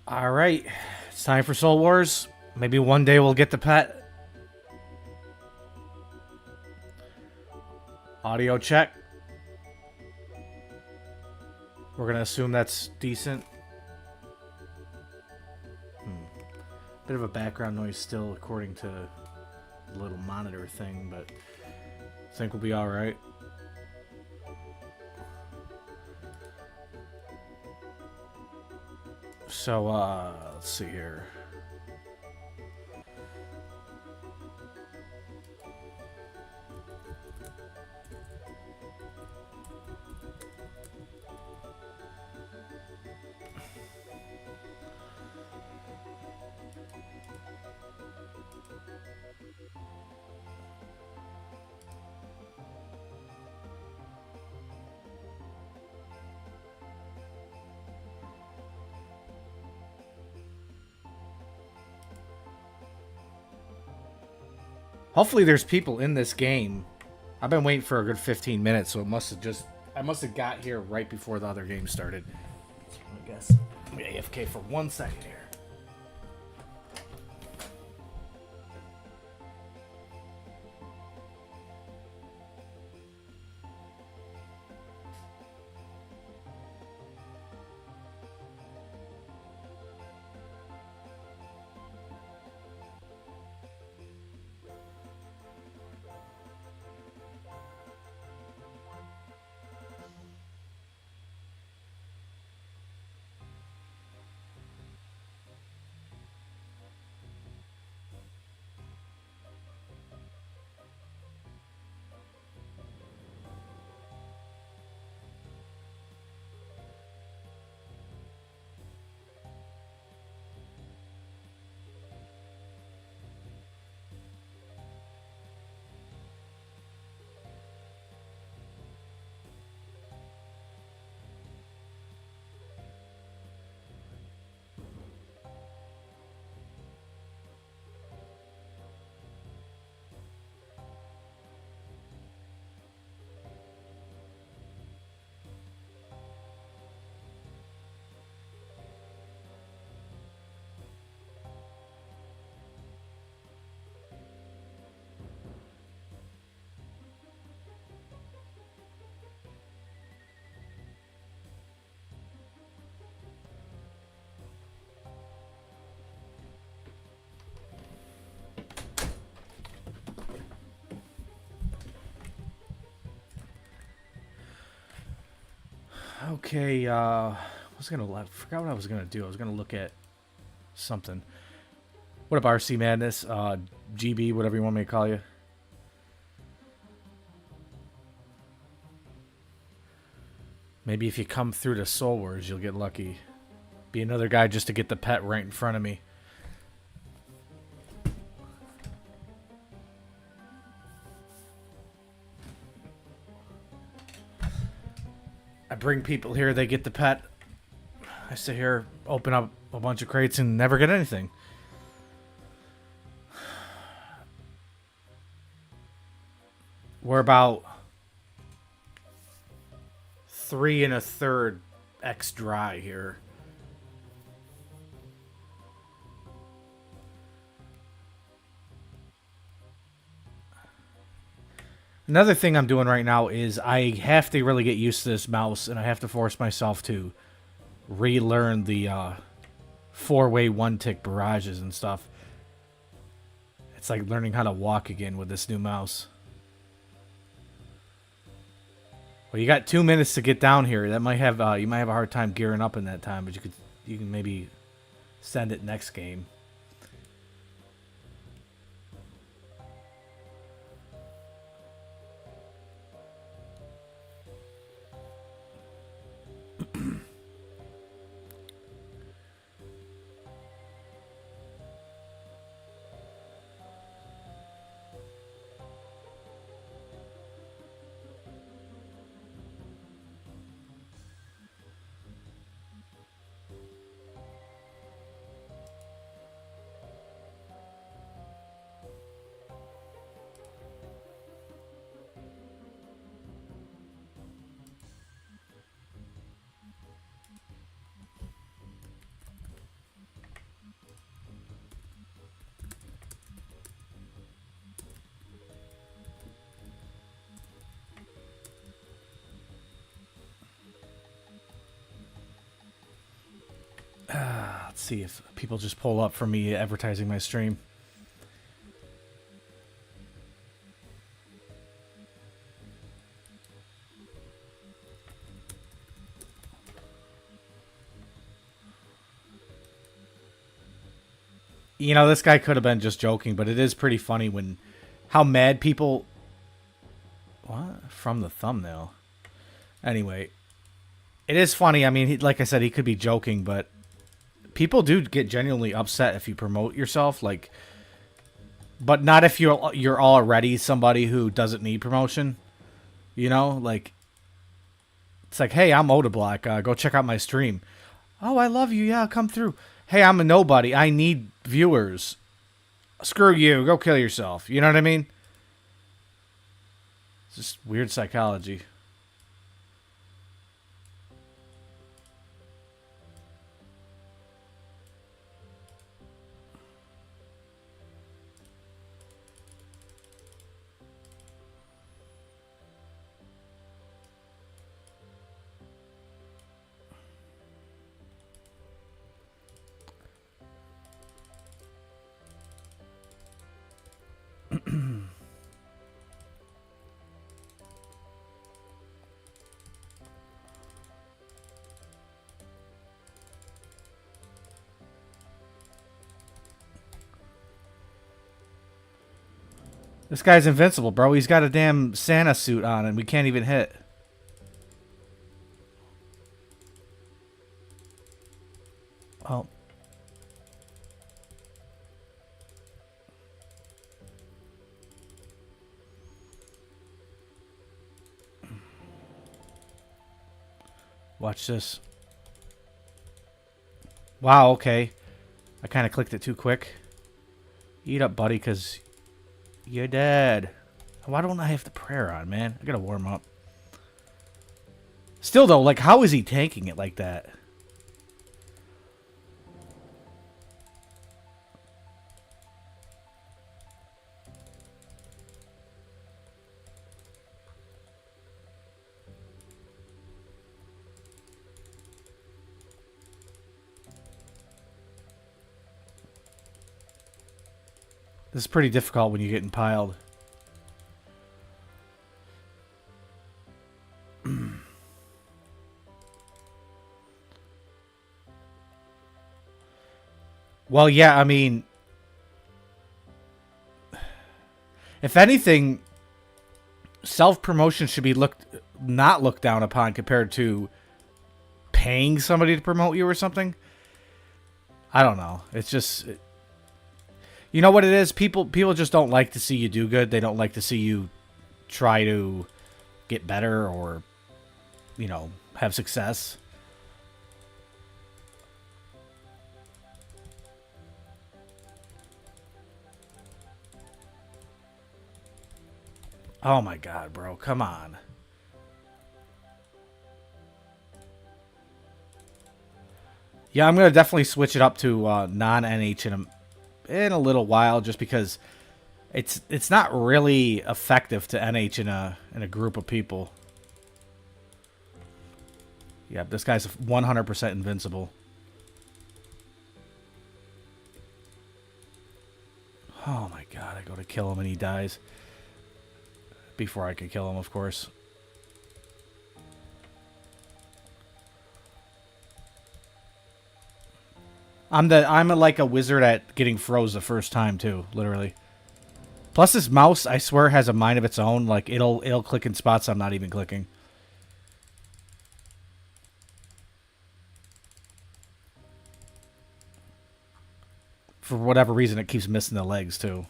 All right, it's time for Soul Wars. Maybe one day we'll get the pet. Audio check. We're gonna assume that's decent. Bit of a background noise still, according to the little monitor thing, but I think we'll be all right. So, let's see here. Hopefully there's people in this game. I've been waiting for a good 15 minutes, so I must have got here right before the other game started. I guess I'm AFK for 1 second here. Okay, I forgot what I was gonna do. I was gonna look at something. What up, RC Madness? GB, whatever you want me to call you. Maybe if you come through to Soul Wars, you'll get lucky. Be another guy just to get the pet right in front of me. I bring people here, they get the pet. I sit here, open up a bunch of crates, and never get anything. We're about 3 1/3 X dry here. Another thing I'm doing right now is I have to really get used to this mouse, and I have to force myself to relearn the 4-way one-tick barrages and stuff. It's like learning how to walk again with this new mouse. Well, you got 2 minutes to get down here. That might have you might have a hard time gearing up in that time, but you can maybe send it next game. Let's see if people just pull up for me advertising my stream. You know, this guy could have been just joking, but it is pretty funny when how mad people. What? From the thumbnail. Anyway, it is funny. I mean, like I said, he could be joking, but people do get genuinely upset if you promote yourself, like, but not if you're already somebody who doesn't need promotion. You know, like it's like, hey, I'm Otoblock. Go check out my stream. Oh, I love you. Yeah, come through. Hey, I'm a nobody. I need viewers. Screw you. Go kill yourself. You know what I mean? It's just weird psychology. This guy's invincible, bro. He's got a damn Santa suit on and we can't even hit. Oh. Watch this. Wow, okay. I kind of clicked it too quick. Eat up, buddy, because you're dead. Why don't I have the prayer on, man? I gotta warm up. Still, though, like, how is he tanking it like that? This is pretty difficult when you're getting piled. Well, yeah, I mean, if anything, self-promotion should be not looked down upon compared to paying somebody to promote you or something. I don't know. It's just, you know what it is? People just don't like to see you do good. They don't like to see you try to get better or, you know, have success. Oh my god, bro. Come on. Yeah, I'm going to definitely switch it up to non-NH in a little while just because it's not really effective to NH in a group of people. Yeah, this guy's 100% invincible. Oh my god, I go to kill him and he dies. Before I could kill him, of course. I'm like a wizard at getting froze the first time too, literally. Plus this mouse, I swear, has a mind of its own. Like it'll click in spots I'm not even clicking. For whatever reason, it keeps missing the legs too.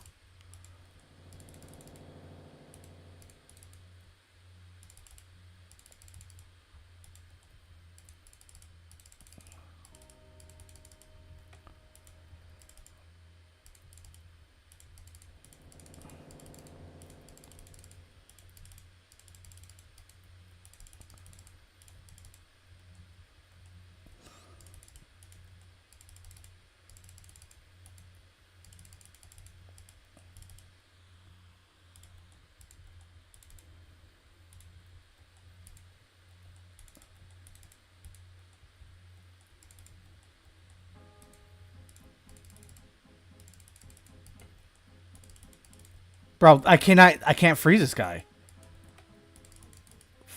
Bro, I can't freeze this guy.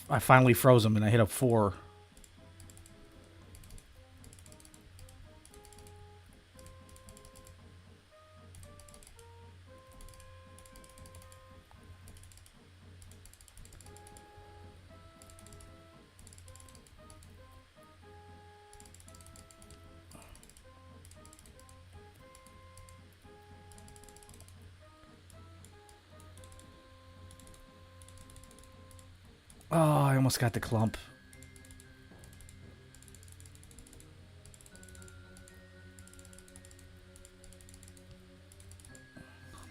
I finally froze him and I hit up 4. Oh, I almost got the clump.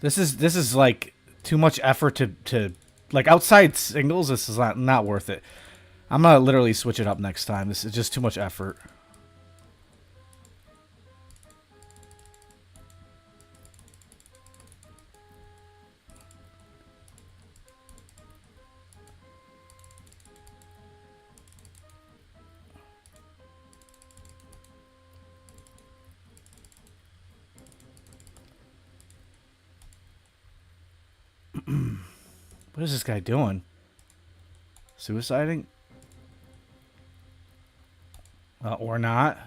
This is like too much effort to like outside singles. This is not worth it. I'm gonna literally switch it up next time. This is just too much effort. What is this guy doing? Suiciding? Or not?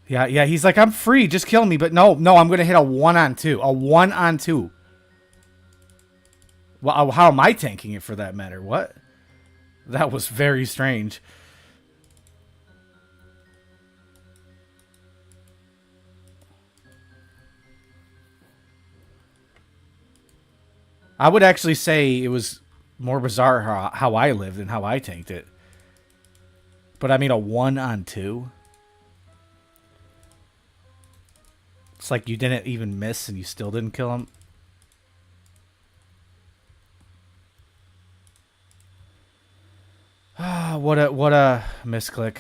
Yeah, he's like, I'm free, just kill me. But no, I'm going to hit a 1-on-2. A 1-on-2. Well, how am I tanking it for that matter? What? That was very strange. I would actually say it was more bizarre how I lived and how I tanked it. But I mean, a 1-on-2? It's like you didn't even miss and you still didn't kill him. Ah, what a misclick.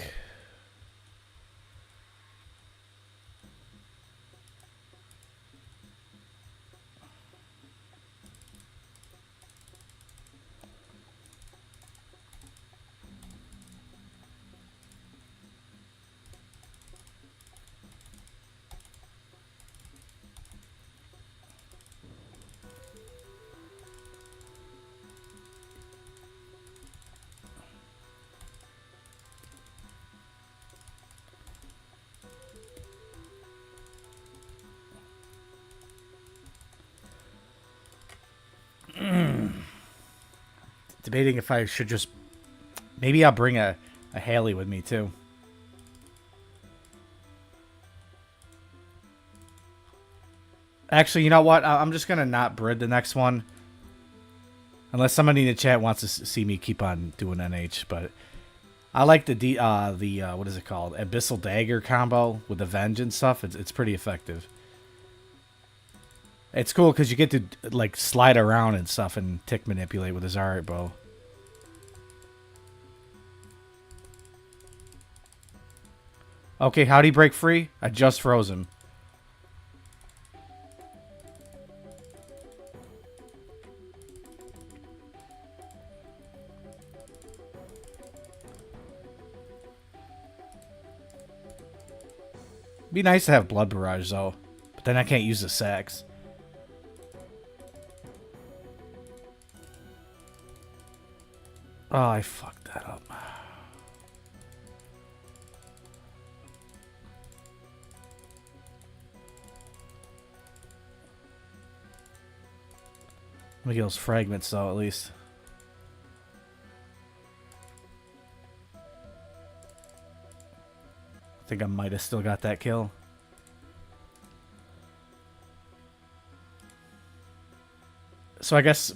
Debating if I should just... Maybe I'll bring a Haley with me, too. Actually, you know what? I'm just going to not brid the next one. Unless somebody in the chat wants to see me keep on doing NH. But I like the what is it called? Abyssal Dagger combo with the Venge and stuff. It's pretty effective. It's cool because you get to like slide around and stuff and tick manipulate with his art bow. Okay, how'd he break free? I just froze him. Be nice to have Blood Barrage though, but then I can't use the sacks. Oh, I fucked that up. Let me get those fragments though, at least. I think I might have still got that kill. So I guess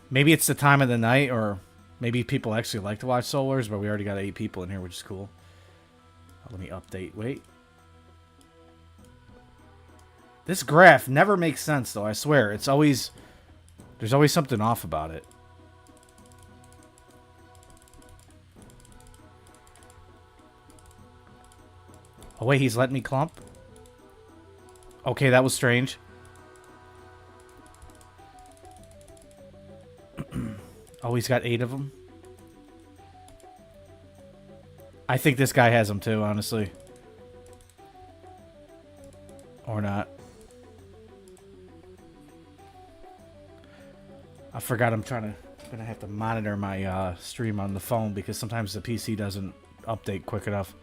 maybe it's the time of the night, or maybe people actually like to watch Soul Wars, but we already got 8 people in here, which is cool. Let me update. Wait. This graph never makes sense, though. I swear. It's always... There's always something off about it. Oh, wait. He's letting me clump? Okay, that was strange. Oh, he's got 8 of them. I think this guy has them too, honestly. Or not. I forgot I'm gonna have to monitor my stream on the phone because sometimes the PC doesn't update quick enough.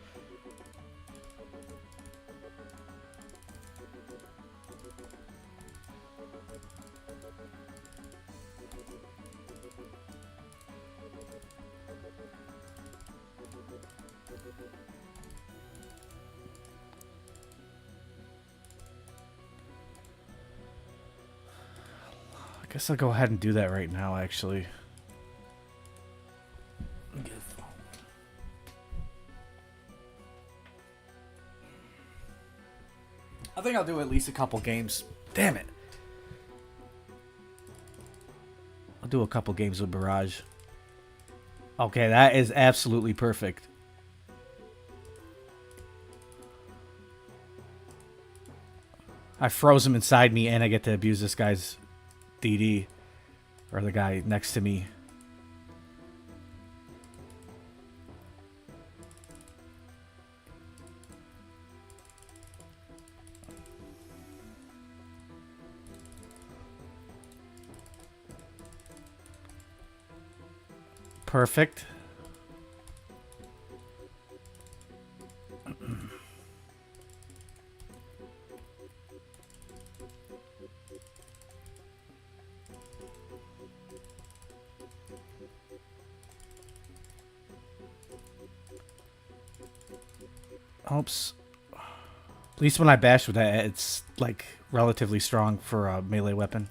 I guess I'll go ahead and do that right now, actually. I think I'll do at least a couple games. Damn it. I'll do a couple games with Barrage. Okay, that is absolutely perfect. I froze him inside me and I get to abuse this guy's DD. Or the guy next to me. Perfect. Oops. At least when I bash with that, it's like relatively strong for a melee weapon.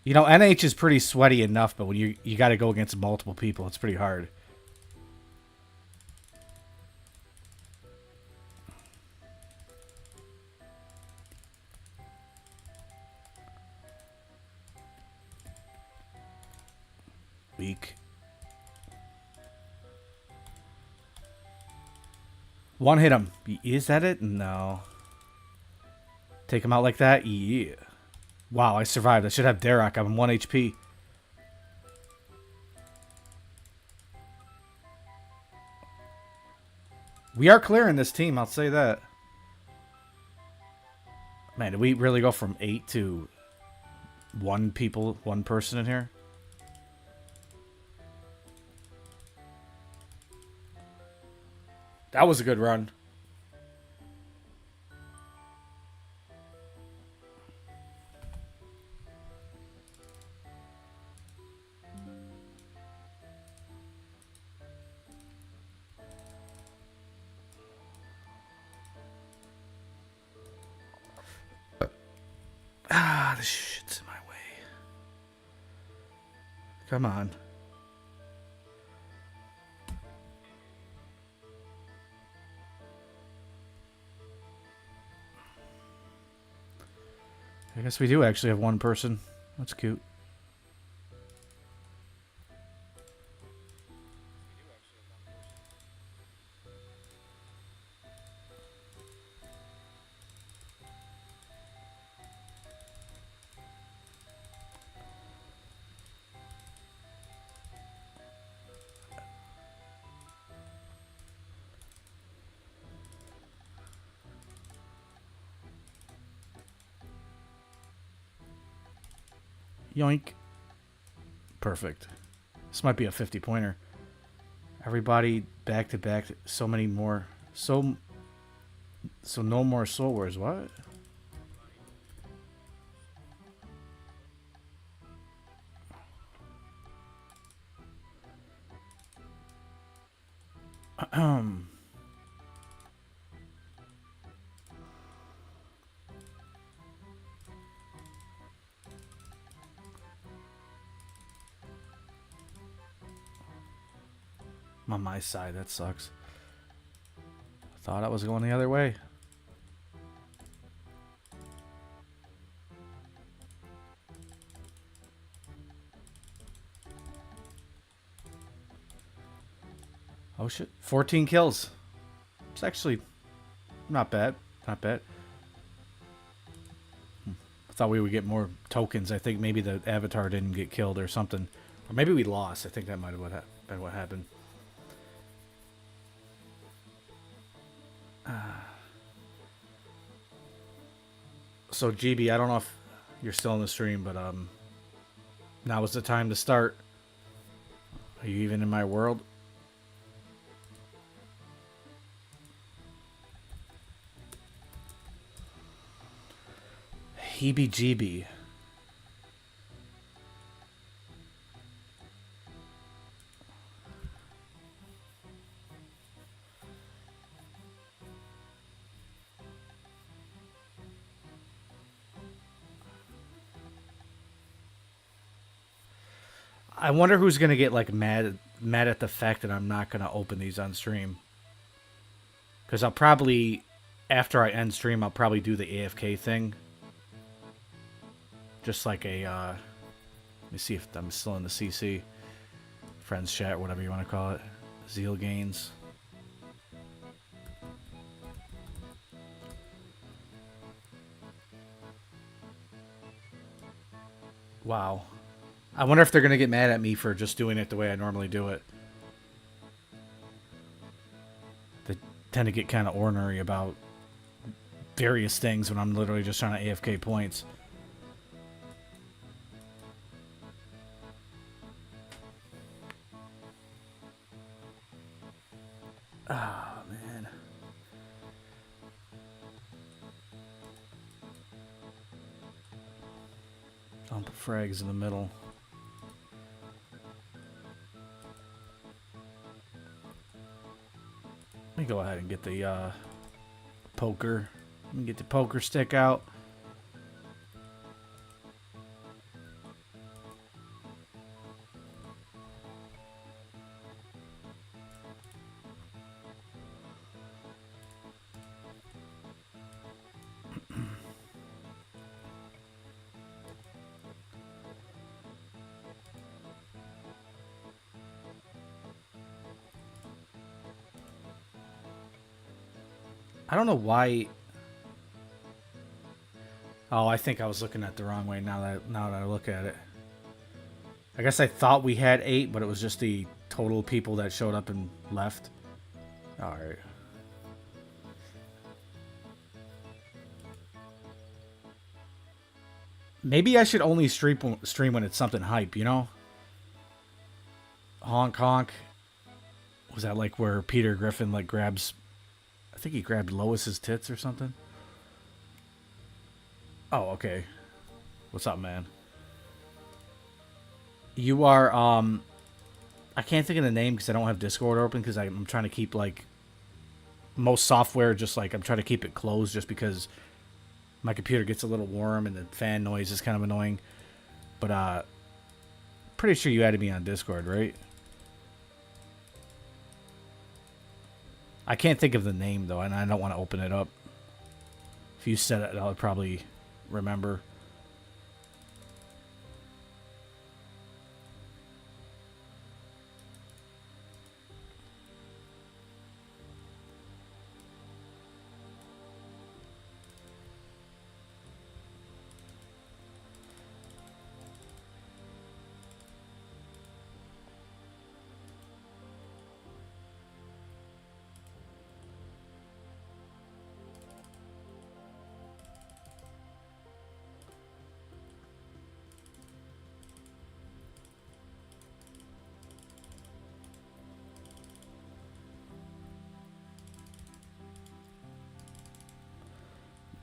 You know, NH is pretty sweaty enough, but when you got to go against multiple people, it's pretty hard. Weak. One hit him. Is that it? No. Take him out like that? Yeah. Wow, I survived. I should have Derek. I'm 1 HP. We are clearing this team, I'll say that. Man, did we really go from 8 to one person in here? That was a good run. Ah, this shit's in my way. Come on. I guess we do actually have one person. That's cute. Yoink. Perfect. This might be a 50-pointer. Everybody back to back. So many more. So no more Soul Wars. What? I'm on my side. That sucks. Thought I was going the other way. Oh shit. 14 kills. It's actually not bad. Not bad. I thought we would get more tokens. I think maybe the avatar didn't get killed or something. Or maybe we lost. I think that might have been what happened. So GB, I don't know if you're still in the stream, but now is the time to start. Are you even in my world? Heebie-jeebie. I wonder who's gonna get like mad at the fact that I'm not gonna open these on stream. Because I'll probably, after I end stream, I'll probably do the AFK thing. Just like a, let me see if I'm still in the CC. Friends chat, whatever you want to call it. Zeal gains. Wow. I wonder if they're going to get mad at me for just doing it the way I normally do it. They tend to get kind of ornery about various things when I'm literally just trying to AFK points. Oh, man. Dump frags in the middle. Let me go ahead and get the poker. Let me get the poker stick out. I don't know why. Oh, I think I was looking at the wrong way now that I look at it. I guess I thought we had 8, but it was just the total people that showed up and left. All right. Maybe I should only stream when it's something hype, you know? Honk honk. Was that like where Peter Griffin like grabs, I think he grabbed Lois's tits or something? Oh, okay. What's up, man? You are, I can't think of the name because I don't have Discord open because I'm trying to keep, like, most software just, like, I'm trying to keep it closed just because my computer gets a little warm and the fan noise is kind of annoying. But, pretty sure you added me on Discord, right? I can't think of the name, though, and I don't want to open it up. If you said it, I'll probably remember.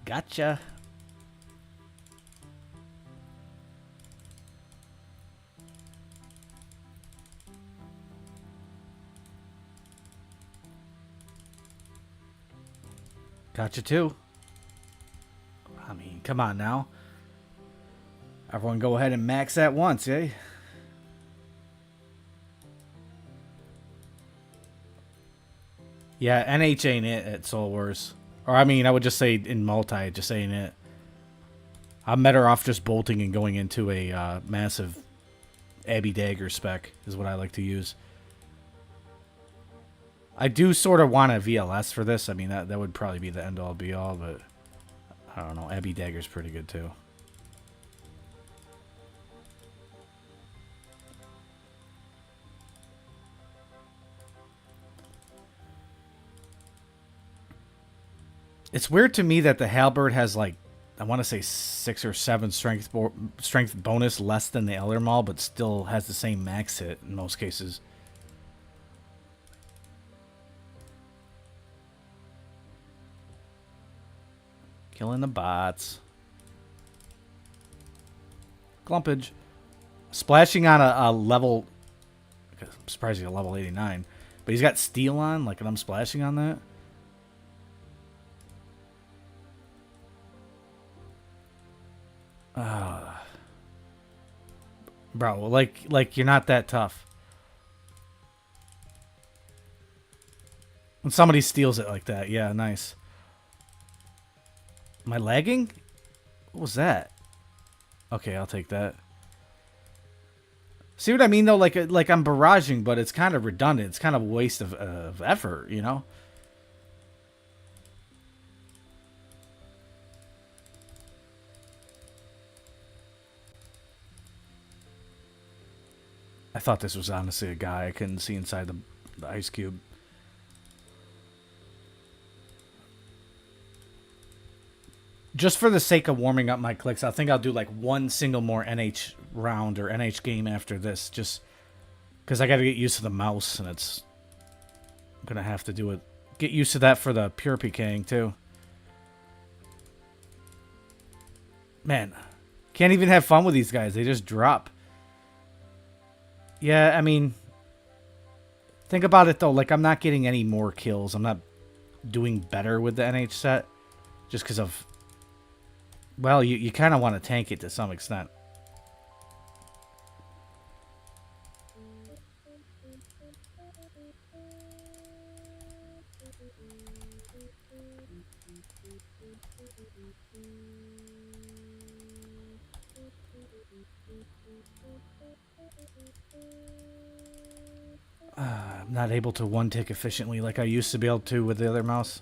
Gotcha. Gotcha too. I mean, come on now. Everyone go ahead and max at once, eh? Yeah, NH ain't it at Soul Wars. Or, I mean, I would just say in multi, it just ain't it. I'm better off just bolting and going into a massive Abbey Dagger spec, is what I like to use. I do sort of want a VLS for this. I mean, that would probably be the end-all, be-all, but I don't know. Abbey Dagger's pretty good, too. It's weird to me that the Halberd has, like, I want to say 6 or 7 strength bonus less than the Elder Maul, but still has the same max hit in most cases. Killing the bots. Clumpage. Splashing on a level... I'm surprised he's a level 89. But he's got steel on, like, and I'm splashing on that. Bro, like you're not that tough. When somebody steals it like that, yeah, nice. Am I lagging? What was that? Okay, I'll take that. See what I mean, though? Like I'm barraging, but it's kind of redundant. It's kind of a waste of effort, you know? I thought this was honestly a guy. I couldn't see inside the ice cube. Just for the sake of warming up my clicks, I think I'll do like one single more NH round or NH game after this. Just because I got to get used to the mouse, and it's going to have to do it. Get used to that for the pure PKing, too. Man, can't even have fun with these guys. They just drop. Yeah, I mean, think about it, though. Like, I'm not getting any more kills. I'm not doing better with the NH set just because of... Well, you kind of want to tank it to some extent. I'm not able to one-tick efficiently like I used to be able to with the other mouse.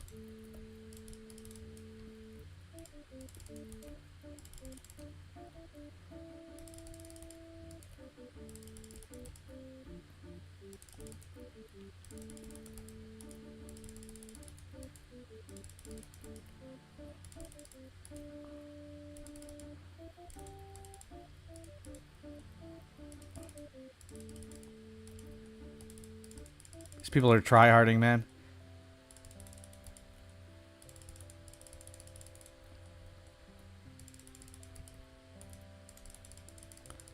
These people are tryharding, man.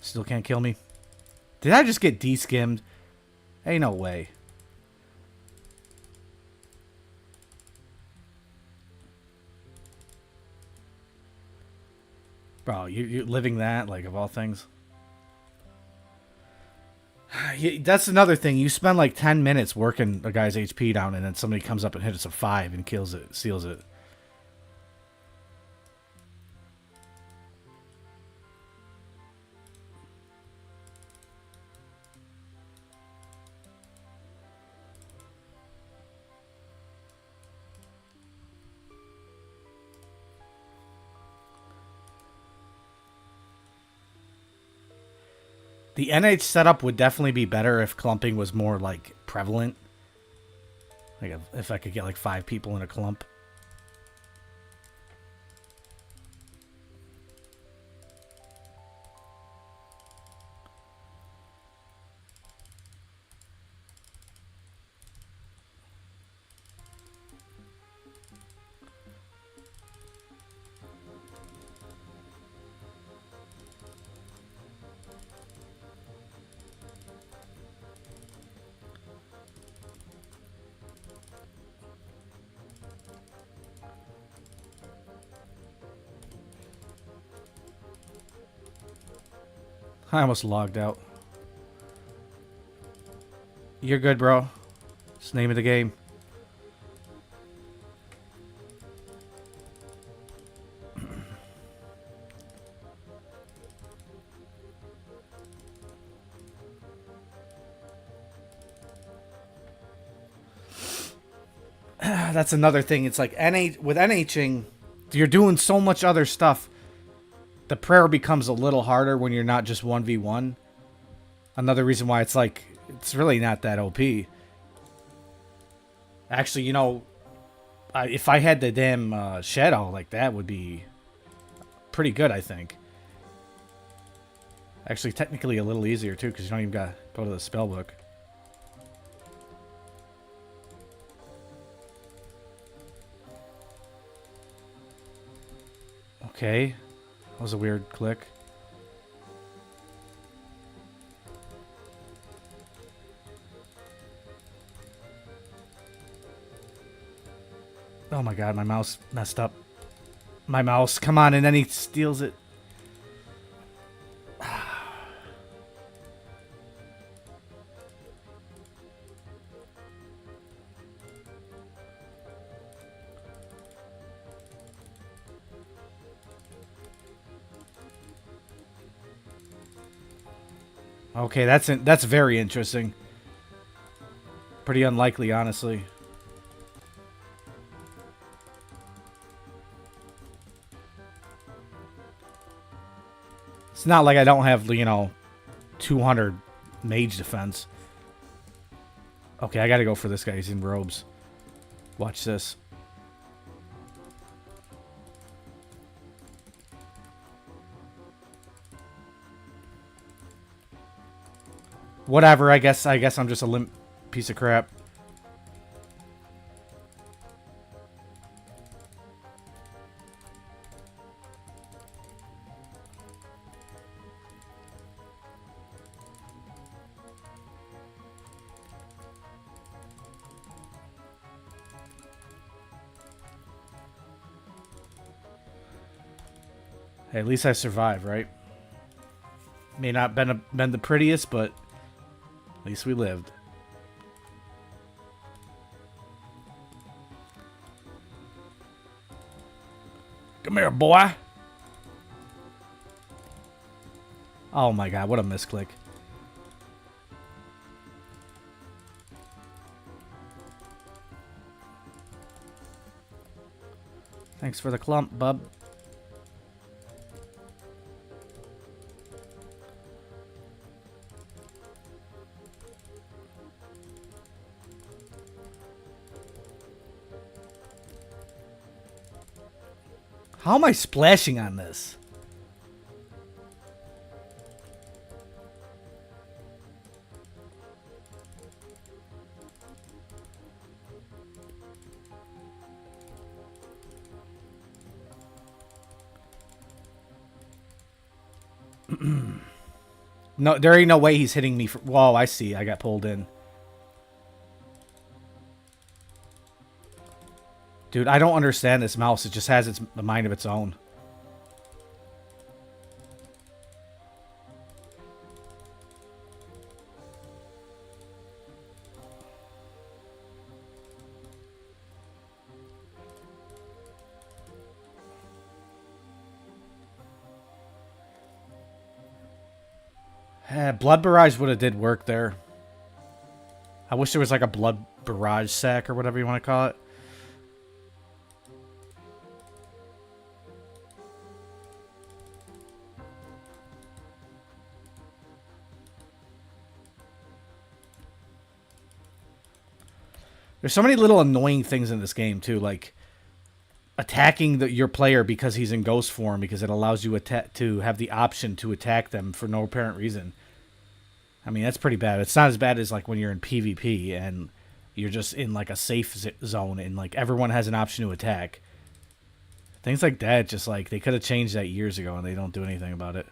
Still can't kill me. Did I just get de-skimmed? Ain't no way. Bro, you're living that, like, of all things. That's another thing. You spend like 10 minutes working a guy's HP down, and then somebody comes up and hits a 5 and kills it, steals it. The NH setup would definitely be better if clumping was more, like, prevalent. Like, if I could get, like, 5 people in a clump. I almost logged out. You're good, bro. It's the name of the game. That's another thing. It's like with NHing, you're doing so much other stuff. The prayer becomes a little harder when you're not just 1v1. Another reason why it's like, it's really not that OP. Actually, you know, if I had the damn shadow, like that would be pretty good, I think. Actually, technically a little easier too, because you don't even gotta go to the spell book. Okay. That was a weird click. Oh my god, my mouse messed up. My mouse, come on, and then he steals it. Okay, that's very interesting. Pretty unlikely, honestly. It's not like I don't have, you know, 200 mage defense. Okay, I gotta go for this guy. He's in robes. Watch this. Whatever, I guess I'm just a limp piece of crap. Hey, at least I survived, right? May not been the prettiest, but at least we lived. Come here, boy. Oh my god, what a misclick. Thanks for the clump, bub. How am I splashing on this? No, there ain't no way he's hitting me. Whoa, I see. I got pulled in. Dude, I don't understand this mouse. It just has a mind of its own. Blood barrage would have did work there. I wish there was like a blood barrage sack or whatever you want to call it. There's so many little annoying things in this game too, like attacking your player because he's in ghost form, because it allows you to have the option to attack them for no apparent reason. I mean, that's pretty bad. It's not as bad as like when you're in PvP and you're just in like a safe zone and like everyone has an option to attack. Things like that, just like they could have changed that years ago and they don't do anything about it.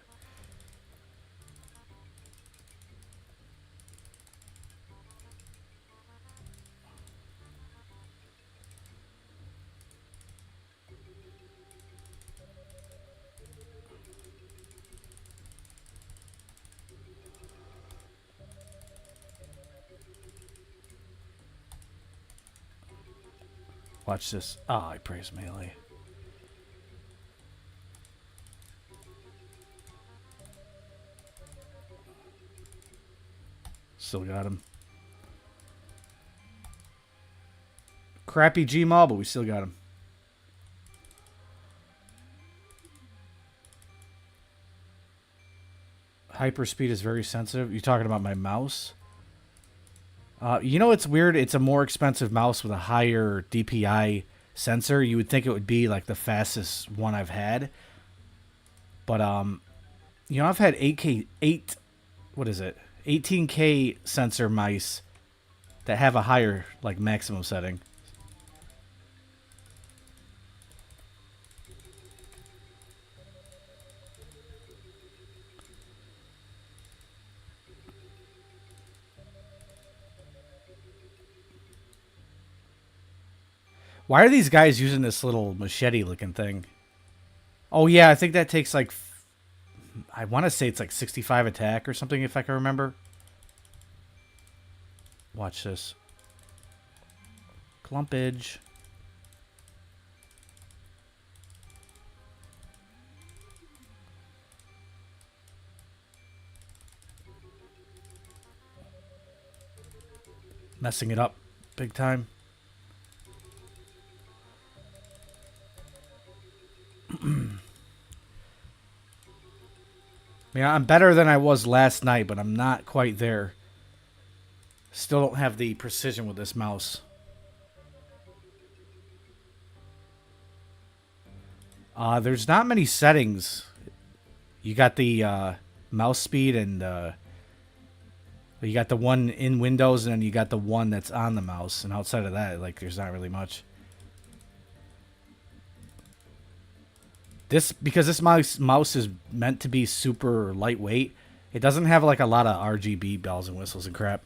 Watch this. Oh, I praise melee. Still got him. crappy Gmail, but we still got him. Hyperspeed is very sensitive. You talking about my mouse? You know what's weird? It's a more expensive mouse with a higher DPI sensor. You would think it would be like the fastest one I've had. But you know, I've had 18K sensor mice that have a higher like maximum setting. Why are these guys using this little machete looking thing? Oh yeah, I think that takes like, I want to say it's like 65 attack or something if I can remember. Watch this. Clumpage. Messing it up big time. Yeah, I'm better than I was last night, but I'm not quite there. Still don't have the precision with this mouse. There's not many settings. You got the mouse speed and you got the one in Windows, and then you got the one that's on the mouse. And outside of that, like, there's not really much. Because this mouse is meant to be super lightweight, it doesn't have like a lot of RGB bells and whistles and crap.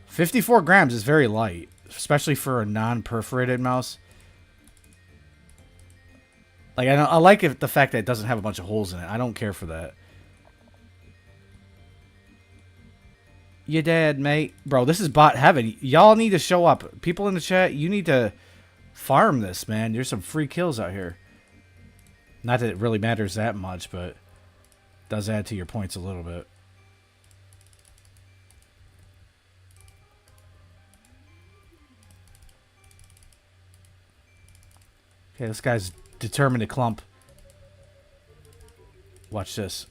54 grams is very light, especially for a non-perforated mouse. Like, I like the fact that it doesn't have a bunch of holes in it. I don't care for that. You dead, mate. Bro, this is bot heaven. Y'all need to show up. People in the chat, you need to farm this, man. There's some free kills out here. Not that it really matters that much, but it does add to your points a little bit. Okay, this guy's determined to clump. Watch this.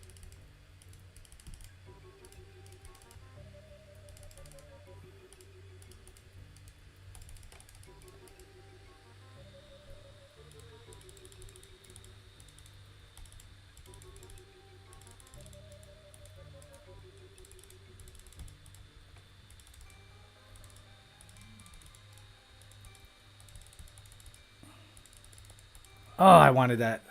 Oh, I wanted that.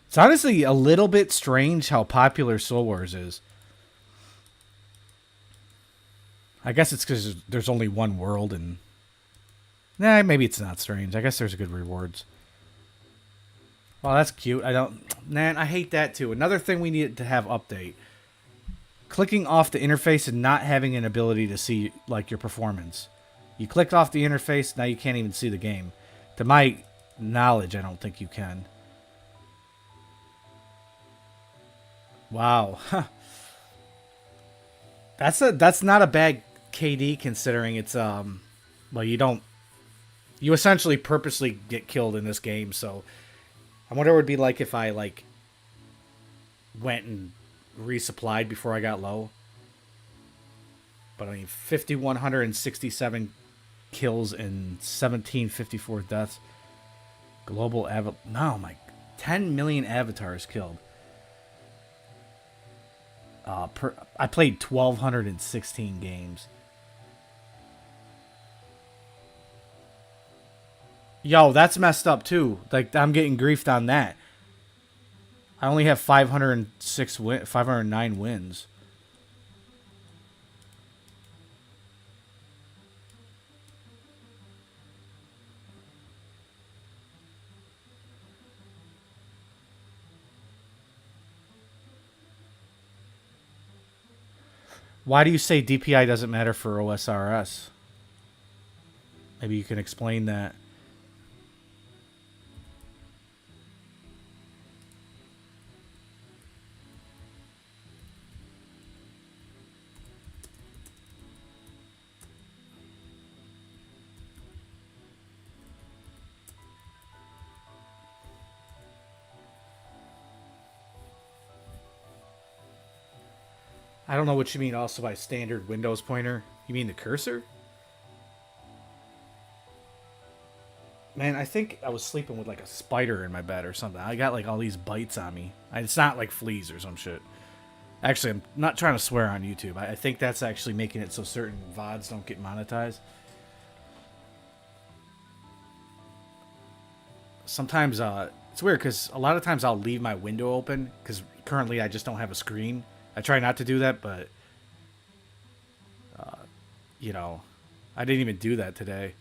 It's honestly a little bit strange how popular Soul Wars is. I guess it's because there's only one world and... Nah, maybe it's not strange. I guess there's good rewards. Oh, that's cute. Man, I hate that too. Another thing we need to have update. Clicking off the interface and not having an ability to see, like, your performance. You clicked off the interface, now you can't even see the game. To my knowledge, I don't think you can. Wow. That's not a bad KD considering it's well, you essentially purposely get killed in this game, so I wonder what it would be like if I like went and resupplied before I got low. But I mean, 5,167 kills and 1,754 deaths. Global no, my 10 million avatars killed. I played 1,216 games. Yo, that's messed up too. Like, I'm getting griefed on that. I only have 509 wins. Why do you say DPI doesn't matter for OSRS? Maybe you can explain that. I don't know what you mean also by standard Windows pointer. You mean the cursor? Man, I think I was sleeping with like a spider in my bed or something. I got like all these bites on me. It's not like fleas or some shit. Actually, I'm not trying to swear on YouTube. I think that's actually making it so certain VODs don't get monetized. Sometimes it's weird because a lot of times I'll leave my window open because currently I just don't have a screen. I try not to do that, but you know, I didn't even do that today.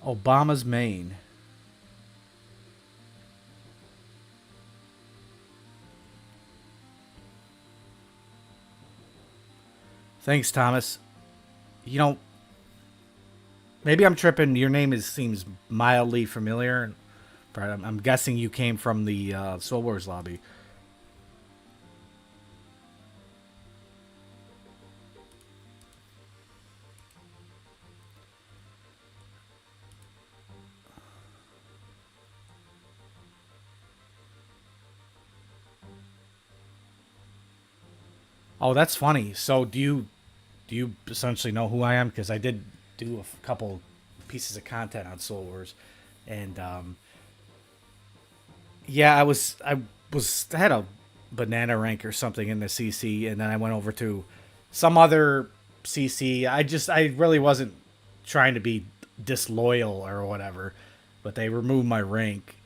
Obama's Maine. Thanks, Thomas. You know, maybe I'm tripping. Your name seems mildly familiar, but I'm guessing you came from the Soul Wars lobby. Oh, that's funny. So do you essentially know who I am? Because I did do a couple pieces of content on Soul Wars, and yeah, I had a banana rank or something in the CC, and then I went over to some other CC. I really wasn't trying to be disloyal or whatever, but they removed my rank.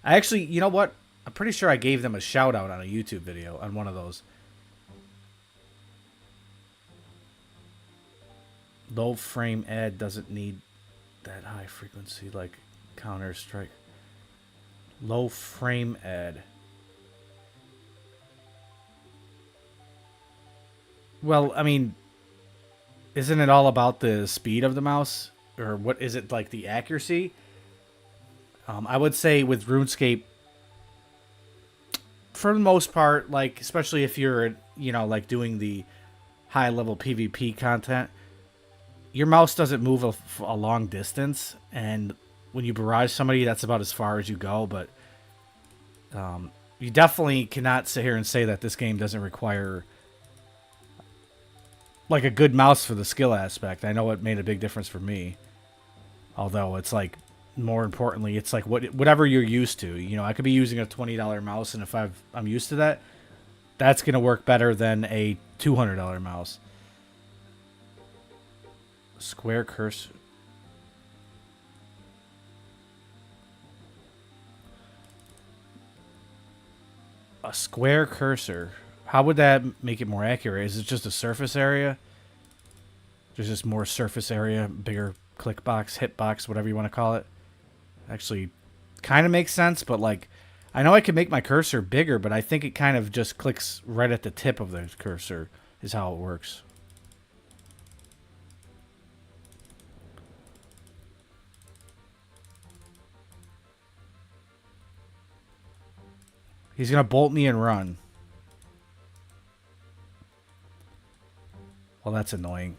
I actually, you know what? I'm pretty sure I gave them a shout out on a YouTube video on one of those. Low frame ad doesn't need that high frequency like Counter Strike. Low frame ad. Well, I mean, isn't it all about the speed of the mouse, or what is it like the accuracy? I would say with RuneScape, for the most part, like especially if you're like doing the high level PvP content, your mouse doesn't move a long distance, and when you barrage somebody, that's about as far as you go. But you definitely cannot sit here and say that this game doesn't require like a good mouse for the skill aspect. I know it made a big difference for me. Although it's like more importantly, it's like whatever you're used to. You know, I could be using a $20 mouse, and if I'm used to that, that's gonna work better than a $200 mouse. Square cursor. A square cursor. How would that make it more accurate? Is it just a surface area? There's just more surface area, bigger click box, hit box, whatever you want to call it. Actually, kind of makes sense, but like, I know I can make my cursor bigger, but I think it kind of just clicks right at the tip of the cursor is how it works. He's going to bolt me and run. Well, that's annoying.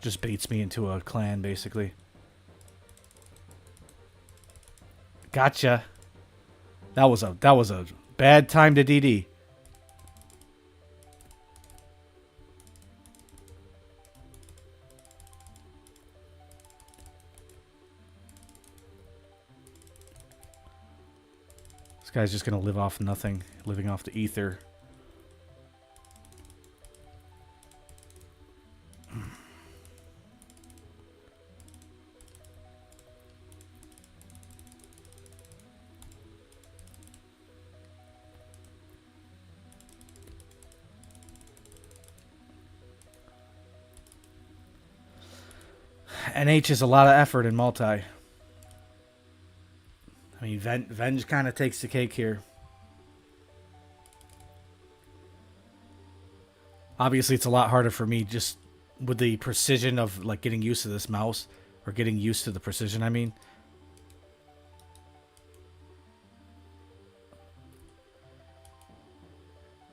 Just baits me into a clan, basically. Gotcha. That was a bad time to DD. This guy's just gonna live off nothing, living off the ether. NH is a lot of effort in multi. I mean, Venge kind of takes the cake here. Obviously, it's a lot harder for me just with the precision of like getting used to this mouse, or getting used to the precision, I mean.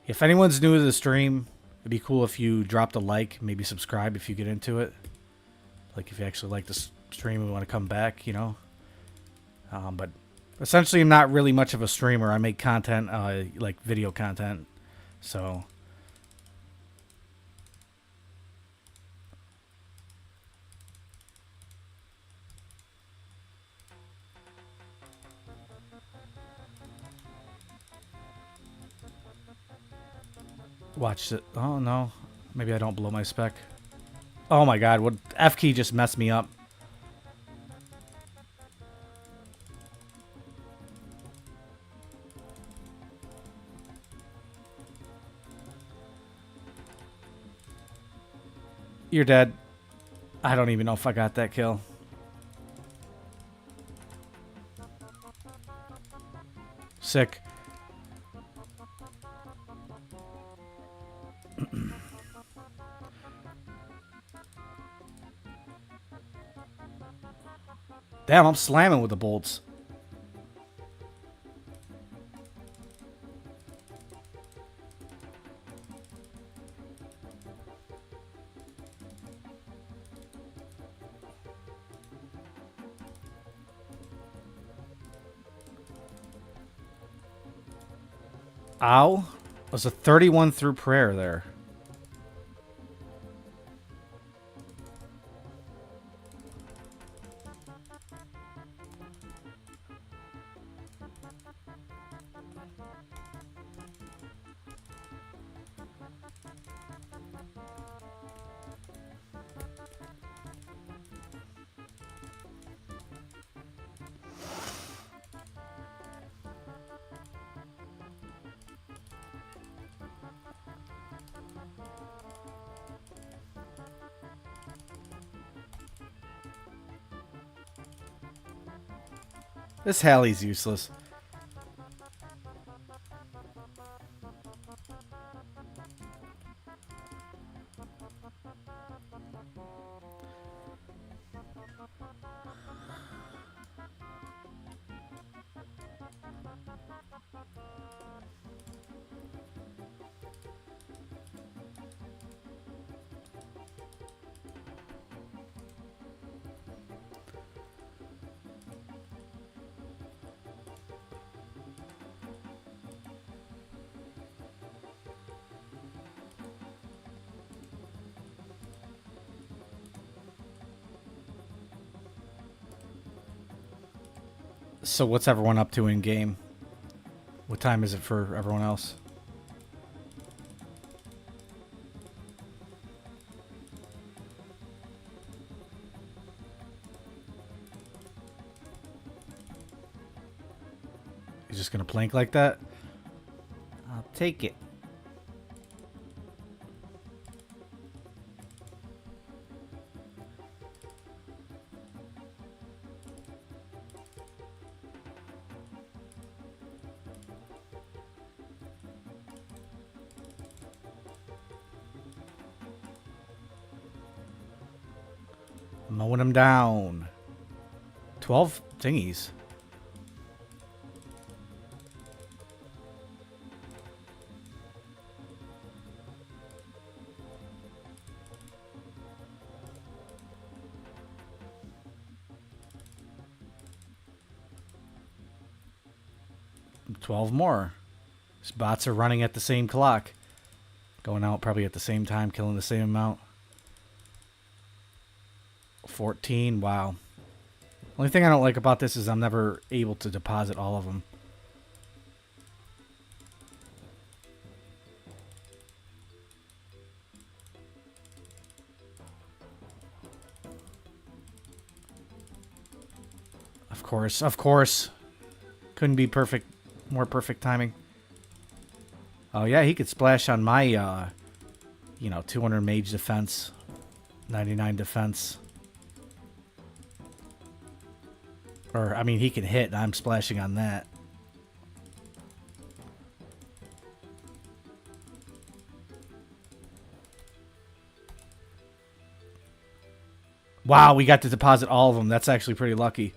If anyone's new to the stream, it'd be cool if you dropped a like, maybe subscribe if you get into it. Like if you actually like the stream and want to come back, you know. But essentially, I'm not really much of a streamer. I make content, like video content. So watch it. Oh no, maybe I don't blow my spec. Oh my god, what F key just messed me up. You're dead. I don't even know if I got that kill. Sick. Damn, I'm slamming with the bolts. Ow. There's a 31 through prayer there. This Hallie's useless. So what's everyone up to in game? What time is it for everyone else? You're just gonna plank like that? I'll take it. Mowing them down. 12 thingies. $12 more. These bots are running at the same clock. Going out probably at the same time, killing the same amount. 14, wow. Only thing I don't like about this is I'm never able to deposit all of them. Of course. Couldn't be perfect, more perfect timing. Oh yeah, he could splash on my, you know, 200 mage defense, 99 defense. Or, I mean, he can hit, and I'm splashing on that. Wow, we got to deposit all of them. That's actually pretty lucky.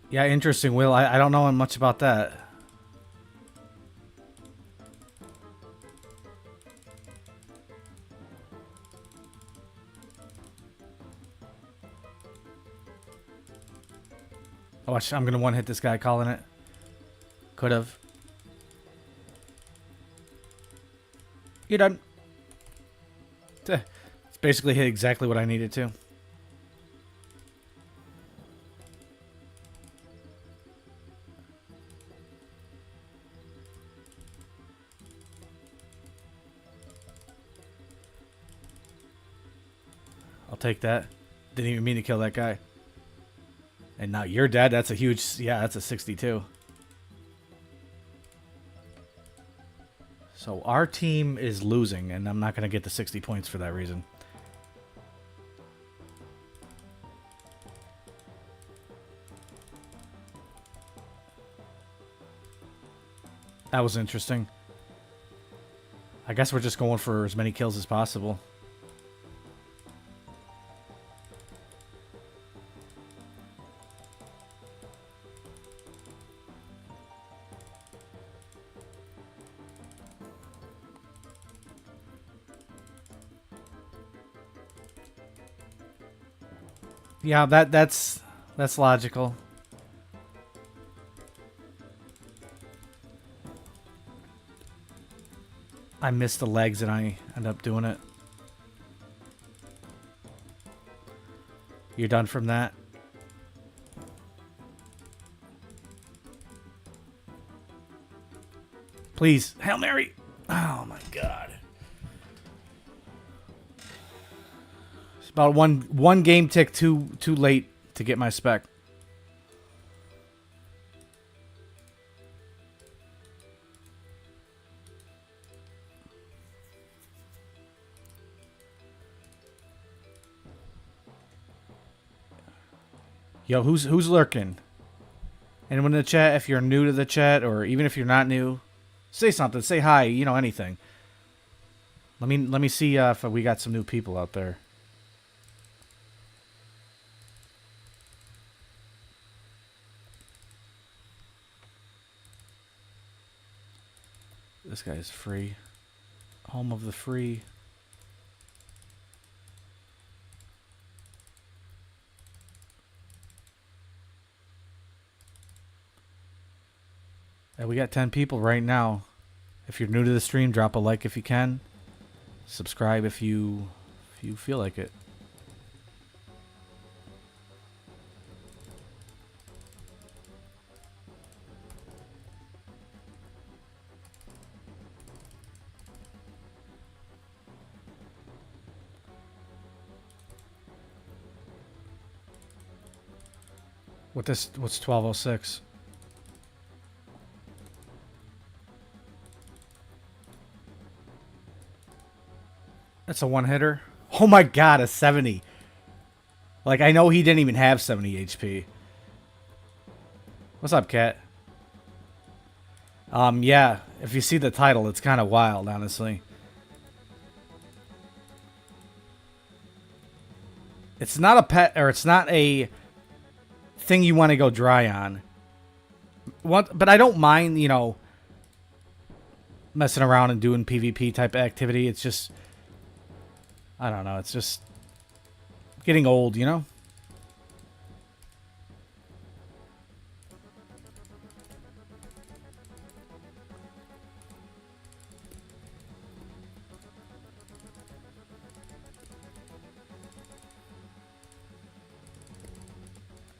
Yeah, interesting, Will. I don't know much about that. Oh, I'm gonna one-hit this guy calling it. Could have. You're done. It's basically hit exactly what I needed to. I'll take that. Didn't even mean to kill that guy. And now you're dead. That's a huge... Yeah, that's a 62. So our team is losing, and I'm not going to get the 60 points for that reason. That was interesting. I guess we're just going for as many kills as possible. Yeah, that's logical. I missed the legs and I end up doing it. You're done from that? Please, Hail Mary! Oh my god. It's about one game tick too late to get my spec. Yo, who's lurking? Anyone in the chat? If you're new to the chat, or even if you're not new, say something. Say hi. You know, anything. Let me see if we got some new people out there. This guy is free. Home of the free. And we got 10 people right now. If you're new to the stream, drop a like if you can. Subscribe if you feel like it. What's 1206? That's a one-hitter. Oh my god, a 70. Like, I know he didn't even have 70 HP. What's up, Cat? Yeah, if you see the title, it's kind of wild, honestly. It's not a pet, or it's not a thing you want to go dry on. But I don't mind, you know, messing around and doing PvP type activity. It's just... I don't know, it's just getting old, you know?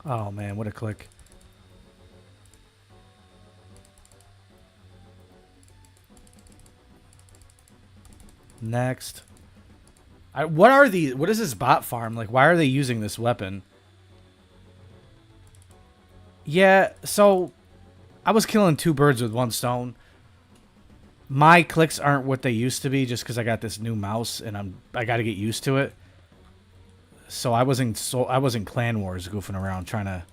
Oh man, what a click. Next. What is this bot farm? Like, why are they using this weapon? Yeah, so I was killing two birds with one stone. My clicks aren't what they used to be just because I got this new mouse and I got to get used to it. So I was in Clan Wars goofing around trying to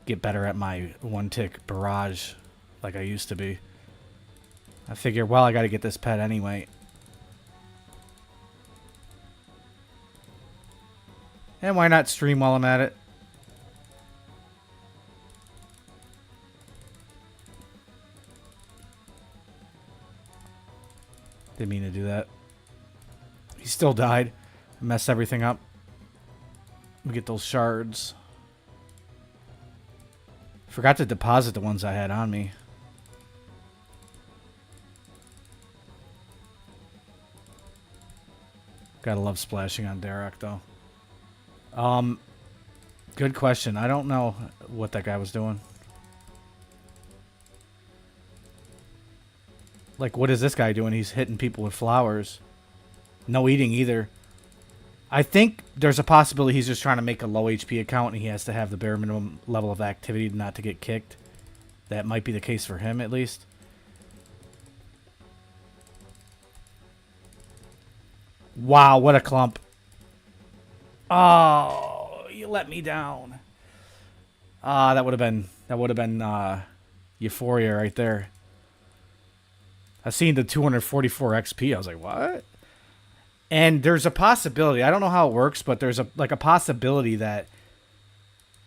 get better at my one-tick barrage like I used to be. I figure, well, I got to get this pet anyway. And why not stream while I'm at it? Didn't mean to do that. He still died. I messed everything up. Let me get those shards. Forgot to deposit the ones I had on me. Gotta love splashing on Derek, though. Good question. I don't know what that guy was doing. Like, what is this guy doing? He's hitting people with flowers. No eating either. I think there's a possibility he's just trying to make a low HP account and he has to have the bare minimum level of activity not to get kicked. That might be the case for him, at least. Wow, what a clump. Oh, you let me down. That would have been euphoria right there. I seen the 244 XP. I was like, what? And there's a possibility. I don't know how it works, but there's a possibility that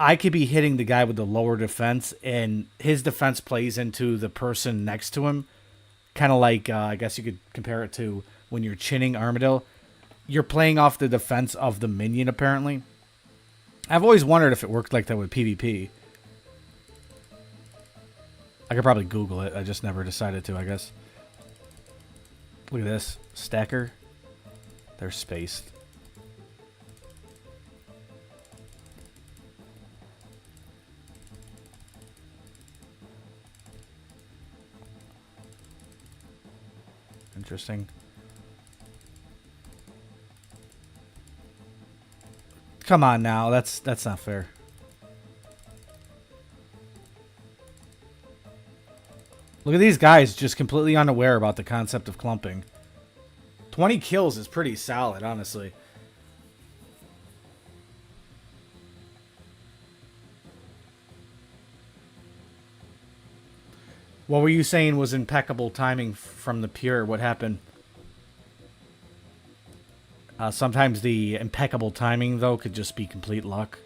I could be hitting the guy with the lower defense, and his defense plays into the person next to him. Kind of like, I guess you could compare it to when you're chinning Armadillo. You're playing off the defense of the minion, apparently. I've always wondered if it worked like that with PvP. I could probably Google it. I just never decided to, I guess. Look at this. Stacker. They're spaced. Interesting. Come on now. That's not fair. Look at these guys just completely unaware about the concept of clumping. 20 kills is pretty solid, honestly. What were you saying was impeccable timing from the pure? What happened? Sometimes the impeccable timing, though, could just be complete luck.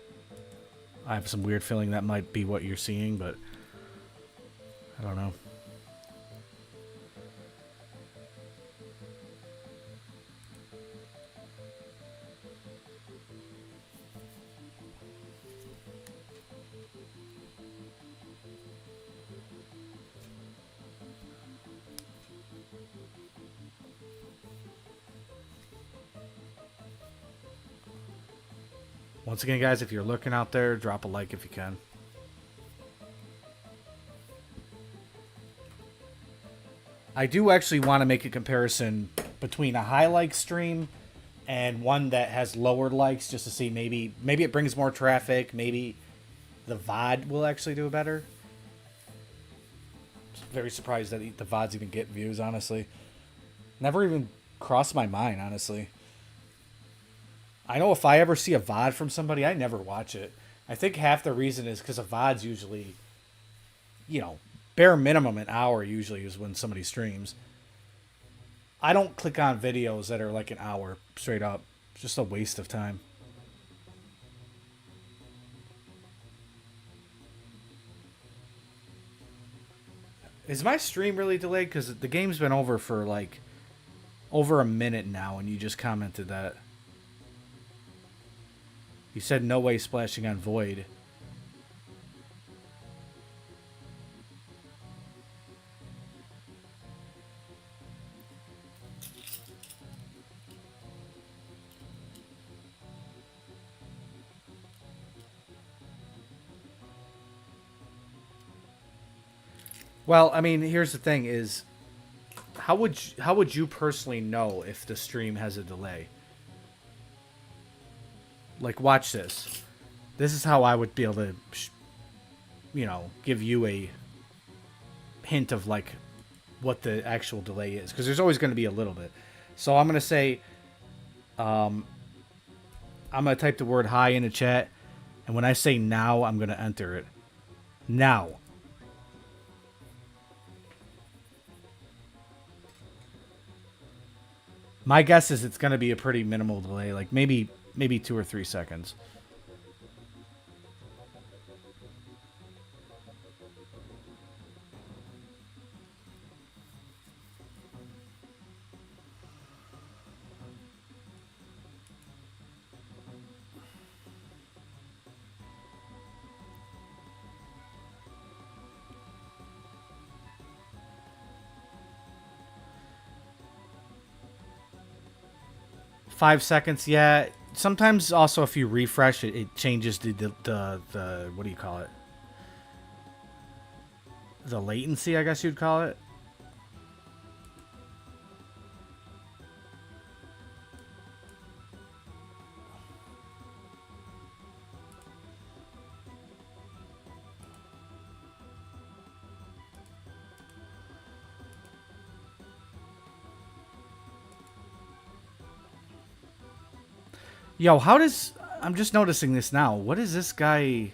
I have some weird feeling that might be what you're seeing, but I don't know. Once again, guys, if you're looking out there, drop a like if you can. I do actually want to make a comparison between a high like stream and one that has lower likes, just to see maybe it brings more traffic, maybe the VOD will actually do better. Very surprised that the VODs even get views, honestly. Never even crossed my mind, honestly. I know if I ever see a VOD from somebody, I never watch it. I think half the reason is because a VOD's usually, you know, bare minimum an hour usually is when somebody streams. I don't click on videos that are like an hour straight up. It's just a waste of time. Is my stream really delayed? Because the game's been over for like over a minute now, and you just commented that. You said no way splashing on Void. Well, I mean, here's the thing: is how would you personally know if the stream has a delay? Like, watch this. This is how I would be able to, you know, give you a hint of, like, what the actual delay is. Because there's always going to be a little bit. So I'm going to say, I'm going to type the word hi in the chat. And when I say now, I'm going to enter it. Now. My guess is it's going to be a pretty minimal delay, like maybe 2 or 3 seconds. Five seconds, yeah. Sometimes also if you refresh it, it changes the what do you call it? The latency, I guess you'd call it. Yo, how does... I'm just noticing this now. What is this guy...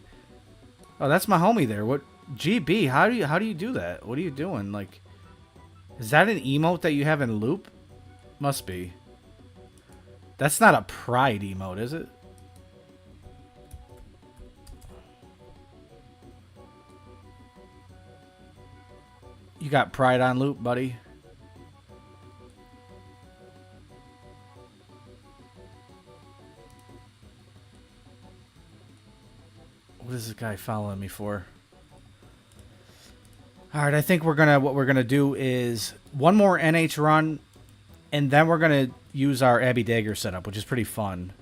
Oh, that's my homie there. What... GB, how do you do that? What are you doing? Like... Is that an emote that you have in loop? Must be. That's not a pride emote, is it? You got pride on loop, buddy? What is this guy following me for? All right, I think what we're gonna do is one more NH run, and then we're gonna use our Abbey Dagger setup, which is pretty fun.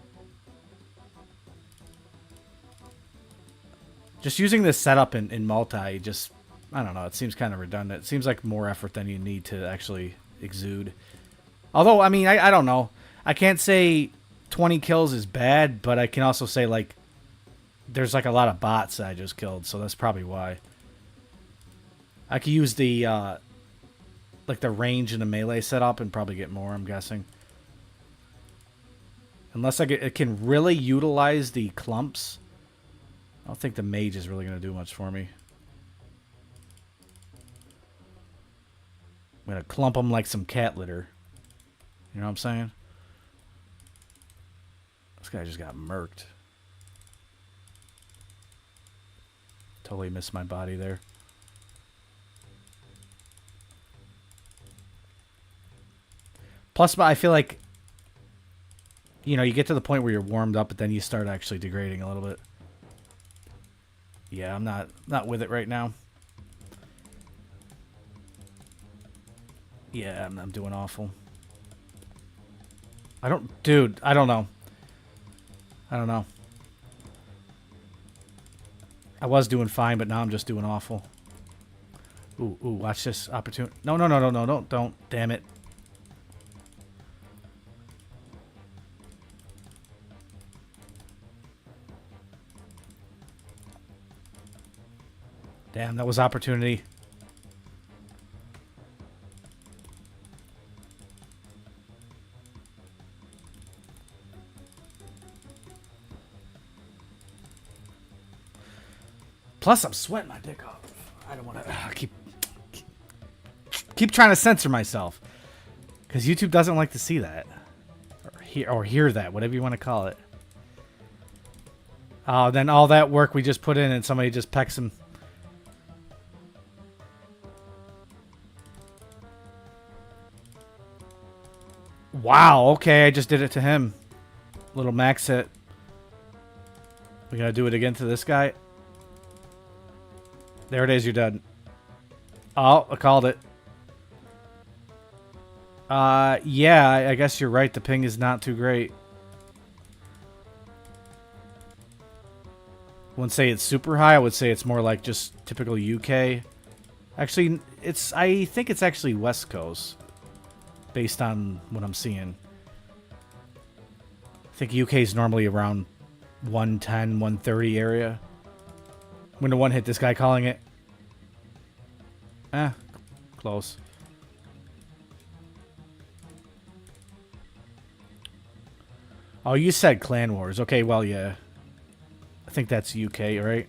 Just using this setup in multi, just I don't know. It seems kind of redundant. It seems like more effort than you need to actually exude. Although, I mean, I don't know. I can't say 20 kills is bad, but I can also say like there's like a lot of bots that I just killed, so that's probably why. I could use the like the range and the melee setup and probably get more, I'm guessing. Unless it can really utilize the clumps. I don't think the mage is really going to do much for me. I'm going to clump them like some cat litter. You know what I'm saying? This guy just got murked. Totally missed my body there. Plus, I feel like, you know, you get to the point where you're warmed up, but then you start actually degrading a little bit. Yeah, I'm not with it right now. Yeah, I'm doing awful. Dude, I don't know. I don't know. I was doing fine, but now I'm just doing awful. Ooh, watch this opportunity. No, don't. Damn it. Damn, that was opportunity. Plus, I'm sweating my dick off. I don't want to keep trying to censor myself because YouTube doesn't like to see that or hear that, whatever you want to call it. Oh, then all that work we just put in and somebody just pecks him. Wow, okay, I just did it to him. Little max hit. We gotta do it again to this guy. There it is, you're dead. Oh, I called it. Yeah, I guess you're right. The ping is not too great. I wouldn't say it's super high. I would say it's more like just typical UK. Actually, I think it's actually West Coast. Based on what I'm seeing. I think UK is normally around 110, 130 area. I'm going to one-hit this guy calling it. Close. Oh, you said Clan Wars. Okay, well, yeah. I think that's UK, right?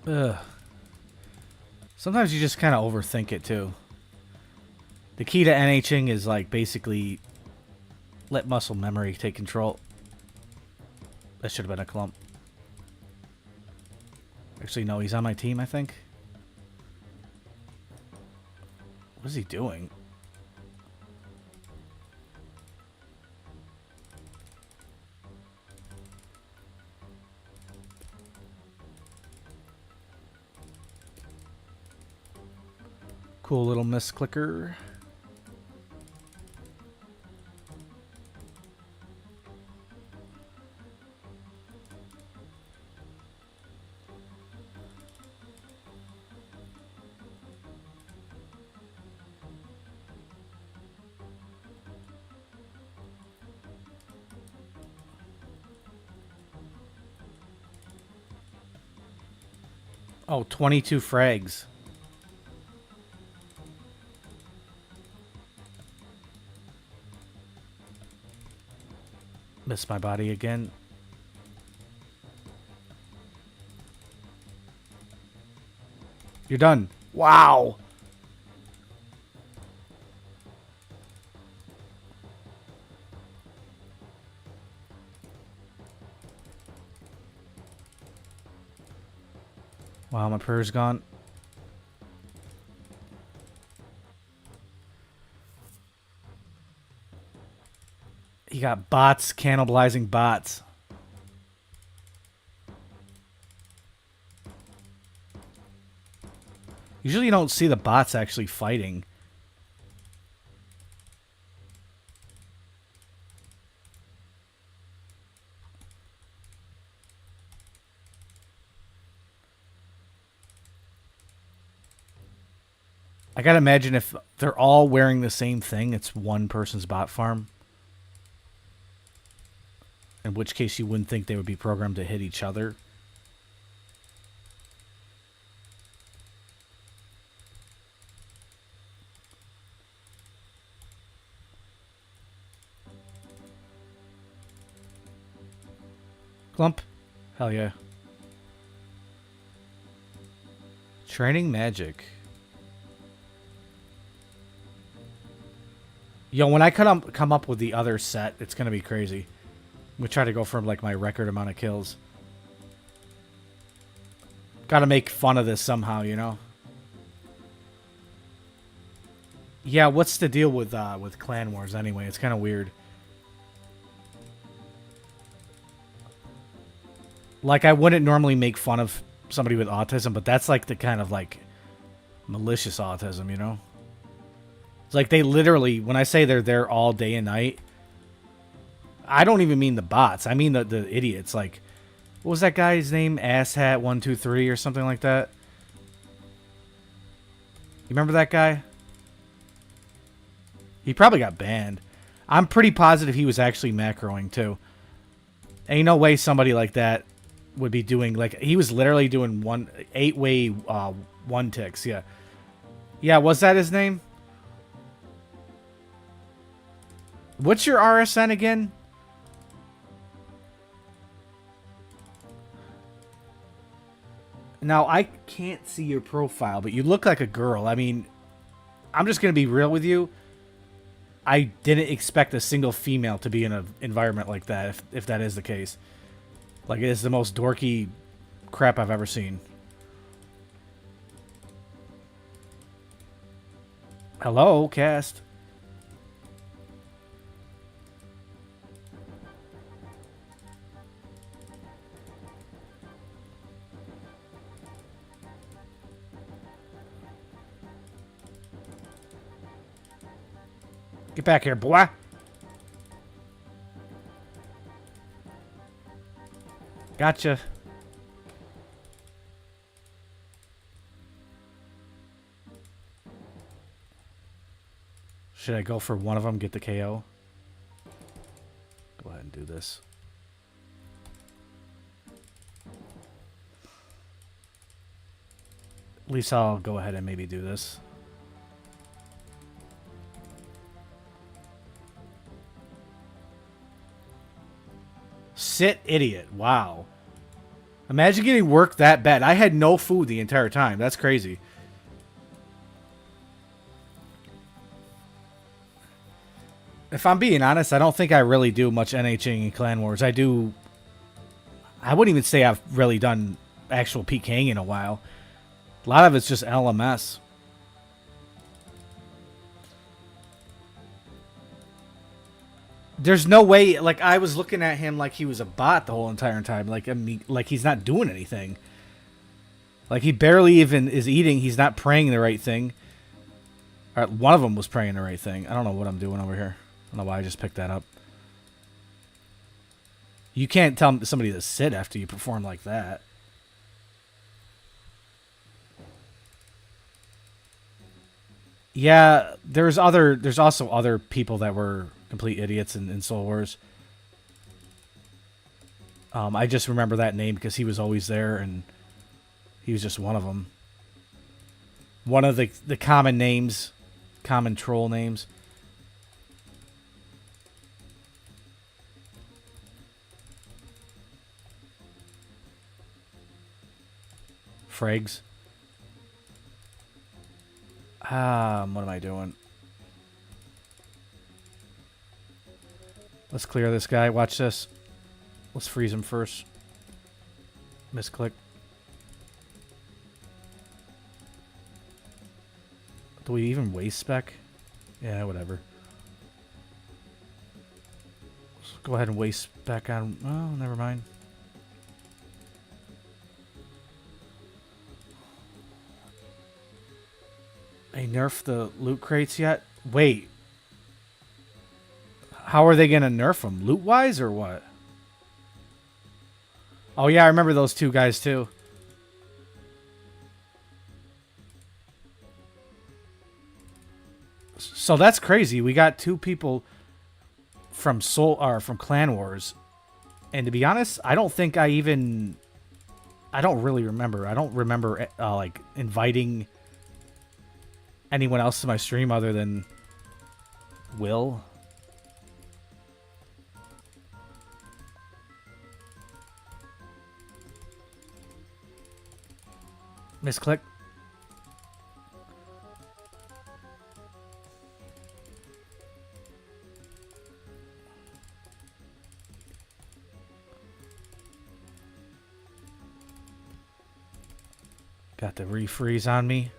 Ugh. Sometimes you just kind of overthink it, too. The key to NHing is, like, basically let muscle memory take control. That should have been a clump. Actually, no, he's on my team, I think. What is he doing? Cool little misclicker. Oh, 22 frags. Missed my body again. You're done. Wow. Wow, my prayer's gone. He got bots cannibalizing bots. Usually you don't see the bots actually fighting. I gotta imagine if they're all wearing the same thing, it's one person's bot farm. In which case you wouldn't think they would be programmed to hit each other. Clump. Hell yeah. Training magic. Yo, when I come up with the other set, it's going to be crazy. I'm going to try to go for like my record amount of kills. Got to make fun of this somehow, you know? Yeah, what's the deal with Clan Wars anyway? It's kind of weird. Like, I wouldn't normally make fun of somebody with autism, but that's like the kind of like malicious autism, you know? It's like they literally, when I say they're there all day and night, I don't even mean the bots. I mean the idiots. Like, what was that guy's name? Asshat123 or something like that? You remember that guy? He probably got banned. I'm pretty positive he was actually macroing too. Ain't no way somebody like that would be doing, like, he was literally doing 8-way one ticks. Yeah. Yeah, was that his name? What's your RSN again? Now, I can't see your profile, but you look like a girl. I mean, I'm just going to be real with you. I didn't expect a single female to be in an environment like that, if that is the case. Like, it is the most dorky crap I've ever seen. Hello, cast. Get back here, boy. Gotcha. Should I go for one of them, get the KO? Go ahead and do this. At least I'll go ahead and maybe do this. Sit, idiot. Wow. Imagine getting work that bad. I had no food the entire time. That's crazy. If I'm being honest, I don't think I really do much NHing in Clan Wars. I do... I wouldn't even say I've really done actual PKing in a while. A lot of it's just LMS. There's no way... Like, I was looking at him like he was a bot the whole entire time. Like, I mean, like he's not doing anything. Like, he barely even is eating. He's not praying the right thing. One of them was praying the right thing. I don't know what I'm doing over here. I don't know why I just picked that up. You can't tell somebody to sit after you perform like that. Yeah, there's also other people that were complete idiots in Soul Wars. I just remember that name because he was always there, and he was just one of them. One of the common names, common troll names. Frags. What am I doing? Let's clear this guy. Watch this. Let's freeze him first. Misclick. Do we even waste spec? Yeah, whatever. Let's go ahead and waste spec on... Oh, never mind. They nerfed the loot crates yet? Wait. How are they going to nerf them? Loot-wise or what? Oh, yeah, I remember those two guys, too. So that's crazy. We got two people from from Clan Wars. And to be honest, I don't think I don't really remember. I don't remember, like, inviting anyone else to my stream other than Will. Misclick. Got the refreeze on me.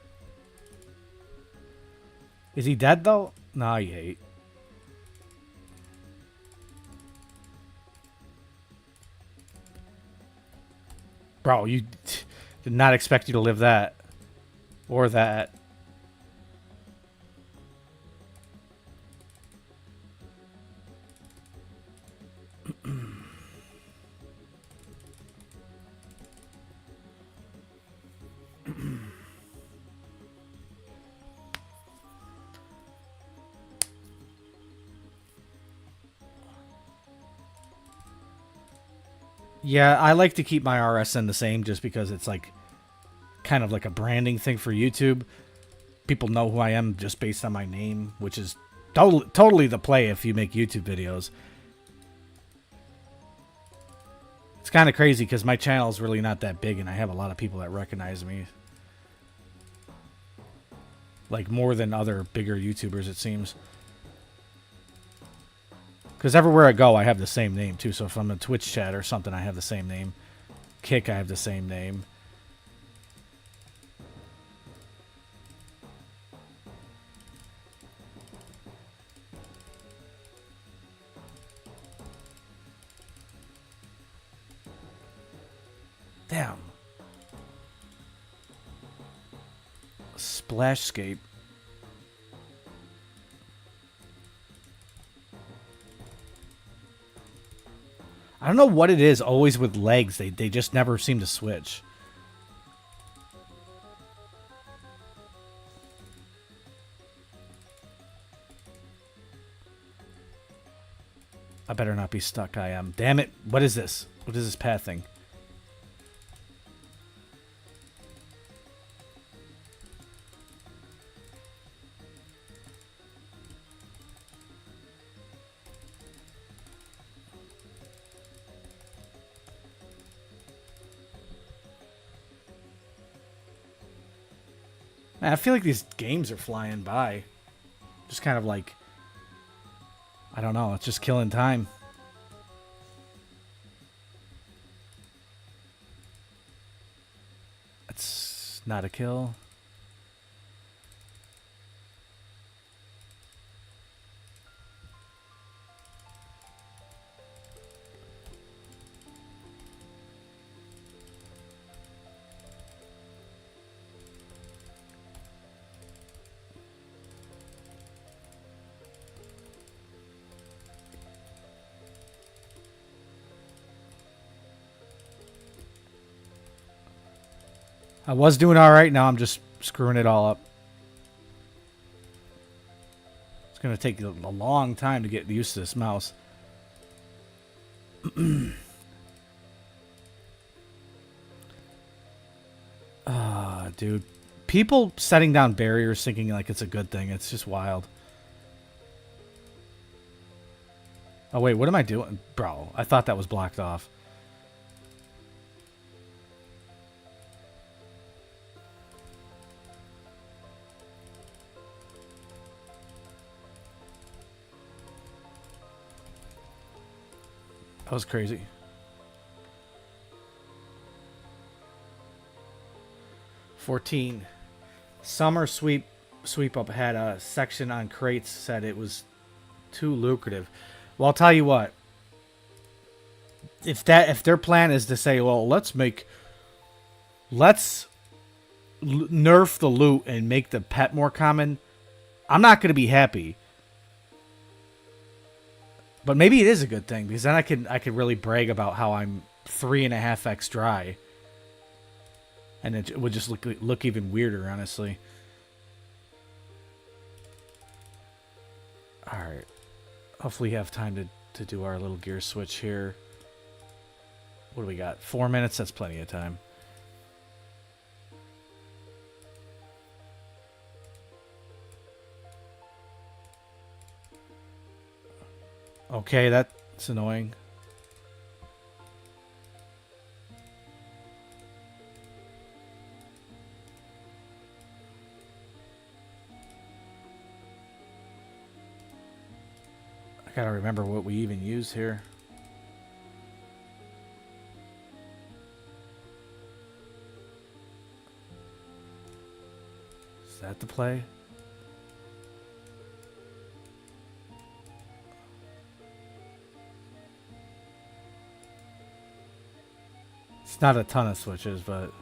Is he dead, though? No, he ain't. Bro, you did not expect you to live that. Or that. Yeah, I like to keep my RSN the same just because it's like kind of like a branding thing for YouTube. People know who I am just based on my name, which is totally the play if you make YouTube videos. It's kind of crazy because my channel is really not that big and I have a lot of people that recognize me. Like more than other bigger YouTubers, it seems. Because everywhere I go, I have the same name, too. So if I'm in Twitch chat or something, I have the same name. Kick, I have the same name. Damn. Splashscape. I don't know what it is always with legs. They just never seem to switch. I better not be stuck. I am. Damn it. What is this? What is this path thing? Man, I feel like these games are flying by. Just kind of like, I don't know, it's just killing time. It's not a kill. I was doing all right. Now I'm just screwing it all up. It's going to take a long time to get used to this mouse. Dude. People setting down barriers thinking like it's a good thing. It's just wild. Oh, wait. What am I doing? Bro, I thought that was blocked off. That was crazy. $14. Summer sweep up had a section on crates, said it was too lucrative. Well, I'll tell you what. If their plan is to say, well, let's nerf the loot and make the pet more common, I'm not going to be happy. But maybe it is a good thing, because then I could really brag about how I'm 3.5x dry. And it would just look even weirder, honestly. Alright. Hopefully we have time to do our little gear switch here. What do we got? 4 minutes? That's plenty of time. Okay, that's annoying. I gotta remember what we even use here. Is that the play? It's not a ton of switches, but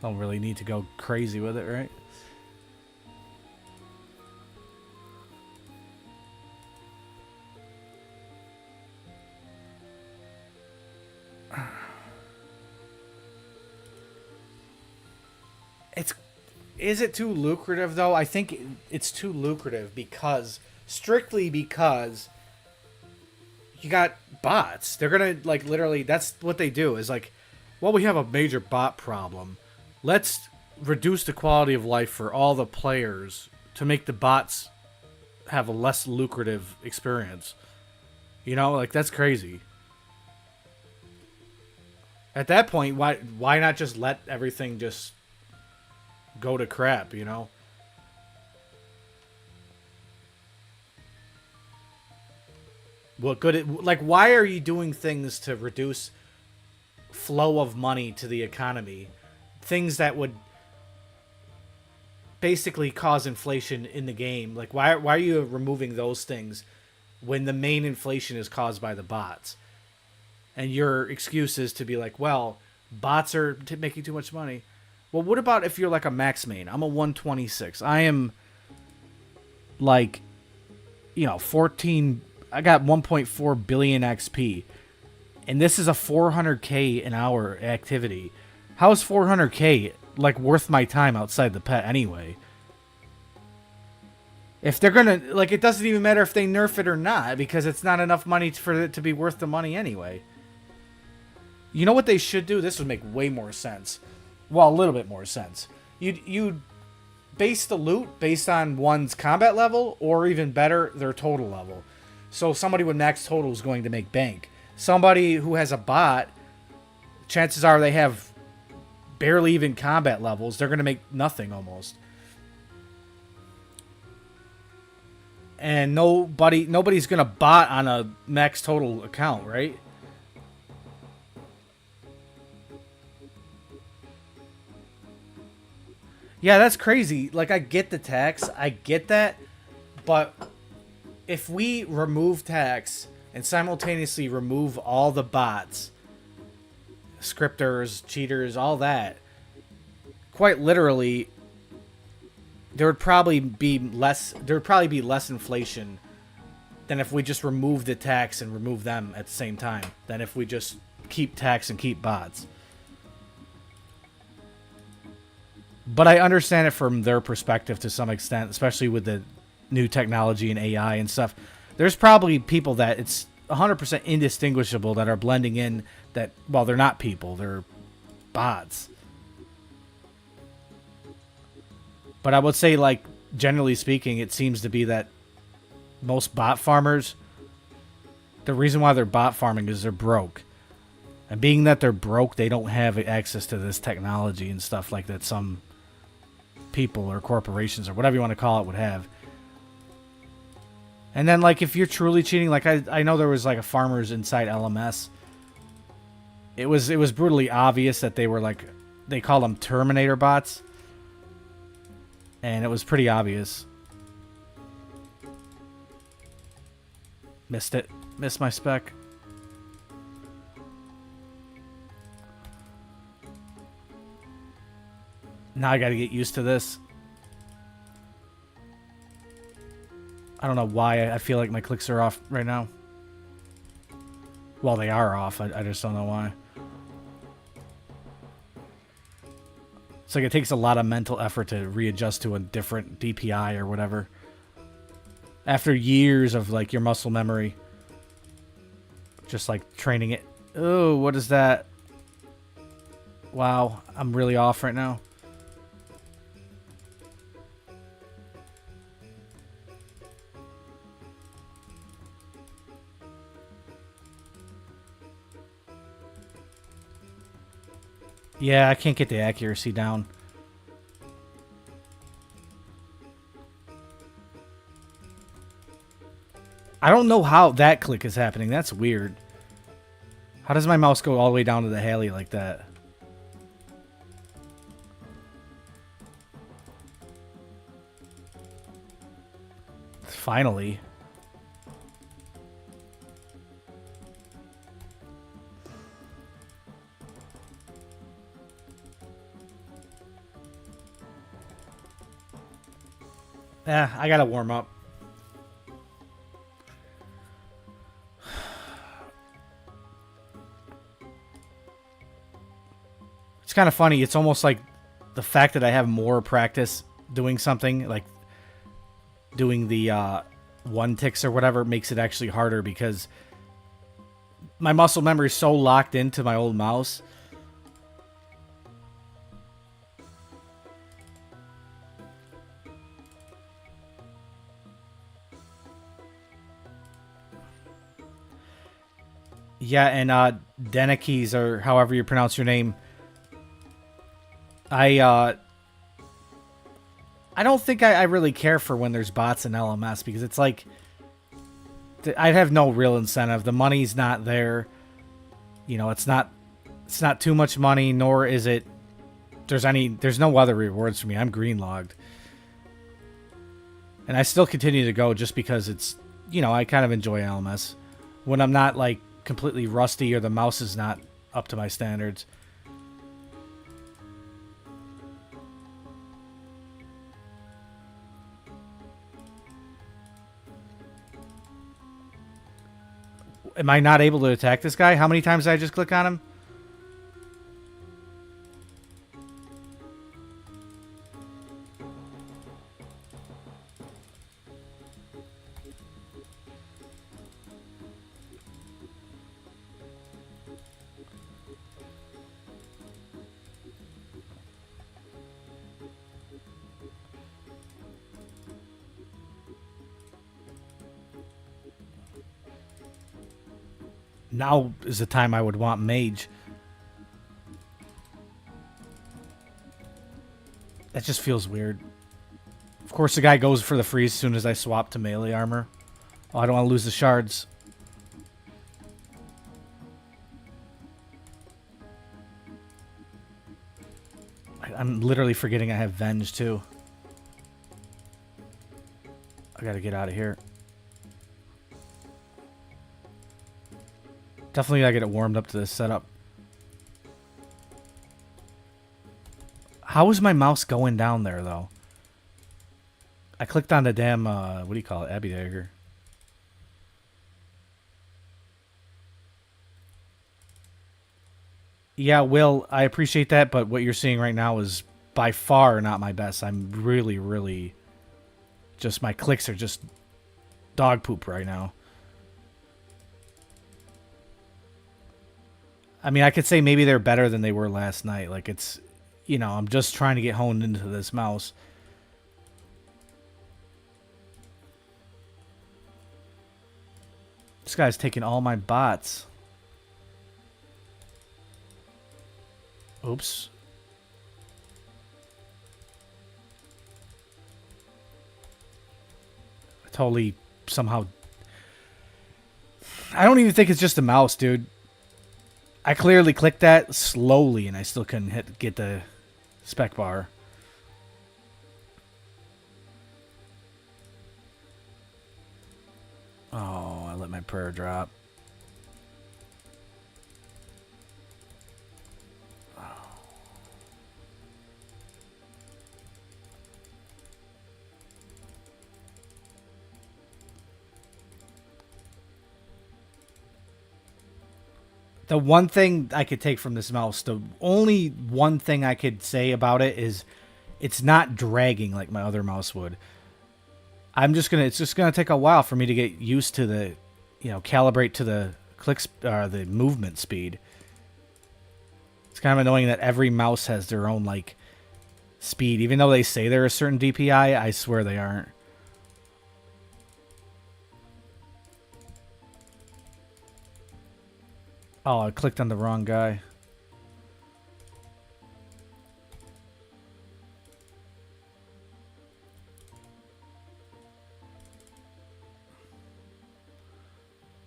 don't really need to go crazy with it, right? Is it too lucrative though? I think it's too lucrative strictly because you got bots. They're gonna like literally. That's what they do. Is like, well, we have a major bot problem. Let's reduce the quality of life for all the players to make the bots have a less lucrative experience. You know, like that's crazy. At that point, why not just let everything just go to crap, you know? What good? Like, why are you doing things to reduce flow of money to the economy? Things that would basically cause inflation in the game. Like, why are you removing those things when the main inflation is caused by the bots? And your excuse is to be like, well, bots are making too much money. Well, what about if you're like a max main? I'm a 126. I am like, 14. I got 1.4 billion XP. And this is a 400k an hour activity. How is 400k like worth my time outside the pet anyway? If they're gonna, like, it doesn't even matter if they nerf it or not, because it's not enough money for it to be worth the money anyway. You know what they should do? This would make way more sense. Well, a little bit more sense. You'd base the loot based on one's combat level, or even better, their total level. So somebody with max total is going to make bank. Somebody who has a bot, chances are they have barely even combat levels. They're going to make nothing almost. And nobody's going to bot on a max total account, right? Yeah, that's crazy. Like, I get the tax. I get that. But if we remove tax and simultaneously remove all the bots, scripters, cheaters, all that, quite literally, there would probably be less inflation than if we just remove the tax and remove them at the same time, than if we just keep tax and keep bots. But I understand it from their perspective to some extent, especially with the new technology and AI and stuff. There's probably people that it's 100% indistinguishable that are blending in that, well, they're not people, they're bots. But I would say, like, generally speaking, it seems to be that most bot farmers, the reason why they're bot farming is they're broke. And being that they're broke, they don't have access to this technology and stuff like that some people or corporations or whatever you want to call it would have. And then, like, if you're truly cheating, like, I know there was, like, a farmers inside LMS. It was brutally obvious that they were, like, they call them Terminator bots. And it was pretty obvious. Missed it. Missed my spec. Now I gotta get used to this. I don't know why I feel like my clicks are off right now. Well, they are off. I just don't know why. It's like it takes a lot of mental effort to readjust to a different DPI or whatever. After years of, like, your muscle memory. Just, like, training it. Oh, what is that? Wow, I'm really off right now. Yeah, I can't get the accuracy down. I don't know how that click is happening. That's weird. How does my mouse go all the way down to the Haley like that? Finally. Yeah, I gotta warm up. It's kind of funny. It's almost like the fact that I have more practice doing something, like doing the one ticks or whatever, makes it actually harder because my muscle memory is so locked into my old mouse. Yeah, and Denikes, or however you pronounce your name, I don't think I really care for when there's bots in LMS because it's like I have no real incentive. The money's not there. You know, it's not too much money, nor is it there's no other rewards for me. I'm green logged. And I still continue to go just because it's, you know, I kind of enjoy LMS when I'm not like completely rusty or the mouse is not up to my standards. Am I not able to attack this guy? How many times did I just click on him? Now is the time I would want mage. That just feels weird. Of course, the guy goes for the freeze as soon as I swap to melee armor. Oh, I don't want to lose the shards. I'm literally forgetting I have Venge, too. I gotta get out of here. Definitely gotta get it warmed up to this setup. How is my mouse going down there, though? I clicked on the damn, what do you call it? Abbey Dagger. Yeah, Will, I appreciate that, but what you're seeing right now is by far not my best. I'm really, really... Just my clicks are just dog poop right now. I mean, I could say maybe they're better than they were last night. Like, it's... You know, I'm just trying to get honed into this mouse. This guy's taking all my bots. Oops. I totally somehow... I don't even think it's just a mouse, dude. I clearly clicked that slowly and I still couldn't get the spec bar. Oh, I let my prayer drop. The one thing I could take from this mouse, the only one thing I could say about it is it's not dragging like my other mouse would. It's just gonna take a while for me to get used to the, you know, calibrate to the the movement speed. It's kind of annoying that every mouse has their own, like, speed. Even though they say they're a certain DPI, I swear they aren't. Oh, I clicked on the wrong guy.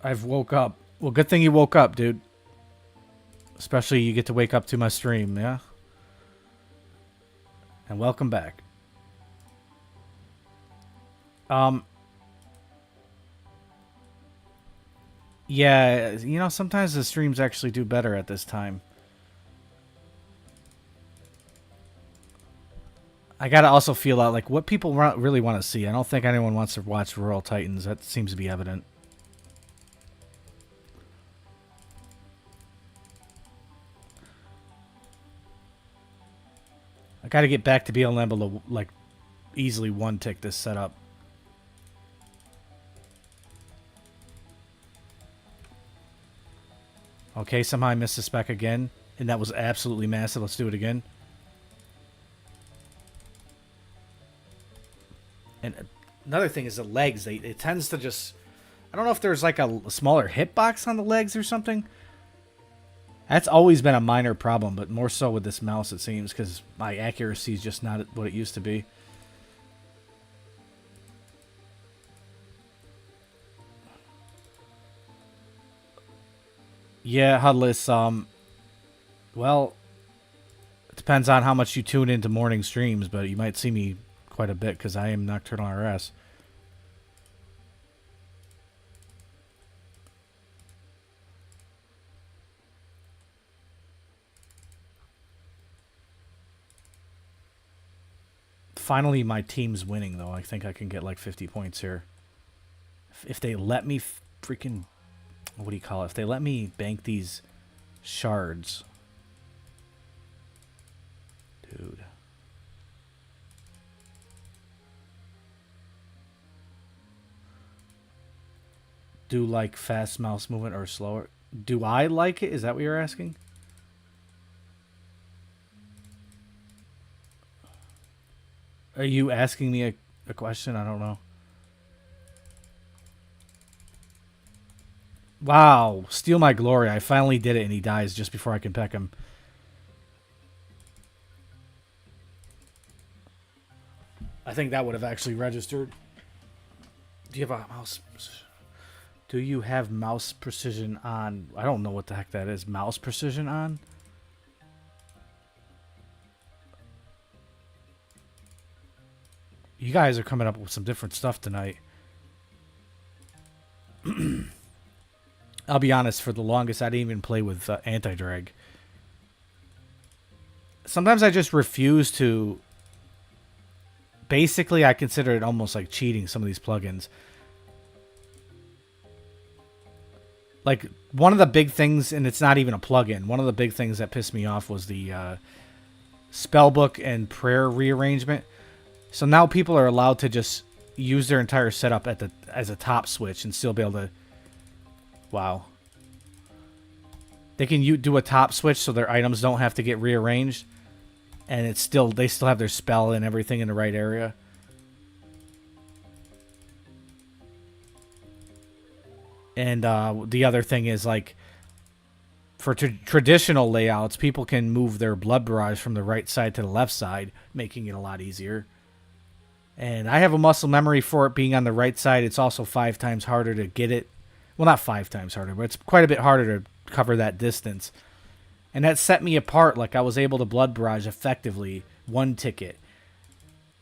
I've woke up. Well, good thing you woke up, dude. Especially you get to wake up to my stream, yeah? And welcome back. Yeah, you know, sometimes the streams actually do better at this time. I gotta also feel out, like, what people really want to see. I don't think anyone wants to watch Rural Titans. That seems to be evident. I gotta get back to being able to, like, easily one-tick this setup. Okay, somehow I missed the spec again, and that was absolutely massive. Let's do it again. And another thing is the legs. It tends to just... I don't know if there's like a smaller hitbox on the legs or something. That's always been a minor problem, but more so with this mouse, it seems, because my accuracy is just not what it used to be. Yeah, Hudless, well, it depends on how much you tune into morning streams, but you might see me quite a bit because I am Nocturnal RS. Finally, my team's winning, though. I think I can get like 50 points here. If they let me freaking... What do you call it? If they let me bank these shards. Dude. Do like fast mouse movement or slower? Do I like it? Is that what you're asking? Are you asking me a question? I don't know. Wow, steal my glory. I finally did it and he dies just before I can peck him. I think that would have actually registered. Do you have a mouse? Do you have mouse precision on? I don't know what the heck that is. Mouse precision on? You guys are coming up with some different stuff tonight. I'll be honest, for the longest, I didn't even play with anti-drag. Sometimes I just refuse to... Basically, I consider it almost like cheating, some of these plugins. Like, one of the big things, and it's not even a plugin, one of the big things that pissed me off was the spellbook and prayer rearrangement. So now people are allowed to just use their entire setup at the as a top switch and still be able to... Wow. They can do a top switch so their items don't have to get rearranged. And it's still, they still have their spell and everything in the right area. And the other thing is, like, for traditional layouts, people can move their blood barrage from the right side to the left side, making it a lot easier. And I have a muscle memory for it being on the right side. It's also 5 times harder to get it. Well, not 5 times harder, but it's quite a bit harder to cover that distance. And that set me apart. Like, I was able to blood barrage effectively one ticket.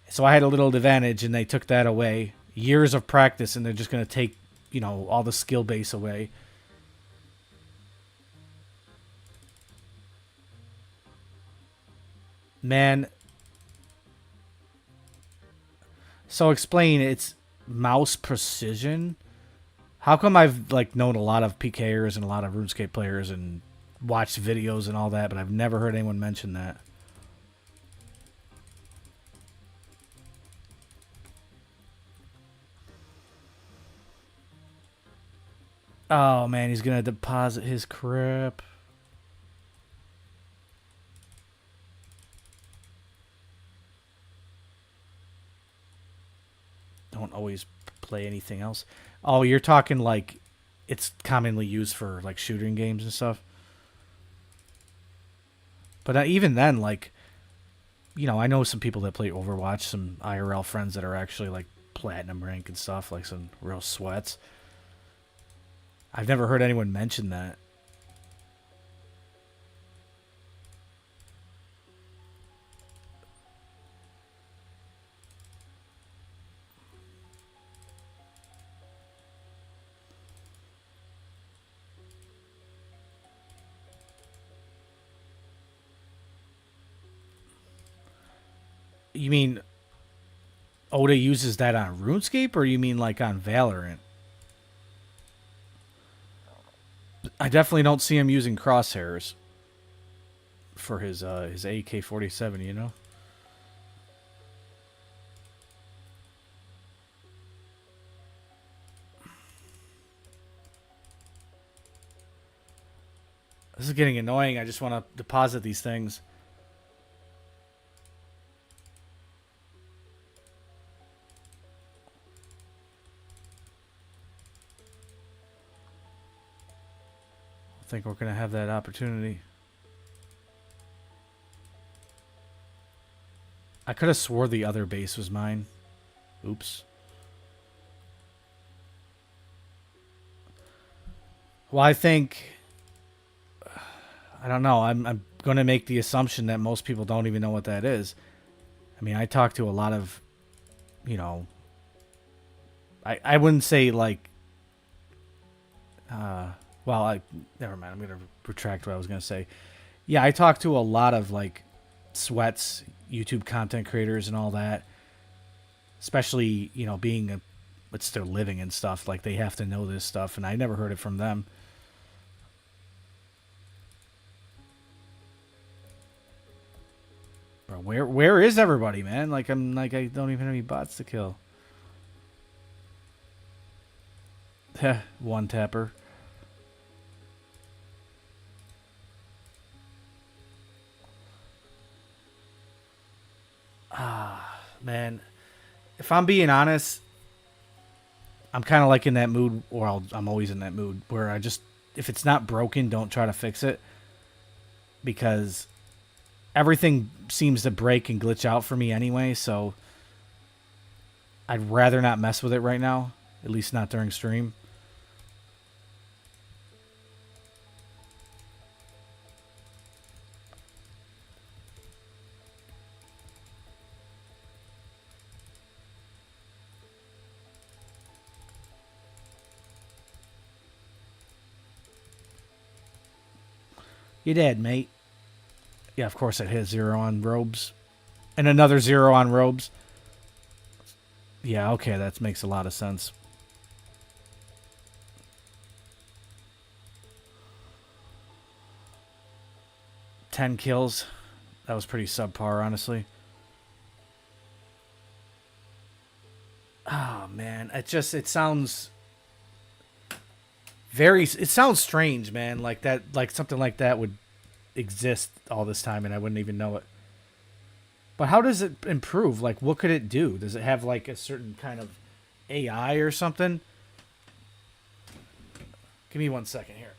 So I had a little advantage, and they took that away. Years of practice, and they're just going to take, you know, all the skill base away. Man. So explain, it's mouse precision? How come I've, like, known a lot of PKers and a lot of RuneScape players and watched videos and all that, but I've never heard anyone mention that? Oh, man, he's going to deposit his crap. Don't always play anything else. Oh, you're talking like it's commonly used for like shooting games and stuff. But even then, like, you know, I know some people that play Overwatch, some IRL friends that are actually like platinum rank and stuff, like some real sweats. I've never heard anyone mention that. You mean Oda uses that on RuneScape, or you mean like on Valorant? I definitely don't see him using crosshairs for his AK-47, you know? This is getting annoying. I just want to deposit these things. I think we're going to have that opportunity. I could have swore the other base was mine. Oops. Well, I think... I don't know. I'm going to make the assumption that most people don't even know what that is. I mean, I talk to a lot of, you know... I wouldn't say, like... well, never mind. I'm going to retract what I was going to say. Yeah, I talk to a lot of, like, sweats, YouTube content creators and all that. Especially, you know, being it's their living and stuff. Like, they have to know this stuff, and I never heard it from them. Bro, where is everybody, man? Like, I don't even have any bots to kill. Heh, one tapper. Man, if I'm being honest, I'm kind of like in that mood, or I'm always in that mood, where I just, if it's not broken, don't try to fix it. Because everything seems to break and glitch out for me anyway, so I'd rather not mess with it right now, at least not during stream. You did, mate. Yeah, of course it hit 0 on robes. And another 0 on robes. Yeah, okay, that makes a lot of sense. $10 kills. That was pretty subpar, honestly. Oh, man. It sounds it sounds strange, man. Like that, like something like that would exist all this time and I wouldn't even know it. But how does it improve? Like, what could it do? Does it have like a certain kind of AI or something? Give me 1 second here.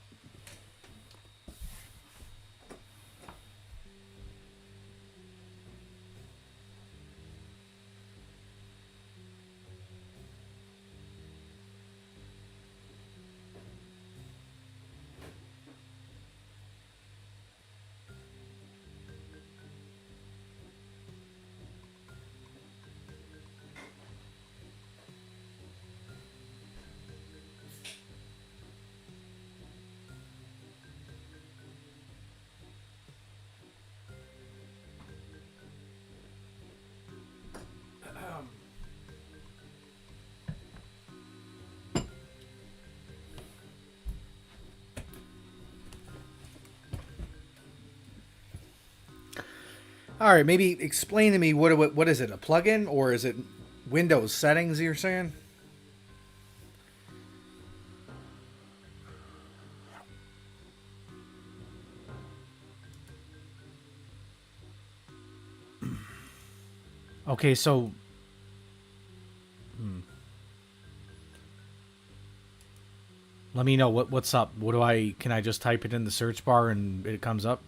All right, maybe explain to me what is it? A plugin or is it Windows settings? You're saying? Okay, so. Let me know what's up. What do I? Can I just type it in the search bar and it comes up?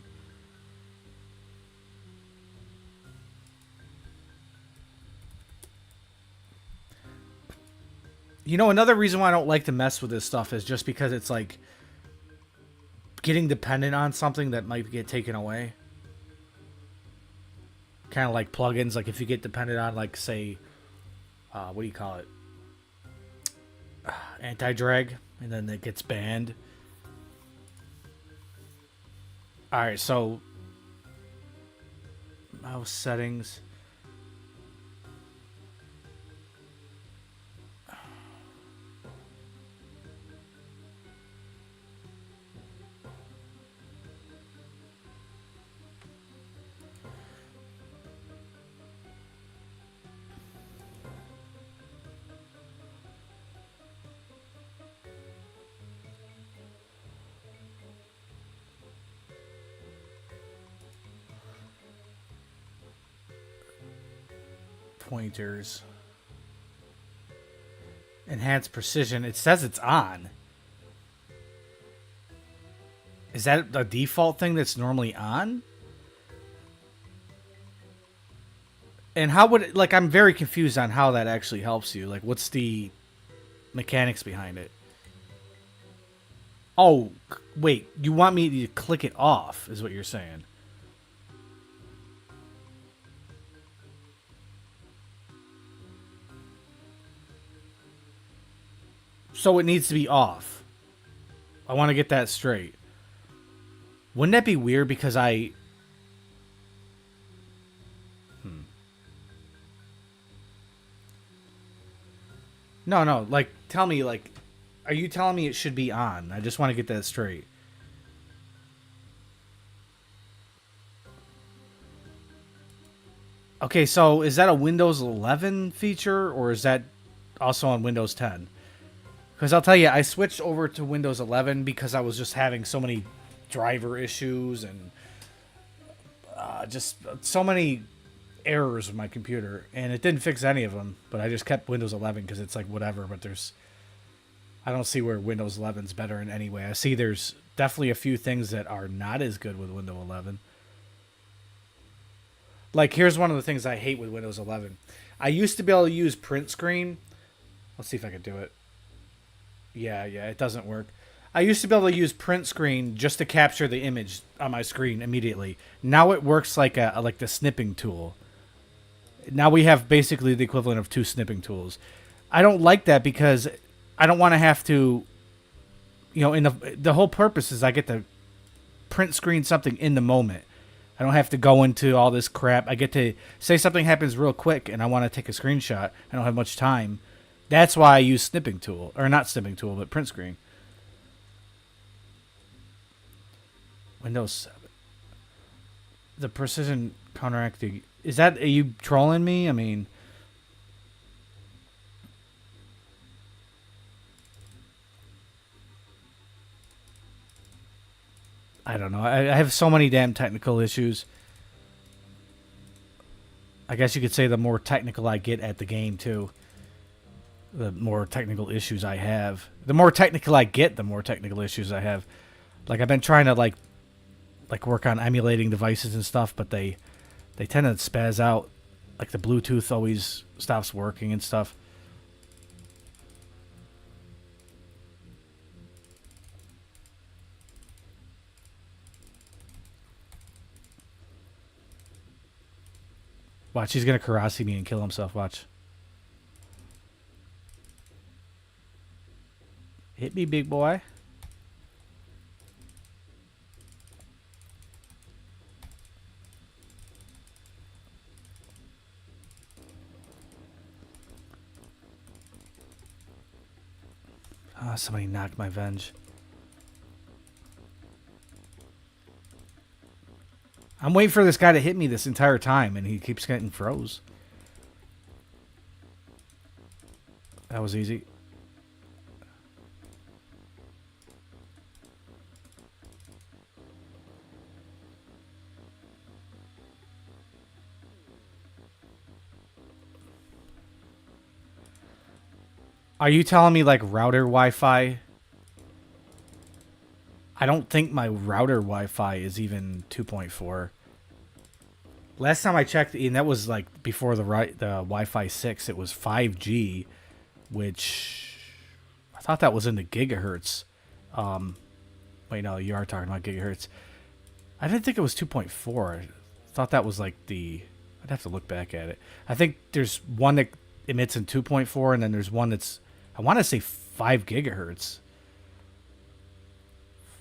You know, another reason why I don't like to mess with this stuff is just because it's like getting dependent on something that might get taken away. Kind of like plugins. Like if you get dependent on, like, say, what do you call it? Anti-drag, and then it gets banned. Alright, so mouse settings. Pointers. Enhanced precision. It says it's on. Is that a default thing that's normally on? And how would it, like, I'm very confused on how that actually helps you. Like, what's the mechanics behind it? Oh, wait. You want me to click it off, is what you're saying. So it needs to be off. I want to get that straight. Wouldn't that be weird because I... No, like, tell me, like, are you telling me it should be on? I just want to get that straight. Okay, so is that a Windows 11 feature, or is that also on Windows 10? Because I'll tell you, I switched over to Windows 11 because I was just having so many driver issues and just so many errors with my computer, and it didn't fix any of them, but I just kept Windows 11 because it's like whatever, but I don't see where Windows 11's better in any way. I see there's definitely a few things that are not as good with Windows 11. Like, here's one of the things I hate with Windows 11. I used to be able to use print screen. Let's see if I can do it. Yeah, it doesn't work. I used to be able to use print screen just to capture the image on my screen immediately. Now it works like the snipping tool. Now we have basically the equivalent of 2 snipping tools. I don't like that because I don't want to have to, in the whole purpose is I get to print screen something in the moment. I don't have to go into all this crap. I get to say something happens real quick and I want to take a screenshot. I don't have much time. That's why I use snipping tool, or not snipping tool, but print screen. Windows 7. The precision counteracting. Is that, are you trolling me? I mean, I don't know. I have so many damn technical issues. I guess you could say the more technical I get at the game, too, the more technical issues I have. The more technical I get, the more technical issues I have. Like, I've been trying to, like work on emulating devices and stuff, but they tend to spaz out. Like, the Bluetooth always stops working and stuff. Watch, he's going to karate me and kill himself. Watch. Hit me, big boy. Oh, somebody knocked my venge. I'm waiting for this guy to hit me this entire time, and he keeps getting froze. That was easy. Are you telling me, like, router Wi-Fi? I don't think my router Wi-Fi is even 2.4. Last time I checked, and that was, like, before the Wi-Fi 6, it was 5G, which I thought that was in the gigahertz. Wait, no, you are talking about gigahertz. I didn't think it was 2.4. I thought that was, like, I'd have to look back at it. I think there's one that emits in 2.4, and then there's one that's, I want to say 5 gigahertz.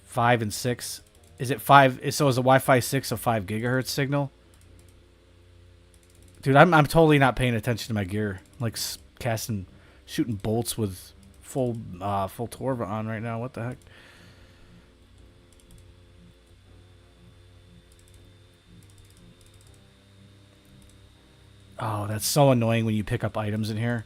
5 and 6. Is it 5? So is a Wi-Fi 6 a 5 gigahertz signal? Dude, I'm totally not paying attention to my gear. I'm like shooting bolts with full Torva on right now. What the heck? Oh, that's so annoying when you pick up items in here.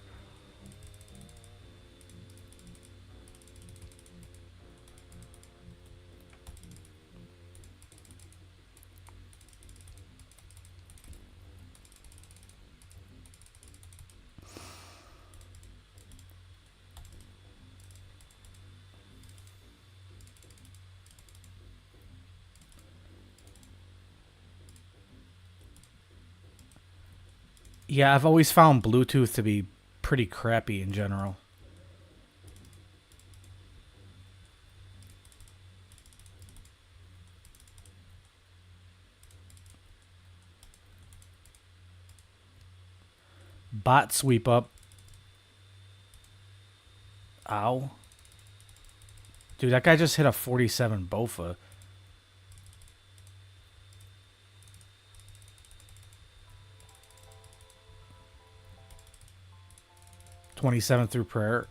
Yeah, I've always found Bluetooth to be pretty crappy in general. Bot sweep up. Ow. Dude, that guy just hit a 47 Bofa. $27 through prayer.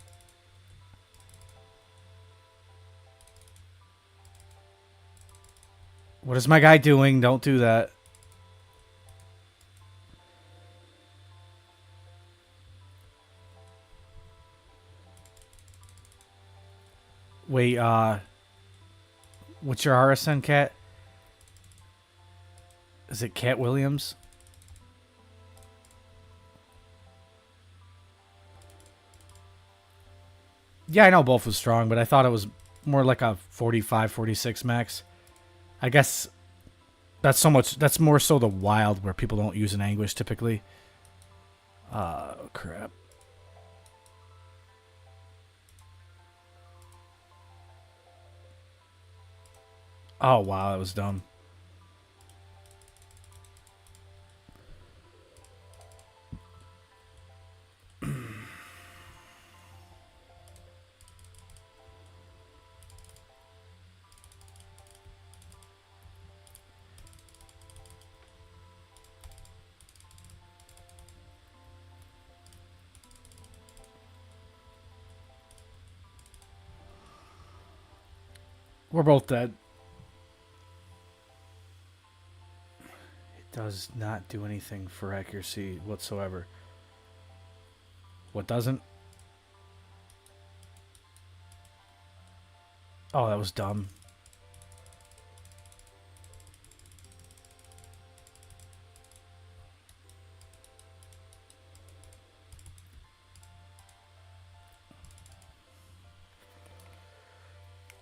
What is my guy doing? Don't do that. Wait, what's your RSN, Cat? Is it Cat Williams? Yeah, I know both was strong, but I thought it was more like a 45, 46 max. I guess That's so much. That's more so the wild where people don't use an anguish typically. Crap. Oh wow, that was dumb. We're both dead. It does not do anything for accuracy whatsoever. What doesn't? Oh, that was dumb.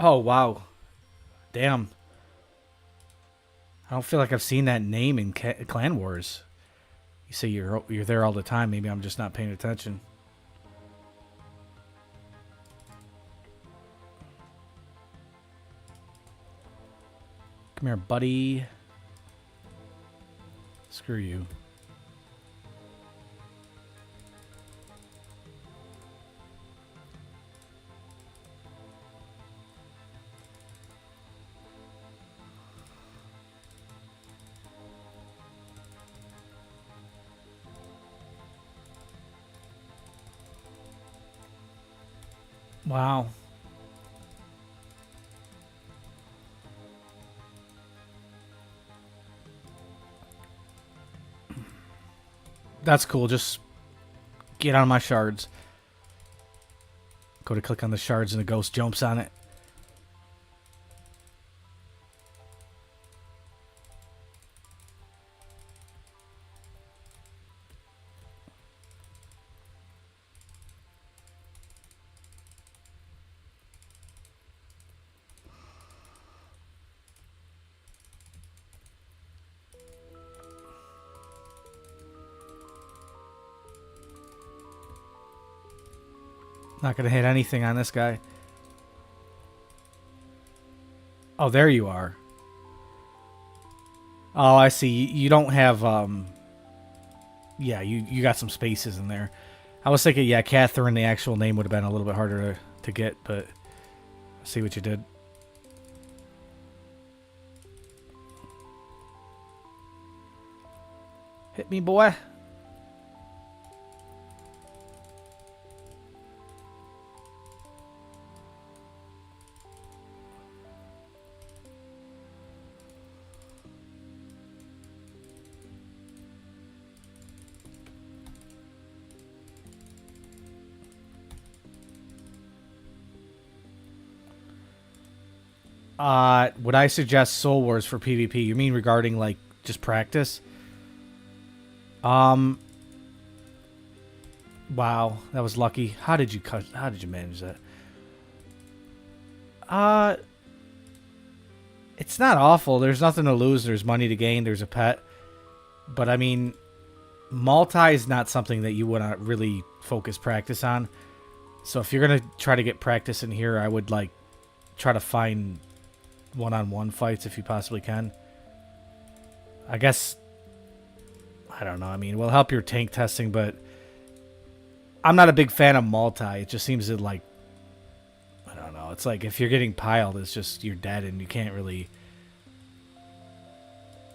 Oh, wow. Damn. I don't feel like I've seen that name in Clan Wars. You say you're there all the time. Maybe I'm just not paying attention. Come here, buddy. Screw you. Wow. That's cool. Just get on my shards. Go to click on the shards and the ghost jumps on it. Not gonna hit anything on this guy. Oh, there you are. Oh, I see. You don't have, yeah, you got some spaces in there. I was thinking, yeah, Catherine, the actual name would have been a little bit harder to get, but I see what you did. Hit me, boy. Would I suggest Soul Wars for PvP? You mean regarding, like, just practice? Wow, that was lucky. How did you manage that? It's not awful. There's nothing to lose. There's money to gain. There's a pet. But, I mean, multi is not something that you want to really focus practice on. So if you're going to try to get practice in here, I would, like, try to find one-on-one fights if you possibly can. I guess, I don't know. I mean, it will help your tank testing, but I'm not a big fan of multi. It just seems to, like, I don't know. It's like if you're getting piled, it's just you're dead and you can't really...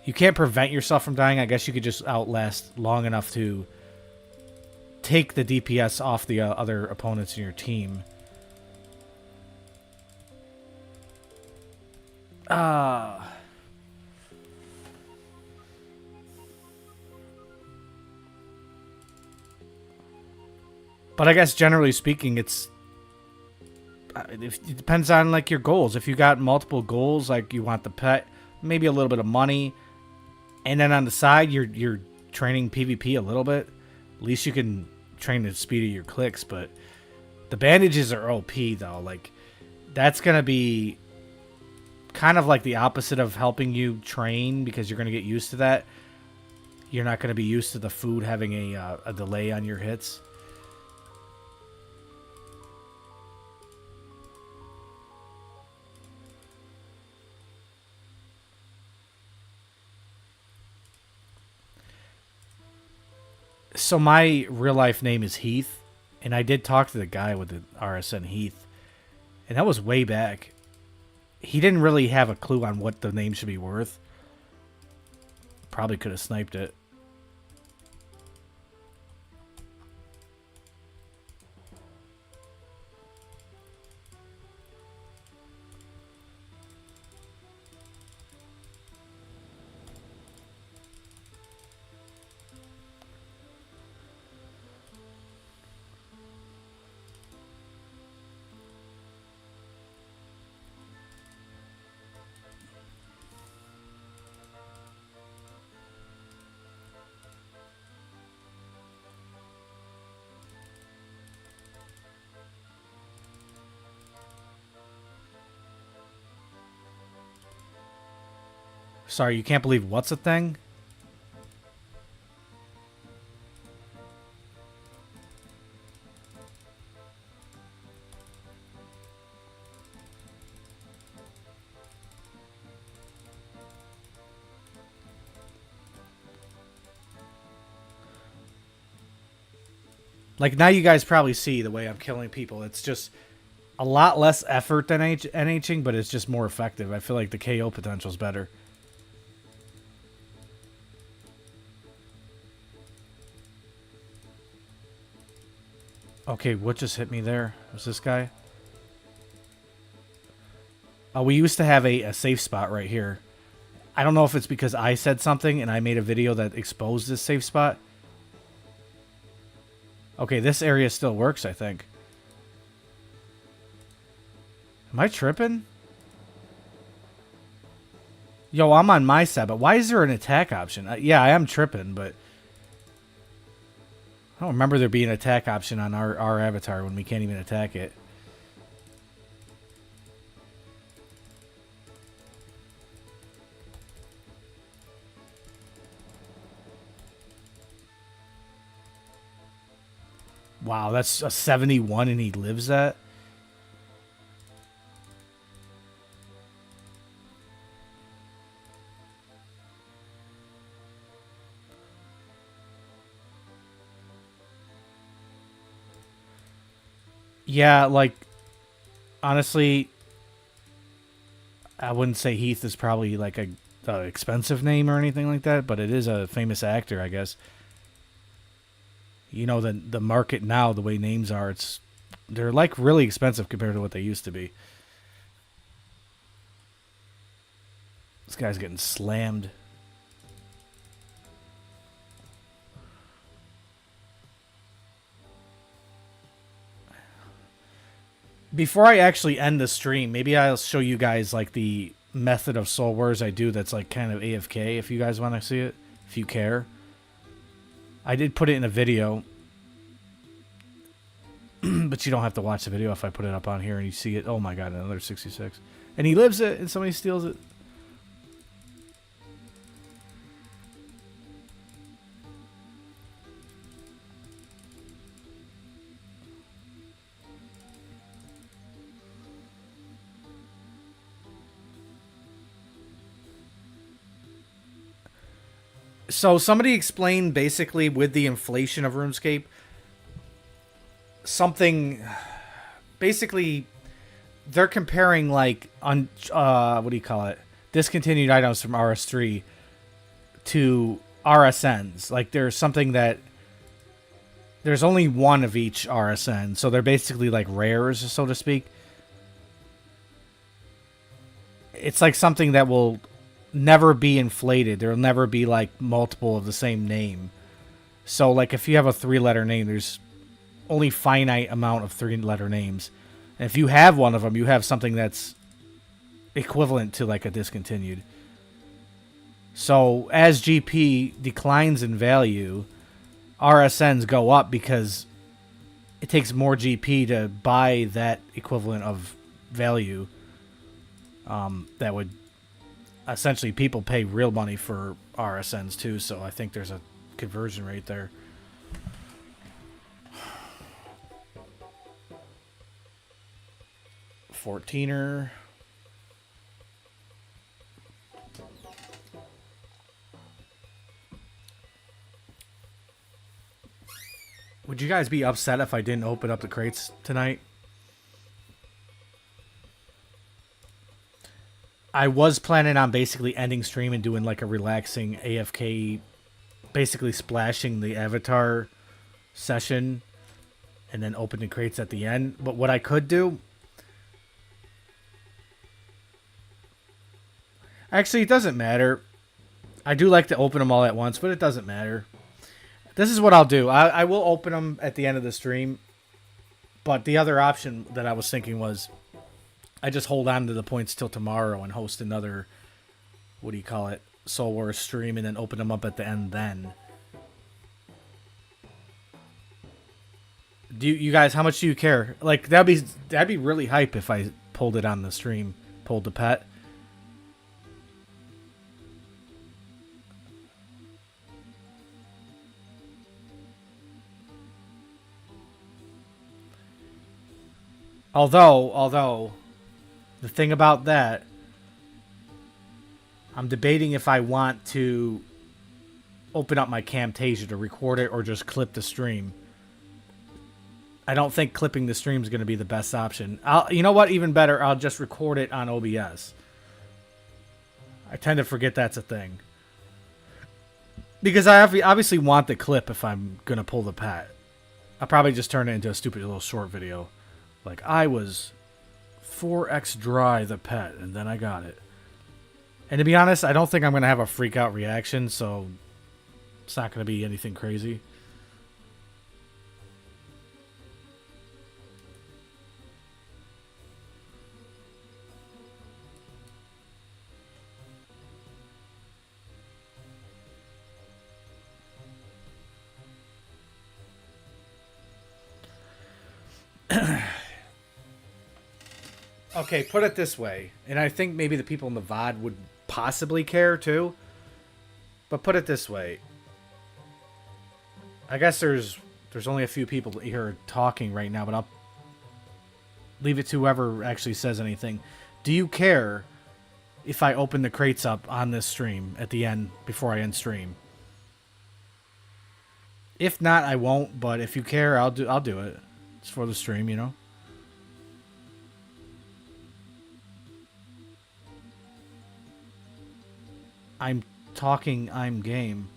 You can't prevent yourself from dying. I guess you could just outlast long enough to take the DPS off the other opponents in your team. But I guess generally speaking, it depends on, like, your goals. If you got multiple goals, like you want the pet, maybe a little bit of money, and then on the side you're training PvP a little bit, at least you can train the speed of your clicks. But the bandages are OP though. Like, that's gonna be kind of like the opposite of helping you train because you're going to get used to that. You're not going to be used to the food having a delay on your hits. So my real life name is Heath, and I did talk to the guy with the RSN Heath, and that was way back. He didn't really have a clue on what the name should be worth. Probably could have sniped it. Sorry, you can't believe what's a thing? Like, now you guys probably see the way I'm killing people. It's just a lot less effort than NHing, but it's just more effective. I feel like the KO potential is better. Okay, what just hit me there? Was this guy? We used to have a safe spot right here. I don't know if it's because I said something and I made a video that exposed this safe spot. Okay, this area still works, I think. Am I tripping? Yo, I'm on my side, but why is there an attack option? Yeah, I am tripping, but I don't remember there being an attack option on our avatar when we can't even attack it. Wow, that's a 71 and he lives that? Yeah, like, honestly, I wouldn't say Heath is probably like a expensive name or anything like that, but it is a famous actor, I guess. You know, the market now, the way names are, they're like really expensive compared to what they used to be. This guy's getting slammed. Before I actually end the stream, maybe I'll show you guys like the method of Soul Wars I do that's like kind of AFK if you guys want to see it, if you care. I did put it in a video, but you don't have to watch the video if I put it up on here and you see it. Oh my god, another 66. And he lives it and somebody steals it. So somebody explained basically with the inflation of RuneScape, something basically they're comparing like on what do you call it? Discontinued items from RS3 to RSNs. Like there's something that there's only one of each RSN, so they're basically like rares, so to speak. It's like something that will never be inflated. There'll never be like multiple of the same name. So like if you have a 3-letter name, there's only finite amount of 3-letter names. And if you have one of them, you have something that's equivalent to like a discontinued. So as GP declines in value, RSNs go up because it takes more GP to buy that equivalent of value. that would essentially, people pay real money for RSNs too, so I think there's a conversion rate there. $14er. Would you guys be upset if I didn't open up the crates tonight? I was planning on basically ending stream and doing like a relaxing AFK, basically splashing the avatar session and then opening crates at the end. But what I could do... Actually, it doesn't matter. I do like to open them all at once, but it doesn't matter. This is what I'll do. I will open them at the end of the stream. But the other option that I was thinking was... I just hold on to the points till tomorrow and host another, what do you call it, Soul Wars stream, and then open them up at the end then. Do you guys, how much do you care? Like, that'd be really hype if I pulled it on the stream, pulled the pet. Although... The thing about that, I'm debating if I want to open up my Camtasia to record it or just clip the stream. I don't think clipping the stream is going to be the best option. You know what? Even better, I'll just record it on OBS. I tend to forget that's a thing. Because I obviously want the clip if I'm going to pull the pet. I'll probably just turn it into a stupid little short video. Like, I was... 4x dry the pet, and then I got it. And to be honest, I don't think I'm going to have a freak out reaction, so it's not going to be anything crazy. Okay, put it this way, and I think maybe the people in the VOD would possibly care too, but put it this way. I guess there's only a few people here talking right now, but I'll leave it to whoever actually says anything. Do you care if I open the crates up on this stream at the end, before I end stream? If not, I won't, but if you care, I'll do it. It's for the stream, you know? I'm talking, I'm game.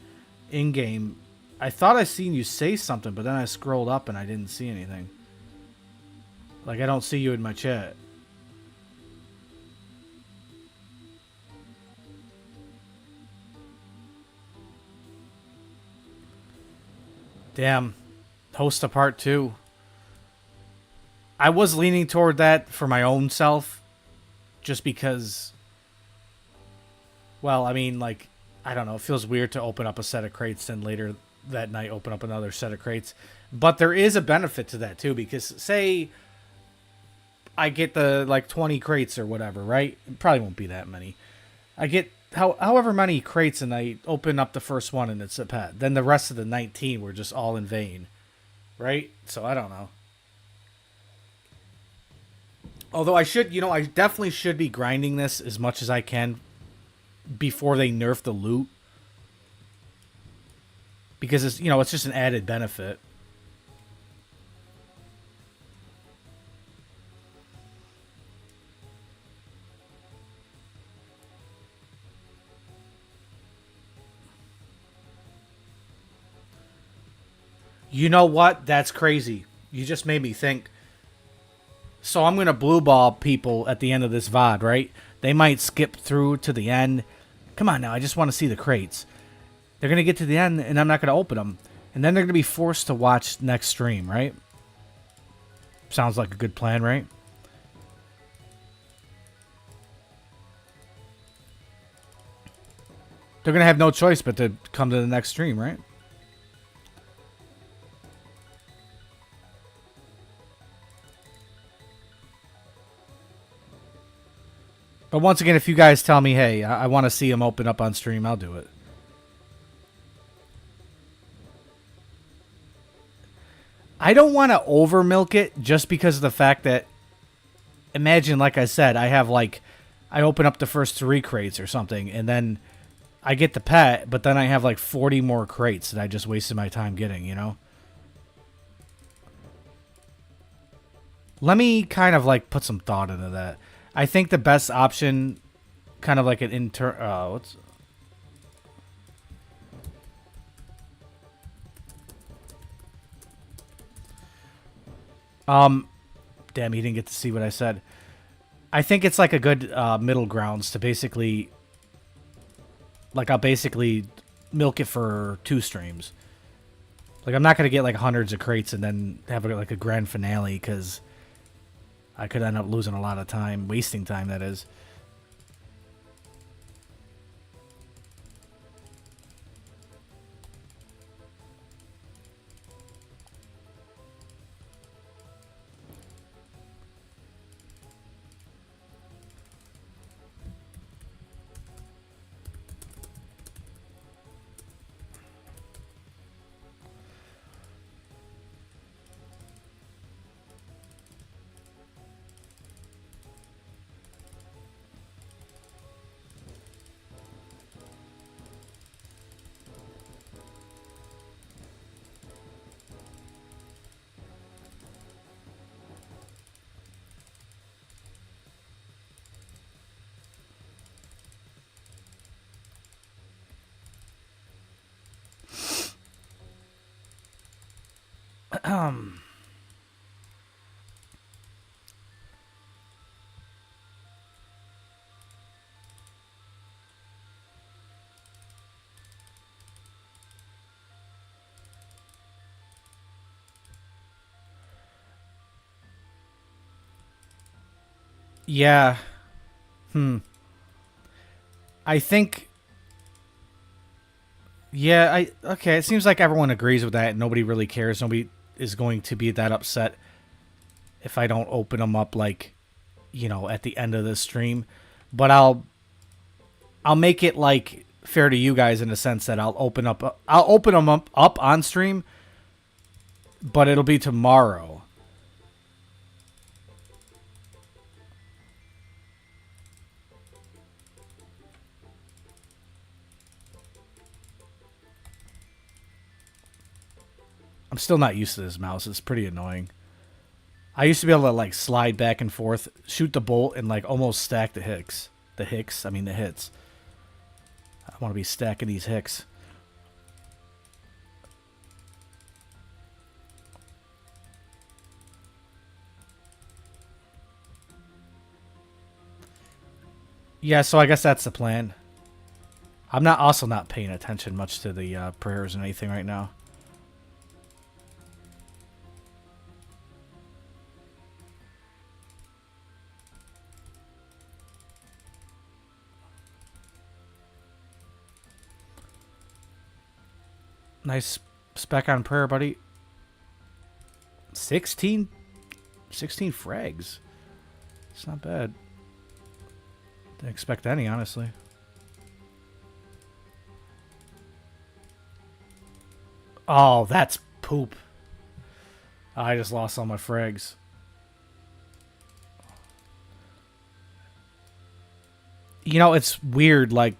In-game. I thought I seen you say something, but then I scrolled up and I didn't see anything. Like, I don't see you in my chat. Damn. Host a part 2. I was leaning toward that for my own self. Just because... Well, I mean, like, I don't know. It feels weird to open up a set of crates and later that night open up another set of crates. But there is a benefit to that, too. Because, say, I get the, like, 20 crates or whatever, right? It probably won't be that many. I get however many crates and I open up the first one and it's a pet. Then the rest of the 19 were just all in vain. Right? So, I don't know. Although I should, you know, I definitely should be grinding this as much as I can before they nerf the loot, because it's, you know, it's just an added benefit. You know what? That's crazy. You just made me think. So I'm going to blue ball people at the end of this VOD, right? They might skip through to the end. Come on now, I just want to see the crates. They're going to get to the end, and I'm not going to open them. And then they're going to be forced to watch next stream, right? Sounds like a good plan, right? They're going to have no choice but to come to the next stream, right? But once again, if you guys tell me, hey, I want to see them open up on stream, I'll do it. I don't want to over milk it just because of the fact that, imagine, like I said, I open up the first 3 crates or something, and then I get the pet, but then I have like 40 more crates that I just wasted my time getting, you know? Let me kind of like put some thought into that. I think the best option, kind of like an damn, he didn't get to see what I said. I think it's like a good middle grounds to basically, like, I'll basically milk it for 2 streams. Like, I'm not going to get like hundreds of crates and then have like a grand finale, because I could end up losing a lot of time, wasting time, that is. Yeah. I think... Yeah, okay, it seems like everyone agrees with that. Nobody really cares. Nobody is going to be that upset if I don't open them up, like, you know, at the end of the stream. But I'll make it, like, fair to you guys in the sense that I'll open them up on stream, but it'll be tomorrow. I'm still not used to this mouse. It's pretty annoying. I used to be able to, like, slide back and forth, shoot the bolt, and, like, almost stack the hits. The hits. I I want to be stacking these hicks. Yeah, so I guess that's the plan. I'm also not paying attention much to the prayers and anything right now. Nice spec on prayer, buddy. 16 frags. It's not bad. Didn't expect any, honestly. Oh, that's poop. I just lost all my frags. You know, it's weird, like,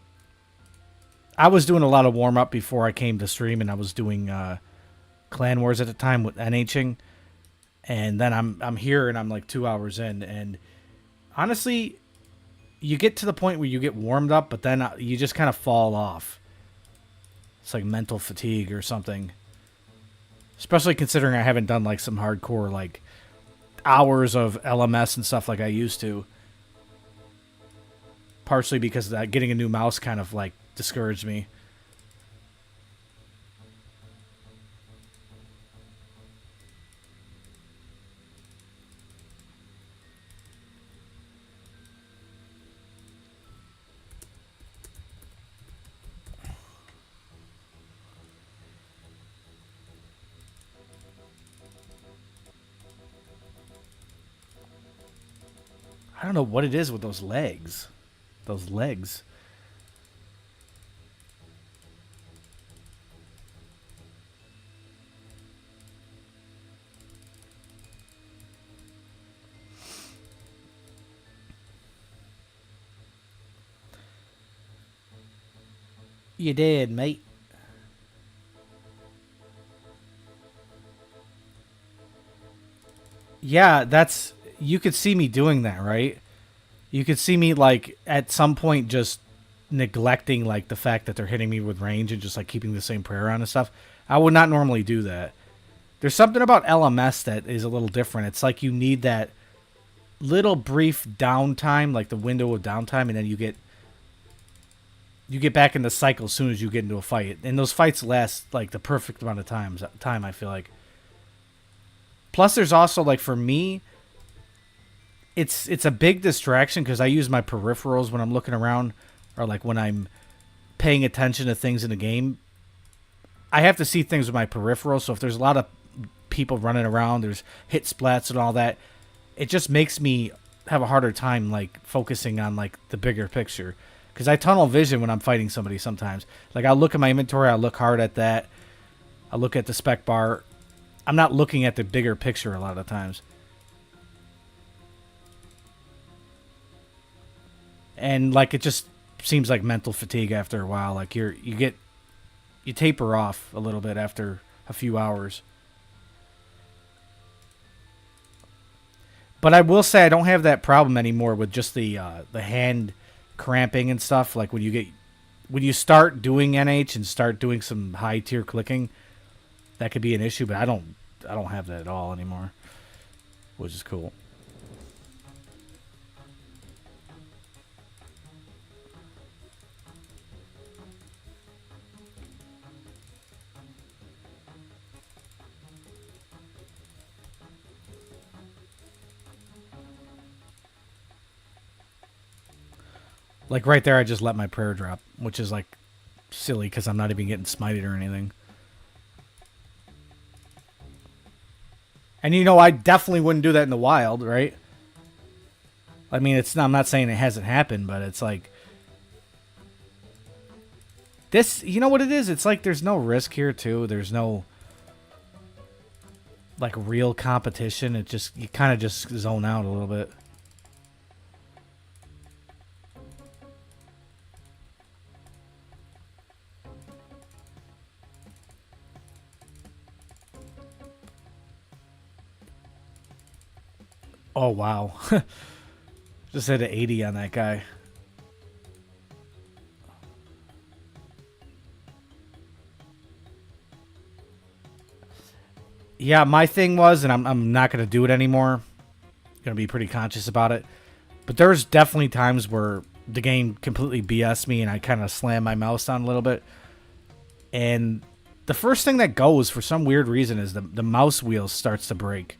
I was doing a lot of warm-up before I came to stream, and I was doing Clan Wars at the time with NHing, and then I'm here, and I'm like 2 hours in, and honestly, you get to the point where you get warmed up, but then you just kind of fall off. It's like mental fatigue or something. Especially considering I haven't done like some hardcore, like, hours of LMS and stuff like I used to. Partially because that getting a new mouse kind of like discouraged me. I don't know what it is with those legs. those legs. You did, mate. Yeah, that's... You could see me doing that, right? You could see me, like, at some point just neglecting, like, the fact that they're hitting me with range and just, like, keeping the same prayer on and stuff. I would not normally do that. There's something about LMS that is a little different. It's like you need that little brief downtime, like the window of downtime, and then you get back in the cycle as soon as you get into a fight. And those fights last, like, the perfect amount of time, I feel like. Plus, there's also, like, for me, it's a big distraction because I use my peripherals when I'm looking around, or, like, when I'm paying attention to things in the game. I have to see things with my peripherals, so if there's a lot of people running around, there's hit splats and all that, it just makes me have a harder time, like, focusing on, like, the bigger picture. Because I tunnel vision when I'm fighting somebody sometimes. Like, I'll look at my inventory, I'll look hard at that. I'll look at the spec bar. I'm not looking at the bigger picture a lot of times. And, like, it just seems like mental fatigue after a while. Like, you taper off a little bit after a few hours. But I will say I don't have that problem anymore with just the hand cramping and stuff. Like when you start doing NH and start doing some high tier clicking, that could be an issue. But I don't have that at all anymore, which is cool. Like right there, I just let my prayer drop, which is like silly because I'm not even getting smited or anything. And you know, I definitely wouldn't do that in the wild, right? I mean, I'm not saying it hasn't happened, but it's like this. You know what it is? It's like there's no risk here too. There's no like real competition. It just you kind of just zone out a little bit. Oh, wow. Just hit an 80 on that guy. Yeah, my thing was, and I'm not going to do it anymore. Going to be pretty conscious about it. But there's definitely times where the game completely BS me and I kind of slam my mouse down a little bit. And the first thing that goes, for some weird reason, is the mouse wheel starts to break.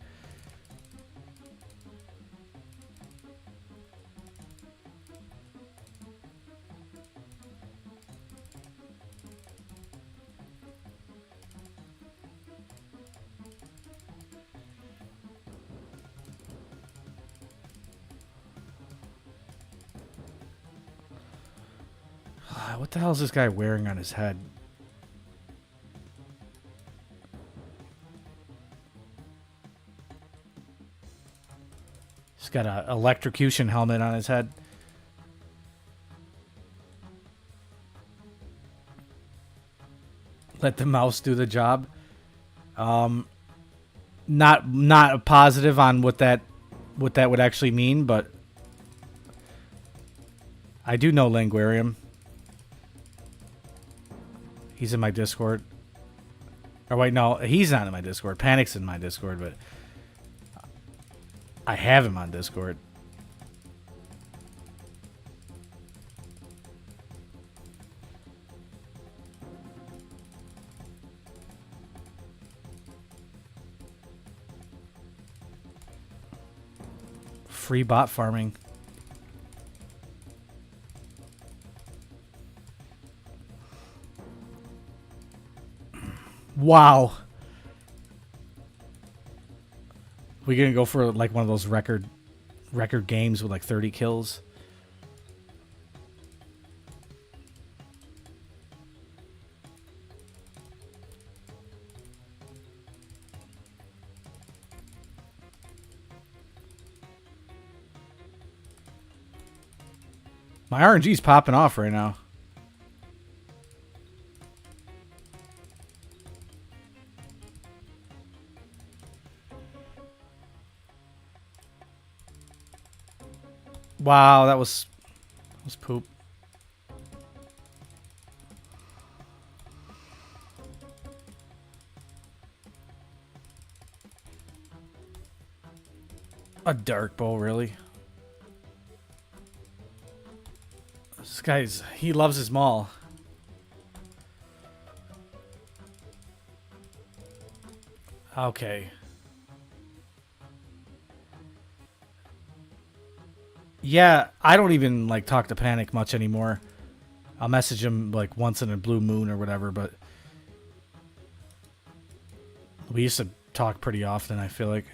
What the hell is this guy wearing on his head? He's got an electrocution helmet on his head. Let the mouse do the job. Not positive on what that would actually mean, but I do know Languarium. He's in my Discord. Or wait, no, he's not in my Discord. Panic's in my Discord, but I have him on Discord. Free bot farming. Wow. We gonna go for like one of those record games with like 30 kills? My RNG's popping off right now. Wow, that was poop. A dark bowl, really? This guy's, he loves his maul. Okay. Yeah, I don't even like talk to Panic much anymore. I'll message him like once in a blue moon or whatever, but we used to talk pretty often, I feel like.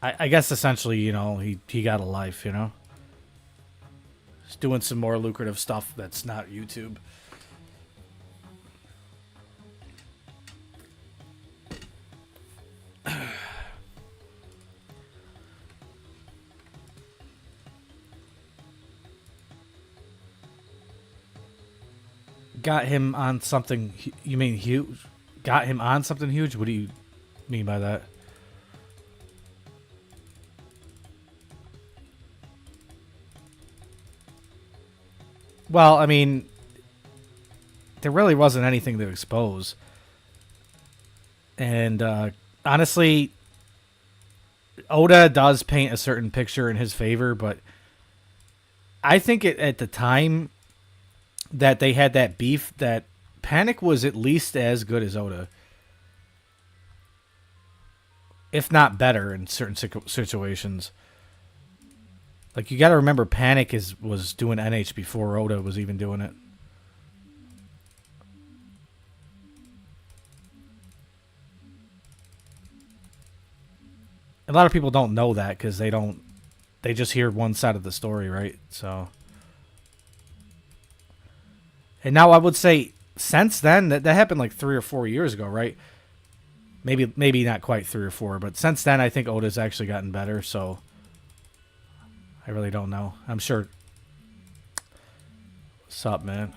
I guess essentially, you know, he got a life, you know? He's doing some more lucrative stuff that's not YouTube. Got him on something, you mean huge? Got him on something huge? What do you mean by that? Well, I mean, there really wasn't anything to expose. And honestly, Oda does paint a certain picture in his favor, but I think at the time that they had that beef, that Panic was at least as good as Oda, if not better in certain situations. Like, you got to remember, Panic was doing NH before Oda was even doing it. A lot of people don't know that because they just hear one side of the story, right? So, and now I would say since then, that happened like 3 or 4 years ago, right? Maybe not quite 3 or 4, but since then I think Oda's actually gotten better. So I really don't know. I'm sure. What's up, man?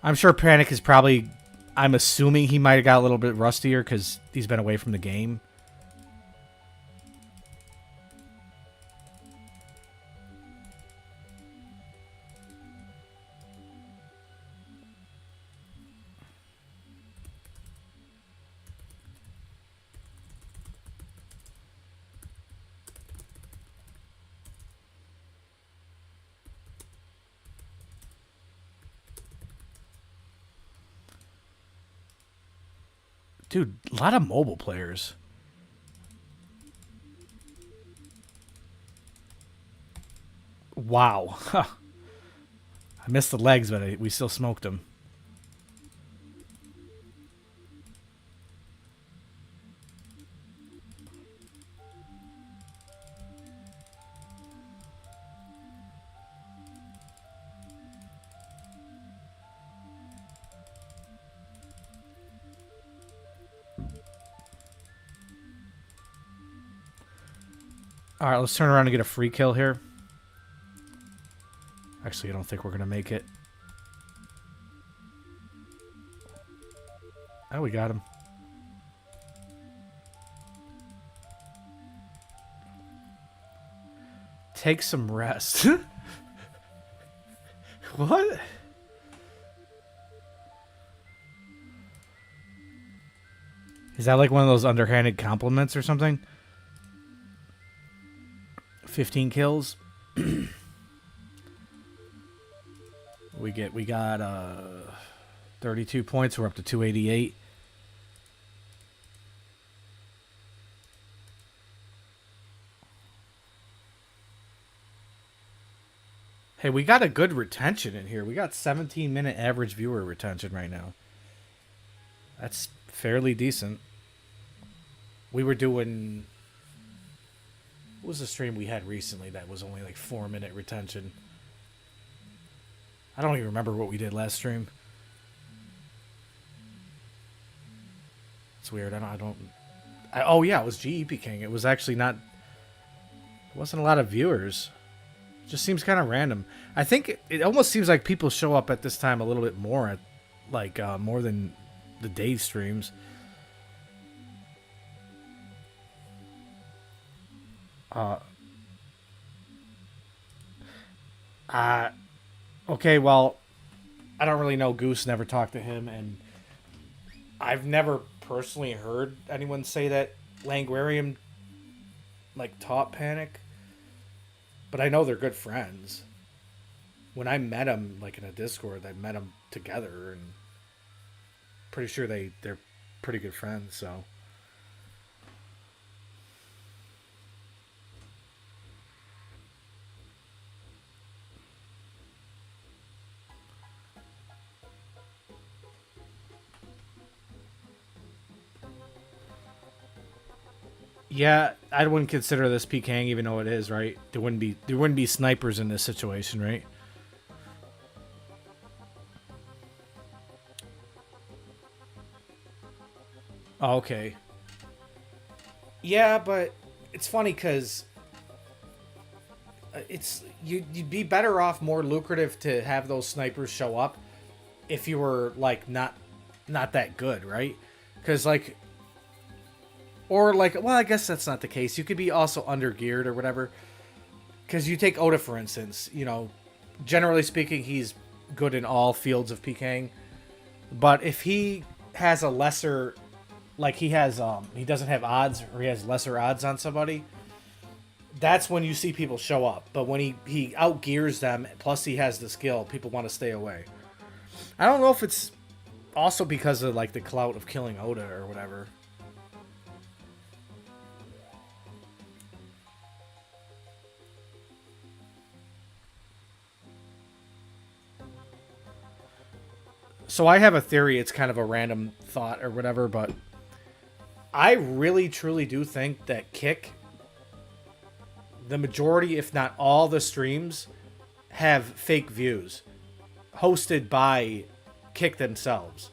I'm sure Panic is probably, I'm assuming he might have got a little bit rustier because he's been away from the game. Dude, a lot of mobile players. Wow. I missed the legs, but we still smoked them. All right, let's turn around and get a free kill here. Actually, I don't think we're going to make it. Oh, we got him. Take some rest. What? Is that like one of those underhanded compliments or something? 15 kills. we got 32 points. We're up to 288. Hey, we got a good retention in here. We got 17-minute average viewer retention right now. That's fairly decent. We were doing... What was the stream we had recently that was only like 4-minute retention? I don't even remember what we did last stream. It's weird. I Oh yeah, it was GEP King. It was actually not. It wasn't a lot of viewers. It just seems kind of random. I think it almost seems like people show up at this time a little bit more at, like, more than the day streams. Okay, well, I don't really know Goose. Never talked to him, and I've never personally heard anyone say that Languarium like taught Panic, but I know they're good friends. When I met him, like in a Discord, I met them together, and pretty sure they're pretty good friends. So yeah, I wouldn't consider this Peking, even though it is, right. There wouldn't be snipers in this situation, right? Oh, okay. Yeah, but it's funny because you'd be better off, more lucrative to have those snipers show up if you were like not that good, right? Because like, or like, well, I guess that's not the case. You could be also under geared or whatever. Because you take Oda, for instance, generally speaking, he's good in all fields of PKing. But if he has a lesser, like he doesn't have odds, or he has lesser odds on somebody, that's when you see people show up. But when he outgears them, plus he has the skill, people want to stay away. I don't know if it's also because of like the clout of killing Oda or whatever. So I have a theory. It's kind of a random thought or whatever, but I really truly do think that Kick, the majority, if not all the streams, have fake views hosted by Kick themselves.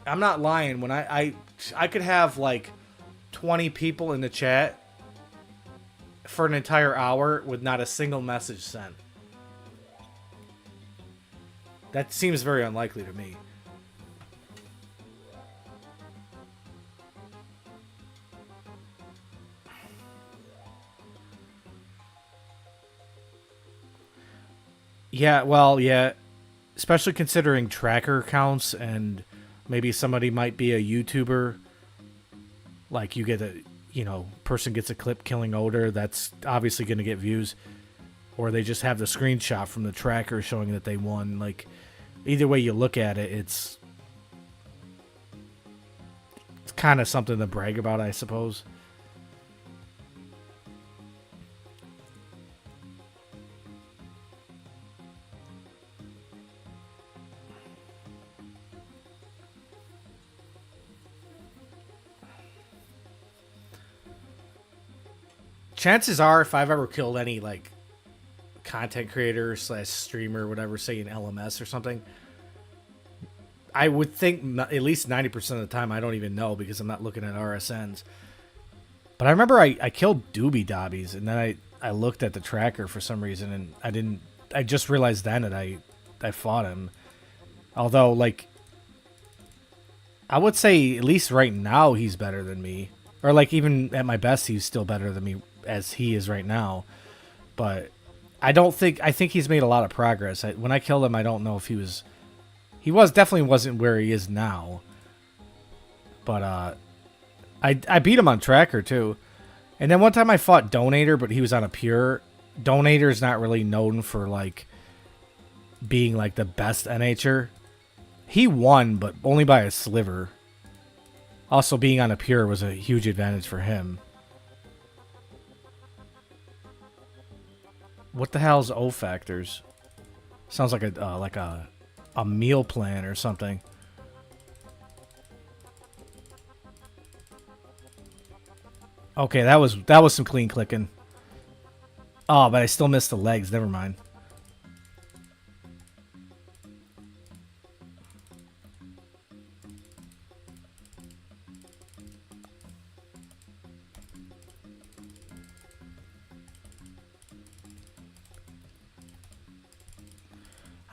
I'm not lying. When I could have like 20 people in the chat for an entire hour with not a single message sent. That seems very unlikely to me. Yeah, well, yeah. Especially considering tracker counts, and maybe somebody might be a YouTuber. Like, you get a, person gets a clip killing Oder, that's obviously going to get views. Or they just have the screenshot from the tracker showing that they won. Like, either way you look at it, it's kind of something to brag about, I suppose. Chances are, if I've ever killed any, like, content creator / streamer, whatever, say in LMS or something, I would think at least 90% of the time I don't even know because I'm not looking at RSNs. But I remember I killed Doobie Dobbies, and then I looked at the tracker for some reason, and I just realized then that I fought him. Although, like, I would say at least right now he's better than me. Or, like, even at my best, he's still better than me as he is right now. But I think he's made a lot of progress. When I killed him, I don't know if he definitely wasn't where he is now. But I beat him on tracker too. And then one time I fought Donator, but he was on a pure. Donator's not really known for like being like the best NH'er. He won, but only by a sliver. Also, being on a pure was a huge advantage for him. What the hell's O factors? Sounds like a meal plan or something. Okay, that was some clean clicking. Oh, but I still missed the legs. Never mind.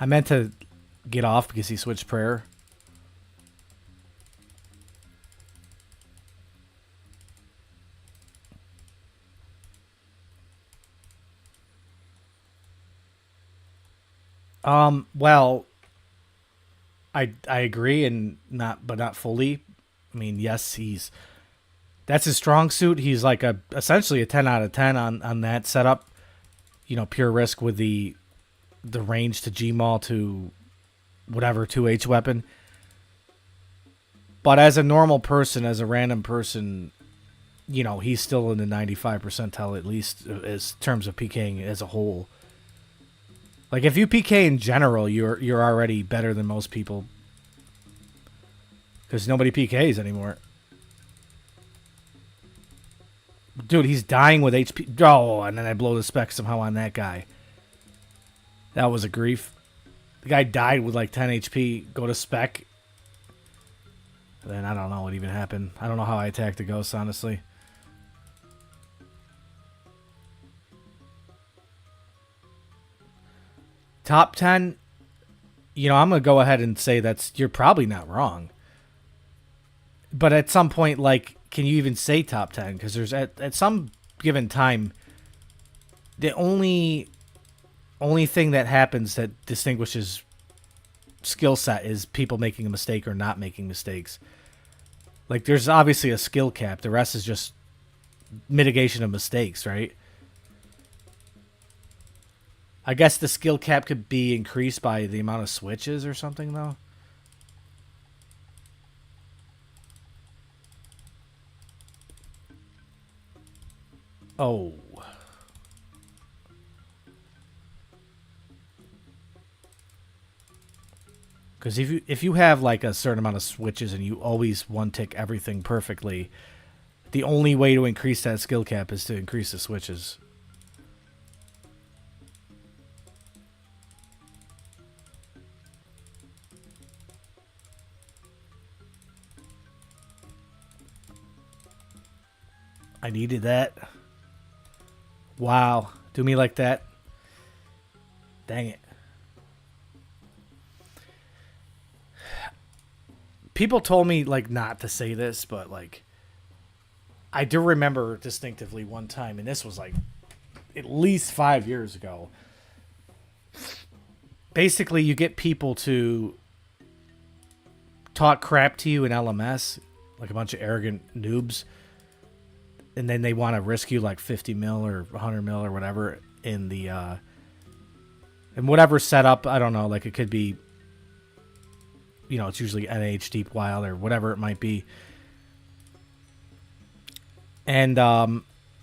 I meant to get off because he switched prayer. Well, I agree and not fully. I mean, yes, that's his strong suit. He's like essentially a 10 out of 10 on that setup. You know, pure risk with the range to Gmaul to whatever 2H weapon. But as a normal person, as a random person, you know, he's still in the 95 percentile at least as terms of PKing as a whole. Like if you PK in general, you're already better than most people because nobody PKs anymore. Dude, he's dying with HP. Oh, and then I blow the spec somehow on that guy. That was a grief. The guy died with like 10 HP. Go to spec. Then I don't know what even happened. I don't know how I attacked the ghost, honestly. Top 10. You know, I'm going to go ahead and say you're probably not wrong. But at some point, like, can you even say top 10? Because there's at some given time, the only thing that happens that distinguishes skill set is people making a mistake or not making mistakes. Like, there's obviously a skill cap. The rest is just mitigation of mistakes, right? I guess the skill cap could be increased by the amount of switches or something, though. Oh. Because if you have like a certain amount of switches and you always one tick everything perfectly, the only way to increase that skill cap is to increase the switches. I needed that. Wow. Do me like that. Dang it. People told me, like, not to say this, but, like, I do remember distinctively one time, and this was, like, at least 5 years ago. Basically, you get people to talk crap to you in LMS, like a bunch of arrogant noobs, and then they want to risk you, like, 50 mil or 100 mil or whatever in the, in whatever setup, I don't know, like, it could be, you know, it's usually NH, Deep Wild, or whatever it might be. And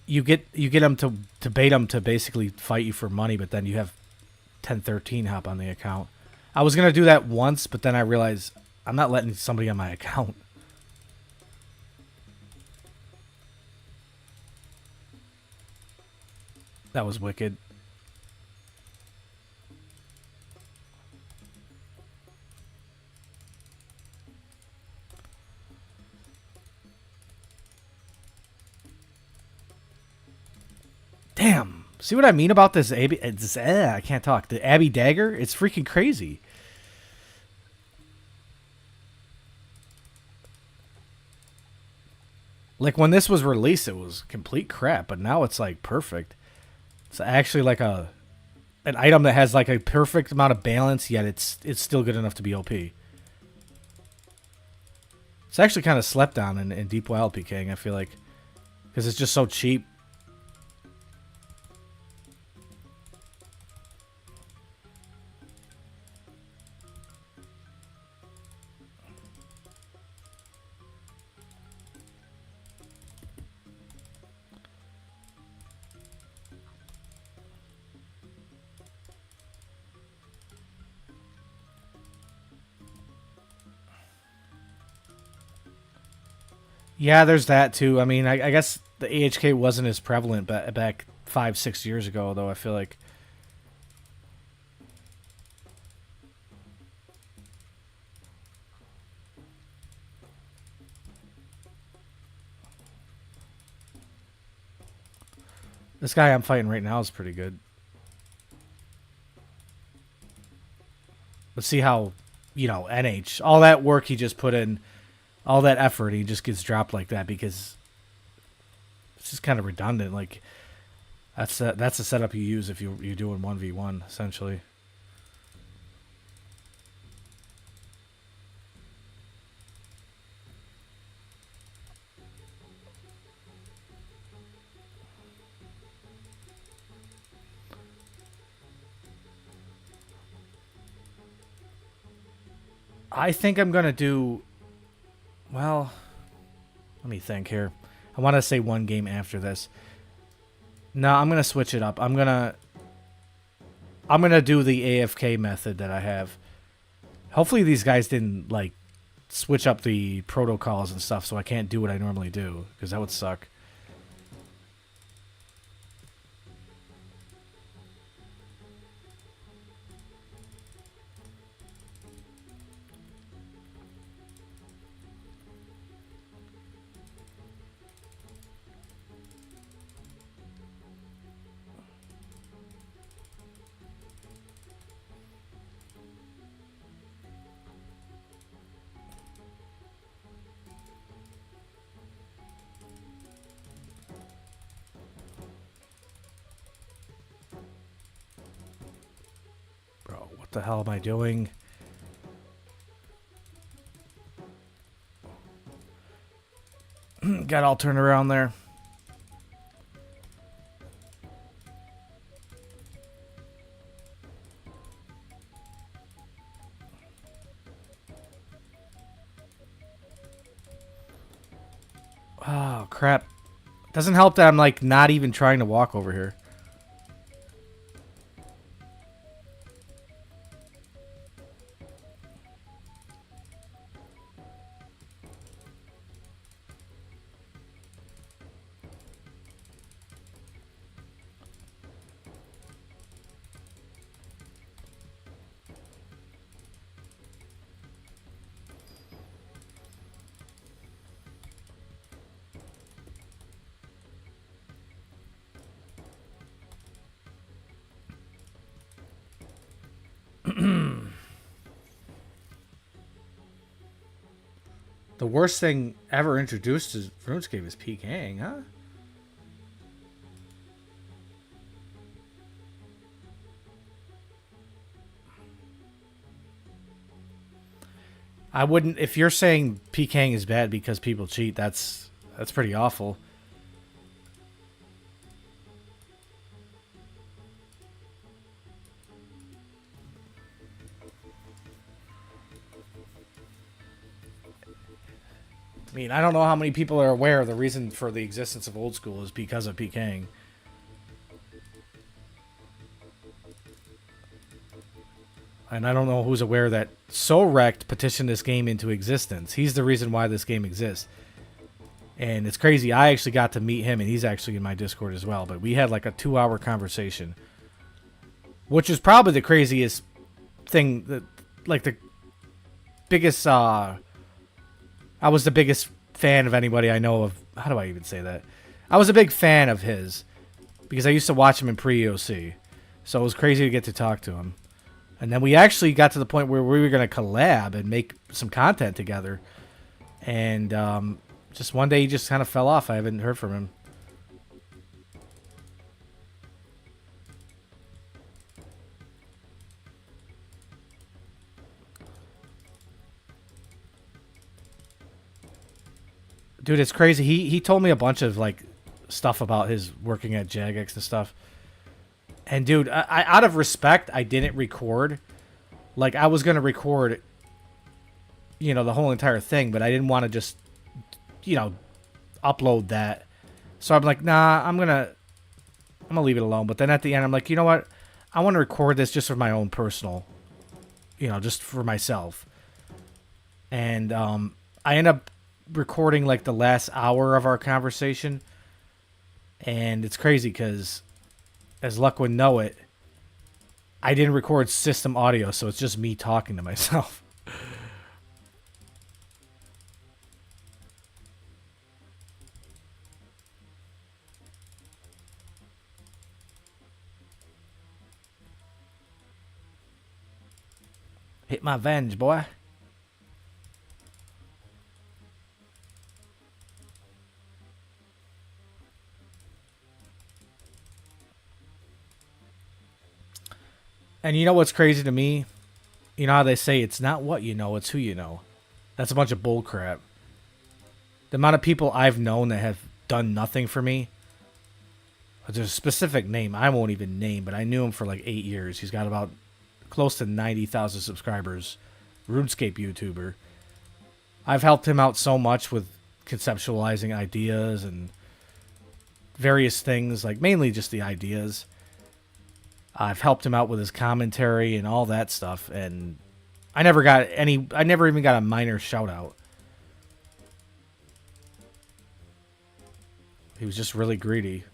you get them to bait them to basically fight you for money, but then you have 1013 hop on the account. I was going to do that once, but then I realized I'm not letting somebody on my account. That was wicked. Damn. See what I mean about this Abby? I can't talk. The Abby dagger? It's freaking crazy. Like, when this was released, it was complete crap, but now it's, like, perfect. It's actually, like, an item that has, like, a perfect amount of balance, yet it's still good enough to be OP. It's actually kind of slept on in Deep Wild PKing, I feel like. Because it's just so cheap. Yeah, there's that too. I mean, I guess the AHK wasn't as prevalent back 5-6 years ago, though. I feel like this guy I'm fighting right now is pretty good. Let's see how, NH, all that work he just put in, all that effort, he just gets dropped like that because it's just kind of redundant. Like, that's the setup you use if you're doing 1v1, essentially. I think I'm going to do... Well, let me think here. I want to say one game after this. No, I'm going to switch it up. I'm going to do the AFK method that I have. Hopefully these guys didn't, like, switch up the protocols and stuff so I can't do what I normally do, because that would suck. What the hell am I doing? Got all turned around there. Oh, crap. Doesn't help that I'm, like, not even trying to walk over here. The worst thing ever introduced to RuneScape is PKing, huh? I wouldn't... If you're saying PKing is bad because people cheat, that's pretty awful. I mean, I don't know how many people are aware the reason for the existence of old school is because of PKing. And I don't know who's aware that SoRect petitioned this game into existence. He's the reason why this game exists. And it's crazy. I actually got to meet him, and he's actually in my Discord as well. But we had like a 2-hour conversation. Which is probably the craziest thing. That, like the biggest... I was the biggest fan of anybody I know of. How do I even say that? I was a big fan of his. Because I used to watch him in pre-EOC. So it was crazy to get to talk to him. And then we actually got to the point where we were going to collab and make some content together. And just one day he just kind of fell off. I haven't heard from him. Dude, it's crazy. He told me a bunch of like stuff about his working at Jagex and stuff. And dude, I out of respect, I didn't record. Like, I was going to record, you know, the whole entire thing, but I didn't want to just, you know, upload that. So I'm like, nah, I'm going to leave it alone. But then at the end, I'm like, you know what? I want to record this just for my own personal, you know, just for myself. And I end up recording like the last hour of our conversation. And it's crazy because, as luck would know it, I didn't record system audio, so it's just me talking to myself. Hit my venge, boy. And you know what's crazy to me? You know how they say it's not what you know, it's who you know. That's a bunch of bull crap. The amount of people I've known that have done nothing for me. There's a specific name I won't even name, but I knew him for like 8 years. He's got about close to 90,000 subscribers. RuneScape YouTuber. I've helped him out so much with conceptualizing ideas and various things, like mainly just the ideas. I've helped him out with his commentary and all that stuff, and I never even got a minor shout out. He was just really greedy.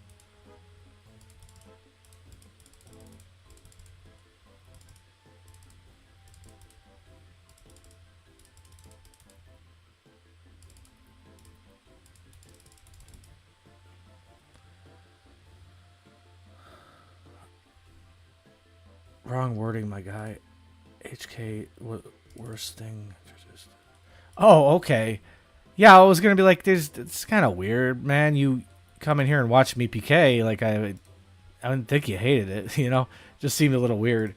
Wrong wording, my guy. HK, worst thing. Oh, okay. Yeah, I was gonna be like, it's kind of weird, man. You come in here and watch me PK. Like, I didn't think you hated it, you know? Just seemed a little weird.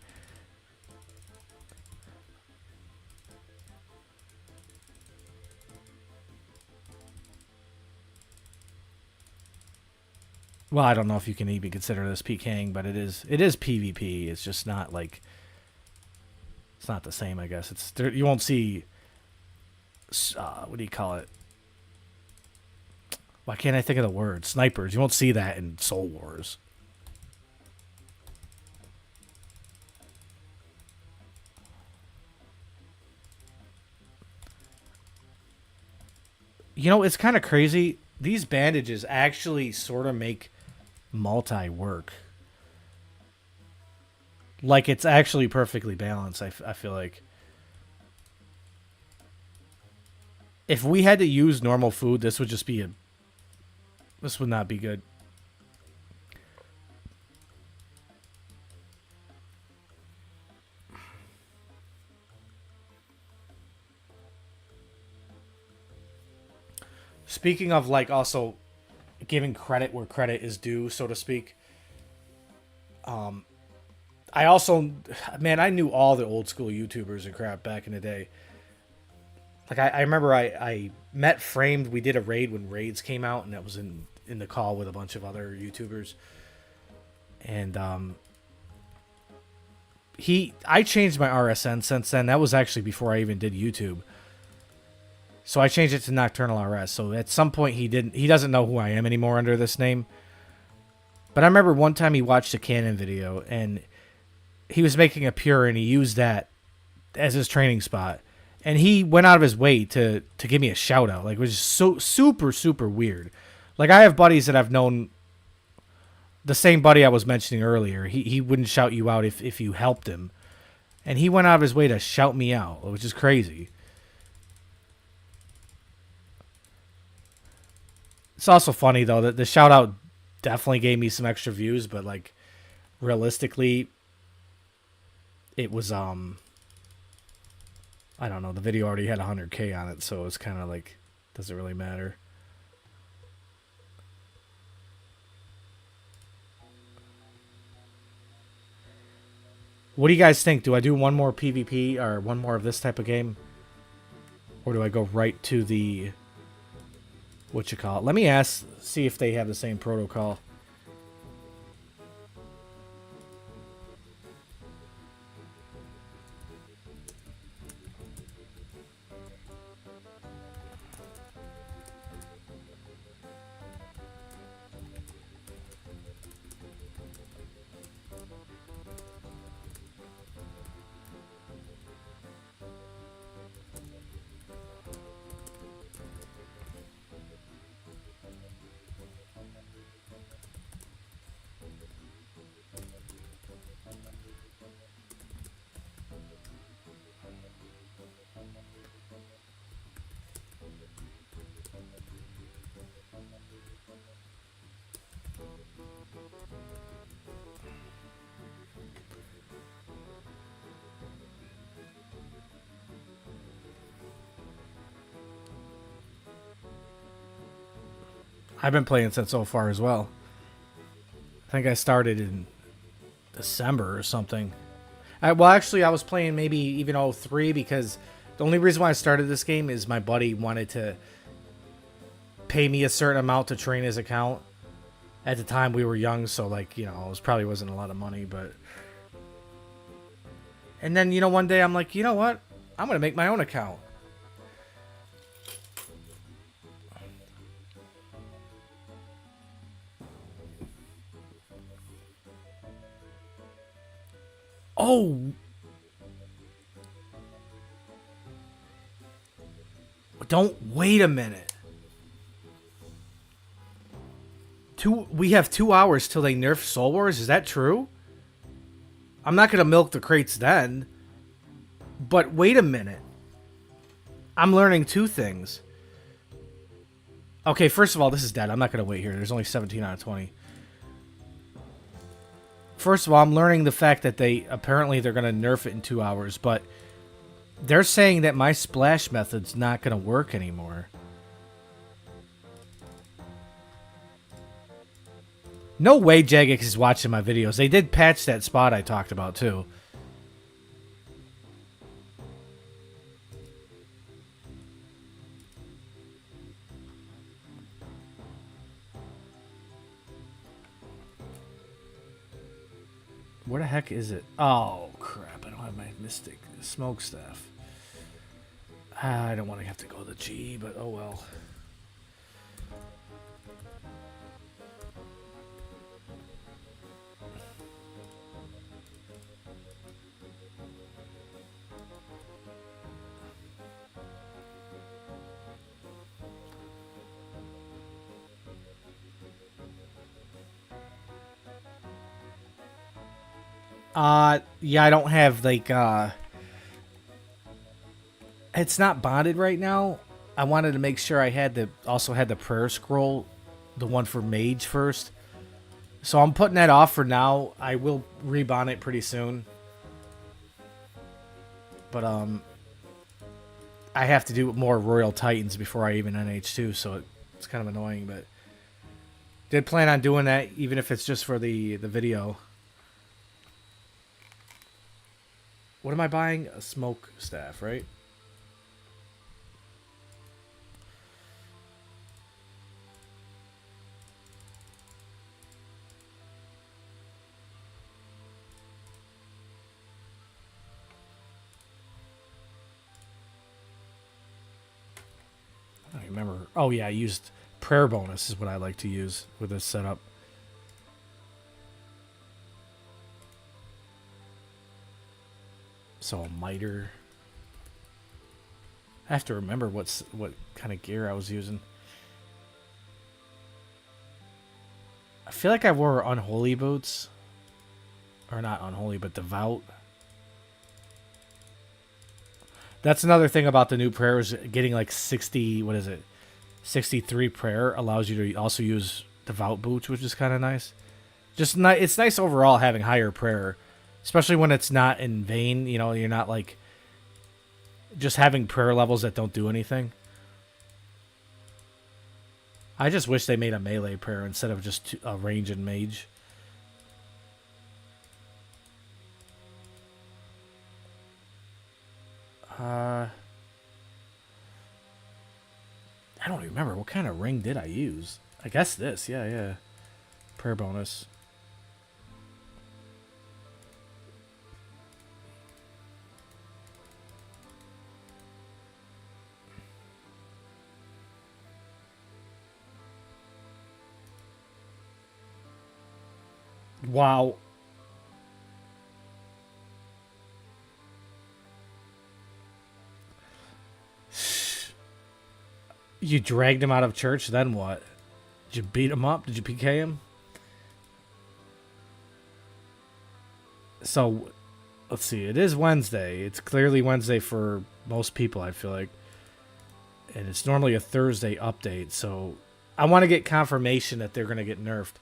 Well, I don't know if you can even consider this PKing, but it is PvP. It's just not like, it's not the same, I guess. It's you won't see, what do you call it? Why can't I think of the word? Snipers. You won't see that in Soul Wars. You know, it's kind of crazy. These bandages actually sort of make multi work. Like, it's actually perfectly balanced, I feel like. If we had to use normal food, this would just be a... This would not be good. Speaking of, like, also giving credit where credit is due, so to speak. I also, man, I knew all the old school YouTubers and crap back in the day. Like, I remember I met Framed. We did a raid when raids came out, and that was in the call with a bunch of other YouTubers. And I changed my RSN since then. That was actually before I even did YouTube. So I changed it to Nocturnal RS. So at some point he doesn't know who I am anymore under this name. But I remember one time he watched a Canon video and he was making a pure and he used that as his training spot. And he went out of his way to give me a shout out. Like, it was just so super, super weird. Like, I have buddies that I've known, the same buddy I was mentioning earlier. He wouldn't shout you out if you helped him. And he went out of his way to shout me out, which is crazy. It's also funny, though, that the shout out definitely gave me some extra views, but, like, realistically, it was, I don't know, the video already had 100K on it, so it's kind of like, doesn't really matter. What do you guys think? Do I do one more PvP or one more of this type of game? Or do I go right to the... what you call it? Let me see if they have the same protocol. I've been playing since so far as well. I think I started in December or something. Well, actually, I was playing maybe even 03 because the only reason why I started this game is my buddy wanted to pay me a certain amount to train his account. At the time, we were young, so, like, you know, it probably wasn't a lot of money, but... And then, you know, one day I'm like, you know what? I'm going to make my own account. Oh! Don't wait a minute. We have 2 hours till they nerf Soul Wars. Is that true? I'm not going to milk the crates then. But wait a minute. I'm learning two things. Okay, first of all, this is dead. I'm not going to wait here. There's only 17 out of 20. First of all, I'm learning the fact that apparently they're going to nerf it in 2 hours, but they're saying that my splash method's not going to work anymore. No way Jagex is watching my videos. They did patch that spot I talked about, too. Where the heck is it? Oh, crap. I don't have my Mystic Smoke Staff. I don't want to have to go to G, but oh well. Yeah, I don't have, like, it's not bonded right now. I wanted to make sure I had also had the prayer scroll, the one for mage first. So I'm putting that off for now. I will rebond it pretty soon. But, I have to do more Royal Titans before I even NH2, so it's kind of annoying, but did plan on doing that, even if it's just for the video. What am I buying? A smoke staff, right? I don't remember. Oh, yeah, I used prayer bonus is what I like to use with this setup. So a miter. I have to remember what kind of gear I was using. I feel like I wore unholy boots. Or not unholy, but devout. That's another thing about the new prayer is getting like 60, what is it? 63 prayer allows you to also use devout boots, which is kind of nice. It's nice overall having higher prayer. Especially when it's not in vain, you know, you're not like just having prayer levels that don't do anything. I just wish they made a melee prayer instead of just a range and mage. I don't remember. What kind of ring did I use? I guess this. Yeah. Prayer bonus. Wow. You dragged him out of church, then what? Did you beat him up? Did you PK him? So, let's see. It is Wednesday. It's clearly Wednesday for most people, I feel like. And it's normally a Thursday update, so I want to get confirmation that they're going to get nerfed.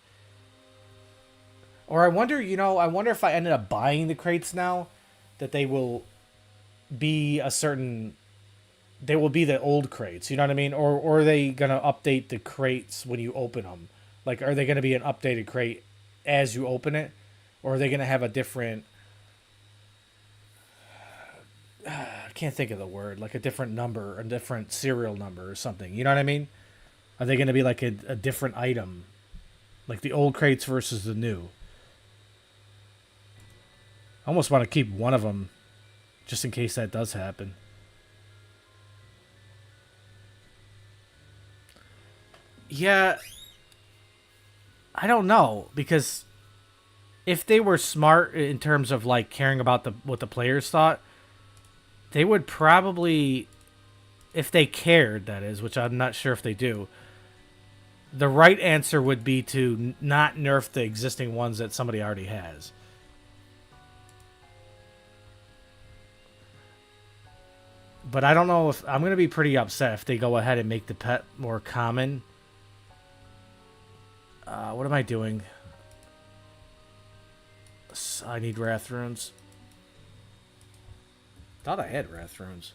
Or I wonder, I wonder if I ended up buying the crates now, that they will be a certain they will be the old crates. You know what I mean? Or are they gonna update the crates when you open them? Like, are they gonna be an updated crate as you open it, or are they gonna have a different? I can't think of the word. Like a different number, a different serial number, or something. You know what I mean? Are they gonna be like a different item, like the old crates versus the new? I almost want to keep one of them, just in case that does happen. Yeah, I don't know because if they were smart in terms of like caring about the what the players thought, they would probably, if they cared, that is, which I'm not sure if they do. The right answer would be to not nerf the existing ones that somebody already has. But I don't know if I'm going to be pretty upset if they go ahead and make the pet more common. What am I doing? I need Wrath Runes. Thought I had Wrath Runes.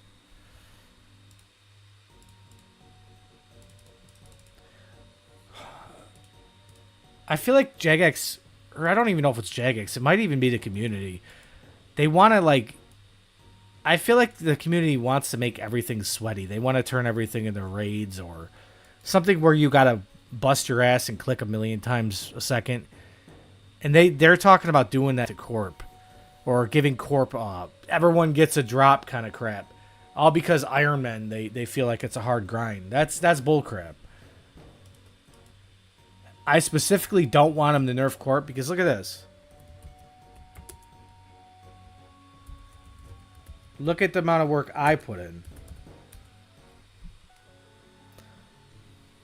I feel like Jagex, or I don't even know if it's Jagex. It might even be the community. They want to like. I feel like the community wants to make everything sweaty. They want to turn everything into raids or something where you gotta bust your ass and click a million times a second. And they're talking about doing that to Corp, or giving Corp everyone gets a drop kind of crap, all because Iron Men they feel like it's a hard grind. That's bullcrap. I specifically don't want them to nerf Corp because look at this. Look at the amount of work I put in.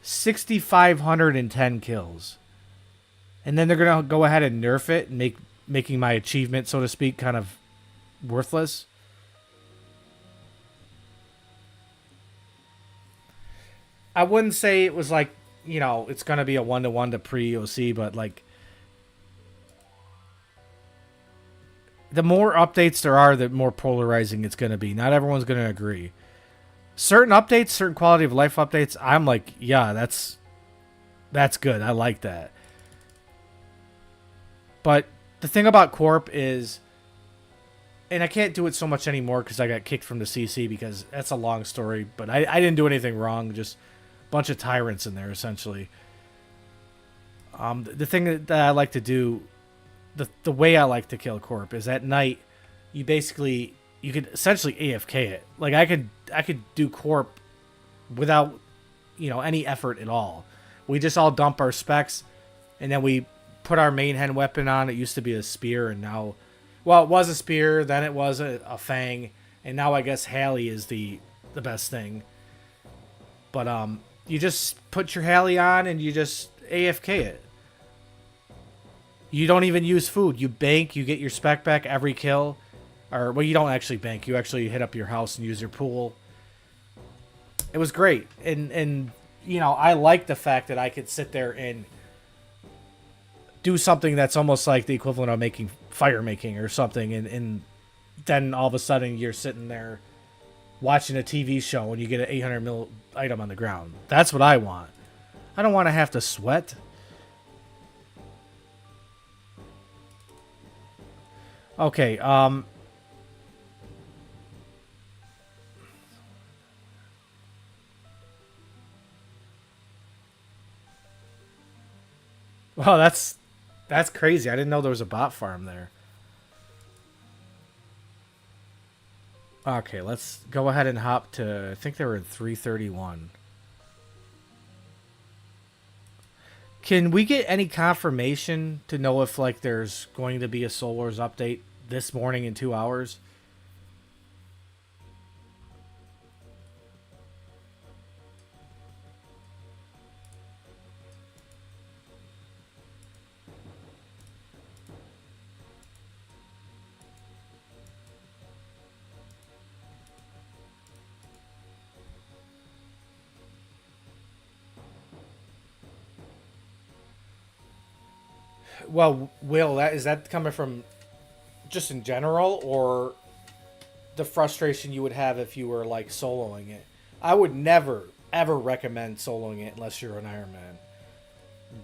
6,510 kills. And then they're going to go ahead and nerf it and making my achievement, so to speak, kind of worthless. I wouldn't say it was like, you know, it's going to be a 1-to-1 to pre-OC, but like the more updates there are, the more polarizing it's going to be. Not everyone's going to agree. Certain updates, certain quality of life updates, I'm like, yeah, that's good. I like that. But the thing about Corp is, and I can't do it so much anymore because I got kicked from the CC because that's a long story, but I didn't do anything wrong. Just a bunch of tyrants in there, essentially. The thing that I like to do, the way I like to kill Corp is at night, you could essentially AFK it. Like I could do Corp without, you know, any effort at all. We just all dump our specs, and then we put our main hand weapon on. It used to be a spear, and now, well, it was a spear, then it was a fang, and now I guess Halley is the best thing. But you just put your Halley on and you just AFK it. You don't even use food. You bank, you get your spec back every kill. Or, well, you don't actually bank. You actually hit up your house and use your pool. It was great. And you know, I like the fact that I could sit there and do something that's almost like the equivalent of making fire making or something. And then all of a sudden you're sitting there watching a TV show and you get an 800 mil item on the ground. That's what I want. I don't want to have to sweat. Okay, well, that's crazy. I didn't know there was a bot farm there. Okay, let's go ahead and hop to, I think they were in 331. Can we get any confirmation to know if like there's going to be a Soul Wars update this morning in 2 hours? Well, Will, is that coming from just in general, or the frustration you would have if you were like soloing it. I would never ever recommend soloing it unless you're an Iron Man.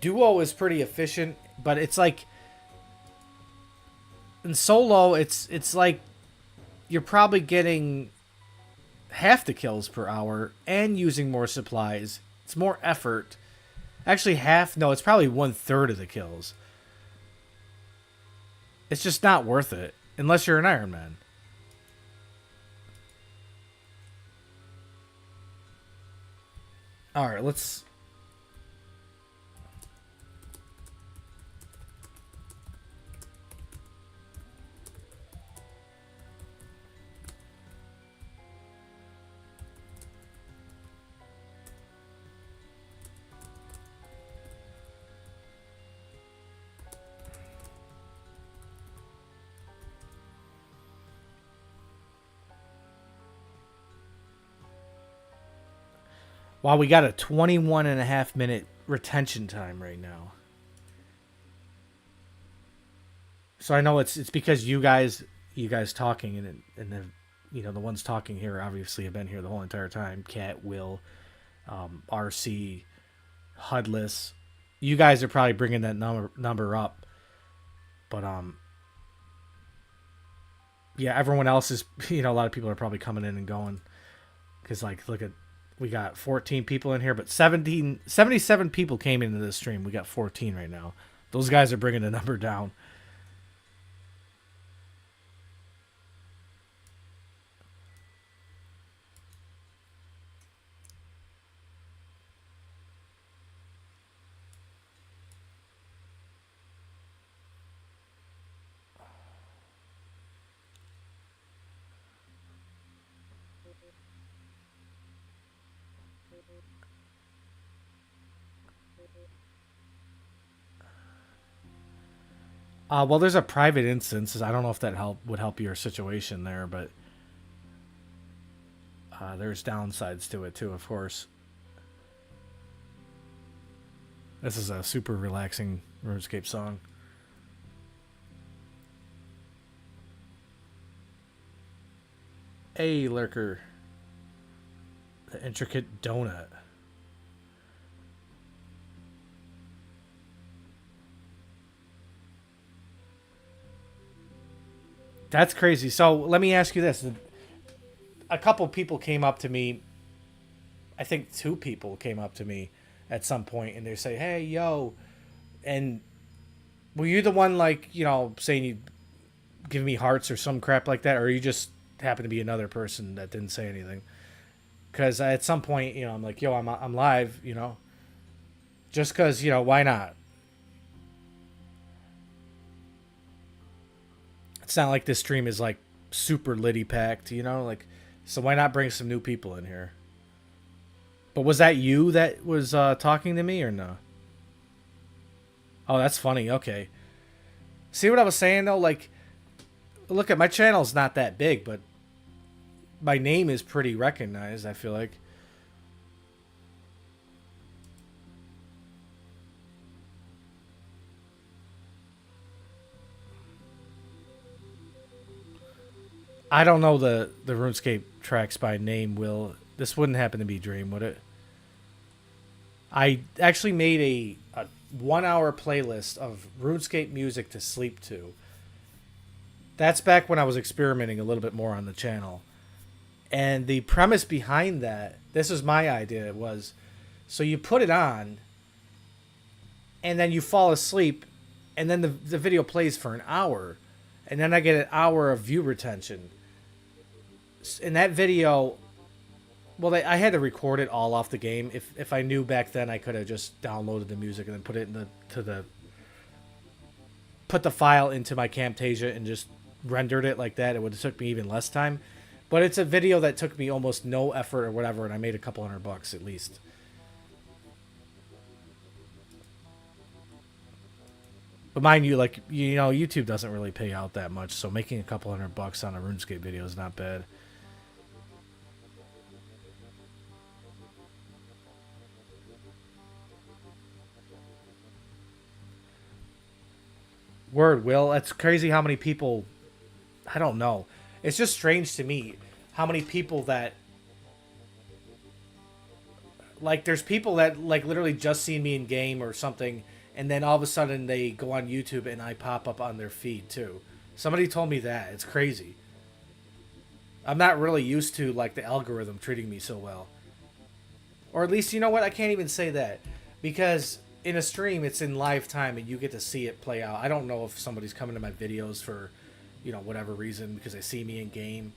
Duo is pretty efficient, but it's like in solo, it's like you're probably getting half the kills per hour and using more supplies. It's more effort. Actually, half. No, it's probably 1/3 of the kills. It's just not worth it unless you're an Iron Man. All right, let's. Wow, we got a 21.5 minute retention time right now. So I know it's because you guys talking and the the ones talking here obviously have been here the whole entire time. Cat, Will, RC, Hudless. You guys are probably bringing that number up, but yeah, everyone else is a lot of people are probably coming in and going because like look at. We got 14 people in here, but 77 people came into this stream. We got 14 right now. Those guys are bringing the number down. Well, there's a private instance. I don't know if that would help your situation there, but there's downsides to it too, of course. This is a super relaxing RuneScape song. Hey, lurker. The intricate donut. That's crazy. So let me ask you this. A couple people came up to me. I think 2 people came up to me at some point and they say, hey, yo. And were you the one like, saying you give me hearts or some crap like that? Or you just happen to be another person that didn't say anything? Because at some point, I'm like, yo, I'm live, just because, why not? It's not like this stream is like super litty packed, like, so why not bring some new people in here? But was that you that was talking to me or no? Oh, that's funny. Okay. See what I was saying though? Like, look at my channel's not that big, but my name is pretty recognized, I feel like. I don't know the RuneScape tracks by name, Will. This wouldn't happen to be Dream, would it? I actually made a 1-hour playlist of RuneScape music to sleep to. That's back when I was experimenting a little bit more on the channel. And the premise behind that, this is my idea, was so you put it on and then you fall asleep and then the video plays for an hour and then I get an hour of view retention. In that video, well, I had to record it all off the game. If I knew back then, I could have just downloaded the music and then put it put the file into my Camtasia and just rendered it like that. It would have took me even less time. But it's a video that took me almost no effort or whatever, and I made a couple $100 at least. But mind you, like, YouTube doesn't really pay out that much, so making a couple $100 on a RuneScape video is not bad. Word, Will. That's crazy how many people... I don't know. It's just strange to me how many people that like there's people that like literally just seen me in game or something, and then all of a sudden they go on YouTube and I pop up on their feed too. Somebody told me that. It's crazy. I'm not really used to like the algorithm treating me so well. Or at least, you know what? I can't even say that because in a stream it's in live time and you get to see it play out. I don't know if somebody's coming to my videos for, whatever reason because they see me in game.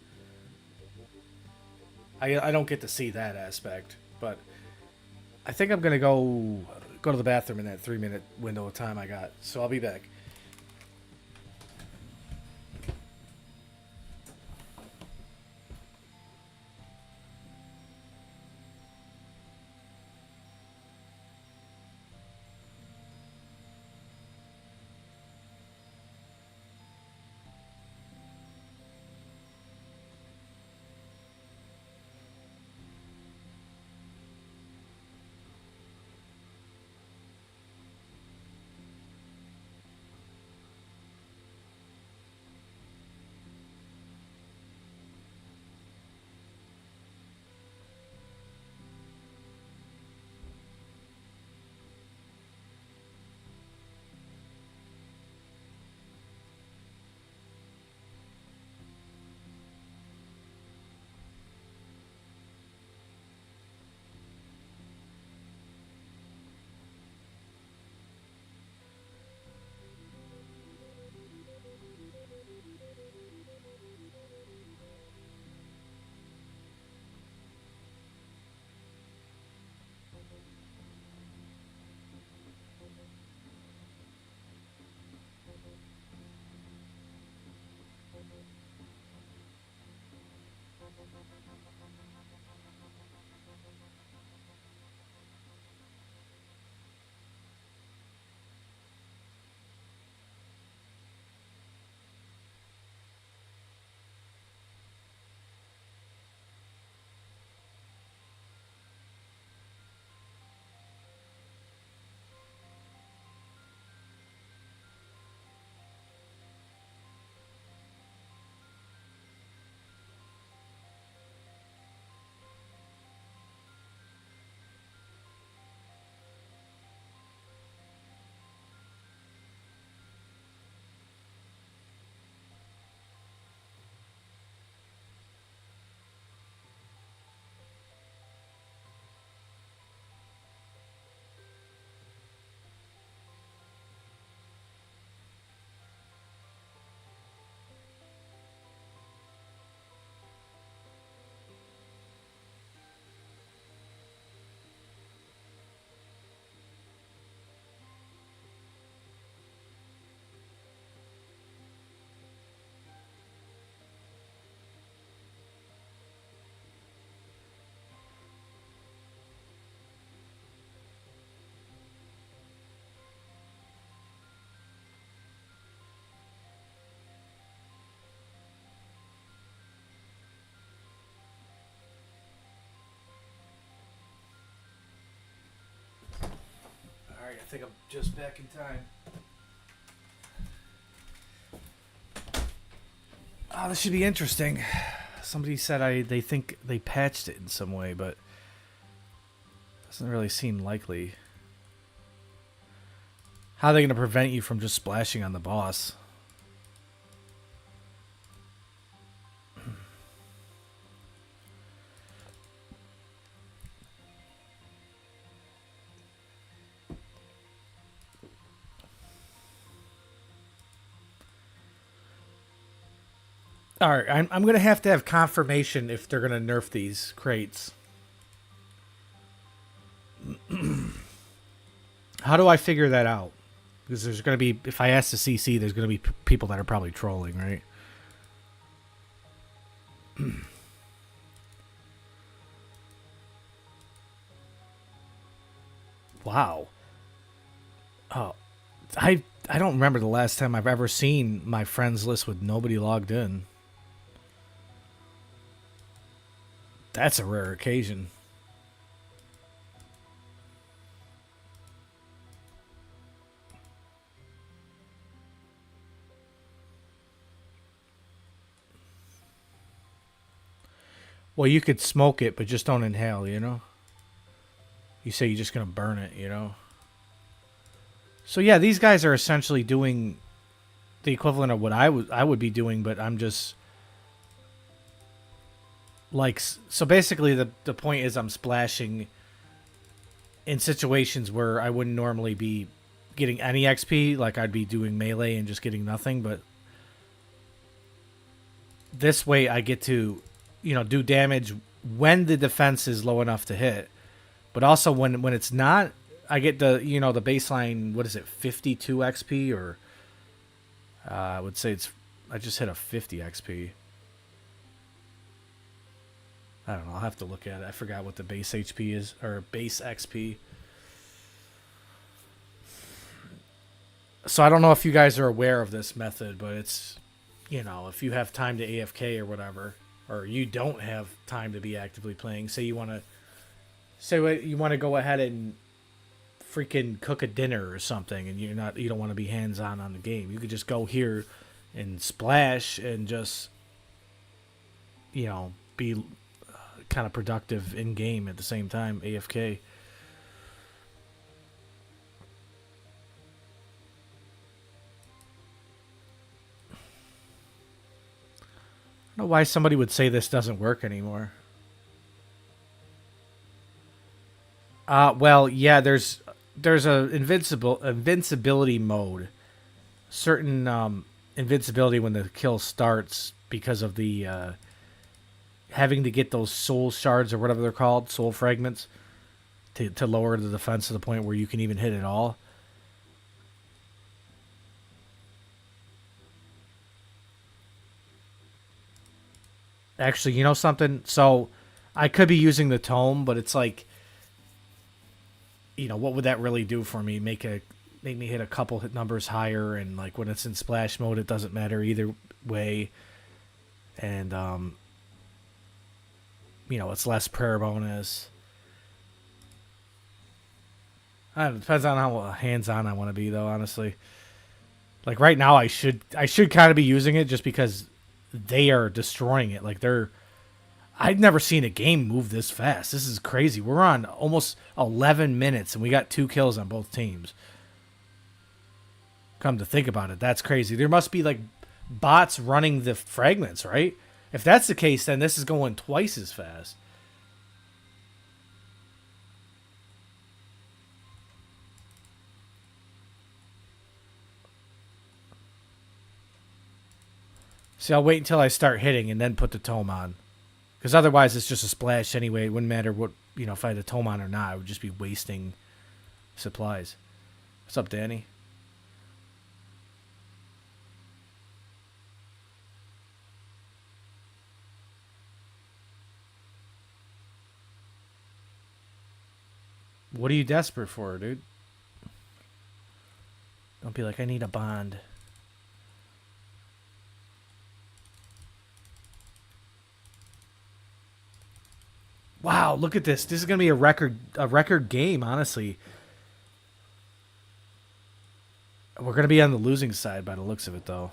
I don't get to see that aspect, but I think I'm gonna go to the bathroom in that 3-minute window of time I got. So I'll be back. Alright, I think I'm just back in time. Oh, this should be interesting. Somebody said they think they patched it in some way, but doesn't really seem likely. How are they going to prevent you from just splashing on the boss? Alright, I'm going to have confirmation if they're going to nerf these crates. How do I figure that out? Because there's going to be, if I ask the CC, there's going to be people that are probably trolling, right? Wow. Oh, I don't remember the last time I've ever seen my friends list with nobody logged in. That's a rare occasion. Well, you could smoke it, but just don't inhale, you know? You say you're just going to burn it, you know? So yeah, these guys are essentially doing the equivalent of what I would be doing, but I'm just like, so basically the point is I'm splashing in situations where I wouldn't normally be getting any XP, like I'd be doing melee and just getting nothing, but this way I get to, you know, do damage when the defense is low enough to hit, but also when it's not, I get the, you know, the baseline, what is it, 52 XP, or I would say I just hit a 50 XP. I don't know, I'll have to look at it. I forgot what the base HP is, or base XP. So I don't know if you guys are aware of this method, but it's, you know, if you have time to AFK or whatever, or you don't have time to be actively playing, say you want to go ahead and freaking cook a dinner or something, and you don't want to be hands-on on the game, you could just go here and splash and just, you know, be kind of productive in game at the same time, AFK. I don't know why somebody would say this doesn't work anymore. Well, yeah, there's a invincibility mode. Certain invincibility when the kill starts because of the having to get those soul shards or whatever they're called, soul fragments, to lower the defense to the point where you can even hit it all. Actually, you know something? So I could be using the tome, but it's like, you know, what would that really do for me? Make me hit a couple hit numbers higher, and like when it's in splash mode, it doesn't matter either way. And you know, it's less prayer bonus. I don't know, it depends on how hands-on I want to be, though. Honestly, like right now, I should kind of be using it just because they are destroying it. Like I'd never seen a game move this fast. This is crazy. We're on almost 11 minutes, and we got 2 kills on both teams. Come to think about it, that's crazy. There must be like bots running the fragments, right? If that's the case, then this is going twice as fast. See, I'll wait until I start hitting and then put the tome on. Because otherwise it's just a splash anyway. It wouldn't matter what, you know, if I had the tome on or not. I would just be wasting supplies. What's up, Danny? What are you desperate for, dude? Don't be like, I need a bond. Wow, look at this. This is going to be a record game, honestly. We're going to be on the losing side by the looks of it, though.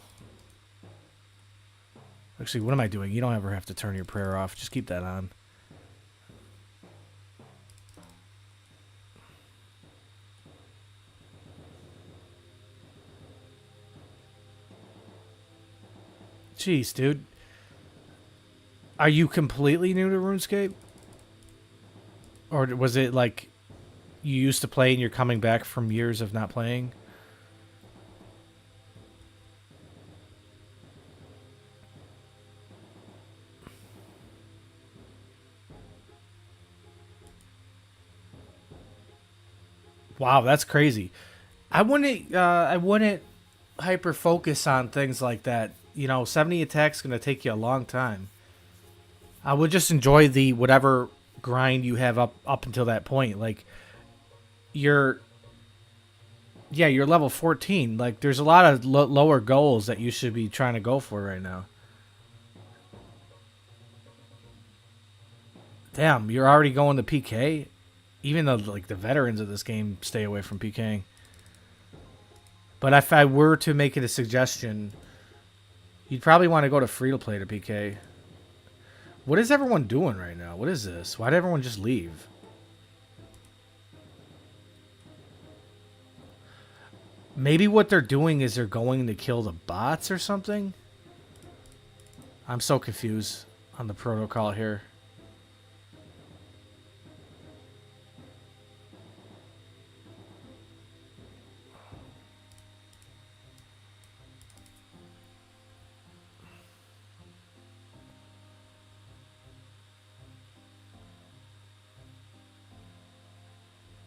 Actually, what am I doing? You don't ever have to turn your prayer off. Just keep that on. Jeez, dude. Are you completely new to RuneScape? Or was it like you used to play and you're coming back from years of not playing? Wow, that's crazy. I wouldn't hyper focus on things like that. You know, 70 attacks going to take you a long time. I would just enjoy the whatever grind you have up until that point. Like you're level 14. Like there's a lot of lower goals that you should be trying to go for right now. Damn, you're already going to PK? Even though like the veterans of this game stay away from PKing. But if I were to make it a suggestion, you'd probably want to go to free to play to PK. What is everyone doing right now? What is this? Why did everyone just leave? Maybe what they're doing is they're going to kill the bots or something? I'm so confused on the protocol here.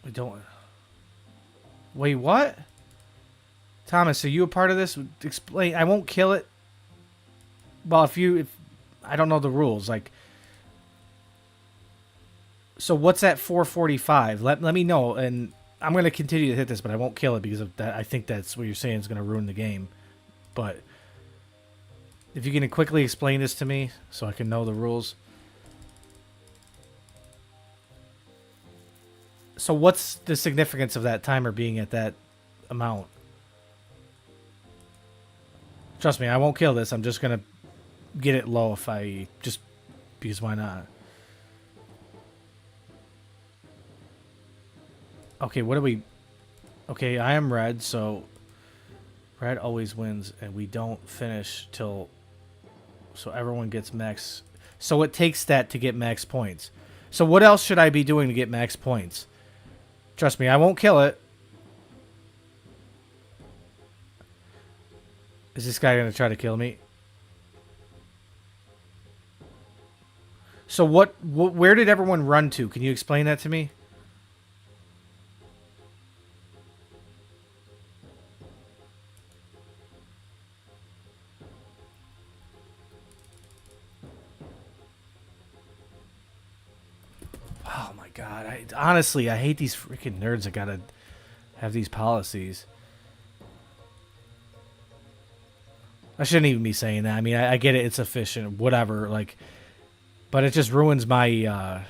We don't... Wait, what? Thomas, are you a part of this? Explain. I won't kill it. Well, if I don't know the rules. Like, so what's at 4:45? Let me know, and I'm gonna continue to hit this, but I won't kill it because of that. I think that's what you're saying is gonna ruin the game. But if you can quickly explain this to me, so I can know the rules. So what's the significance of that timer being at that amount? Trust me, I won't kill this. I'm just gonna get it low if I just because why not? Okay, what do we? Okay, I am red, so red always wins, and we don't finish till so everyone gets max. So it takes that to get max points. So what else should I be doing to get max points? Trust me, I won't kill it. Is this guy going to try to kill me? So where did everyone run to? Can you explain that to me? Oh my god. Honestly, I hate these freaking nerds that gotta have these policies. I shouldn't even be saying that. I mean, I get it. It's efficient, whatever. Like, but it just ruins my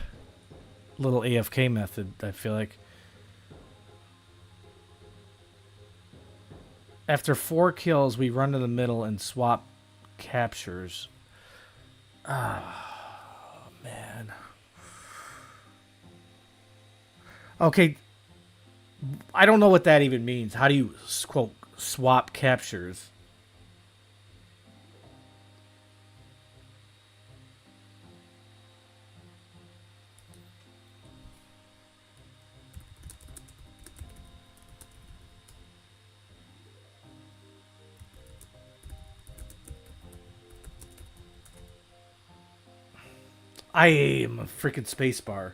little AFK method, I feel like. After 4 kills, we run to the middle and swap captures. Oh, man. Okay. I don't know what that even means. How do you, quote, swap captures? I am a freaking spacebar.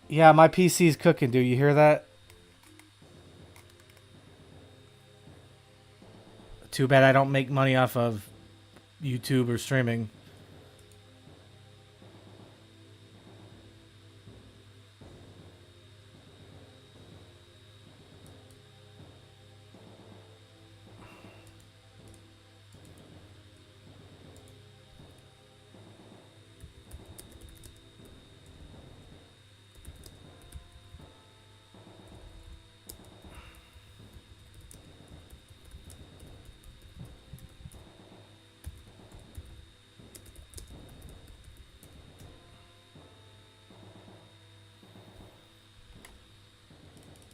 Yeah, my PC's cooking, dude. You hear that? Too bad I don't make money off of YouTube or streaming.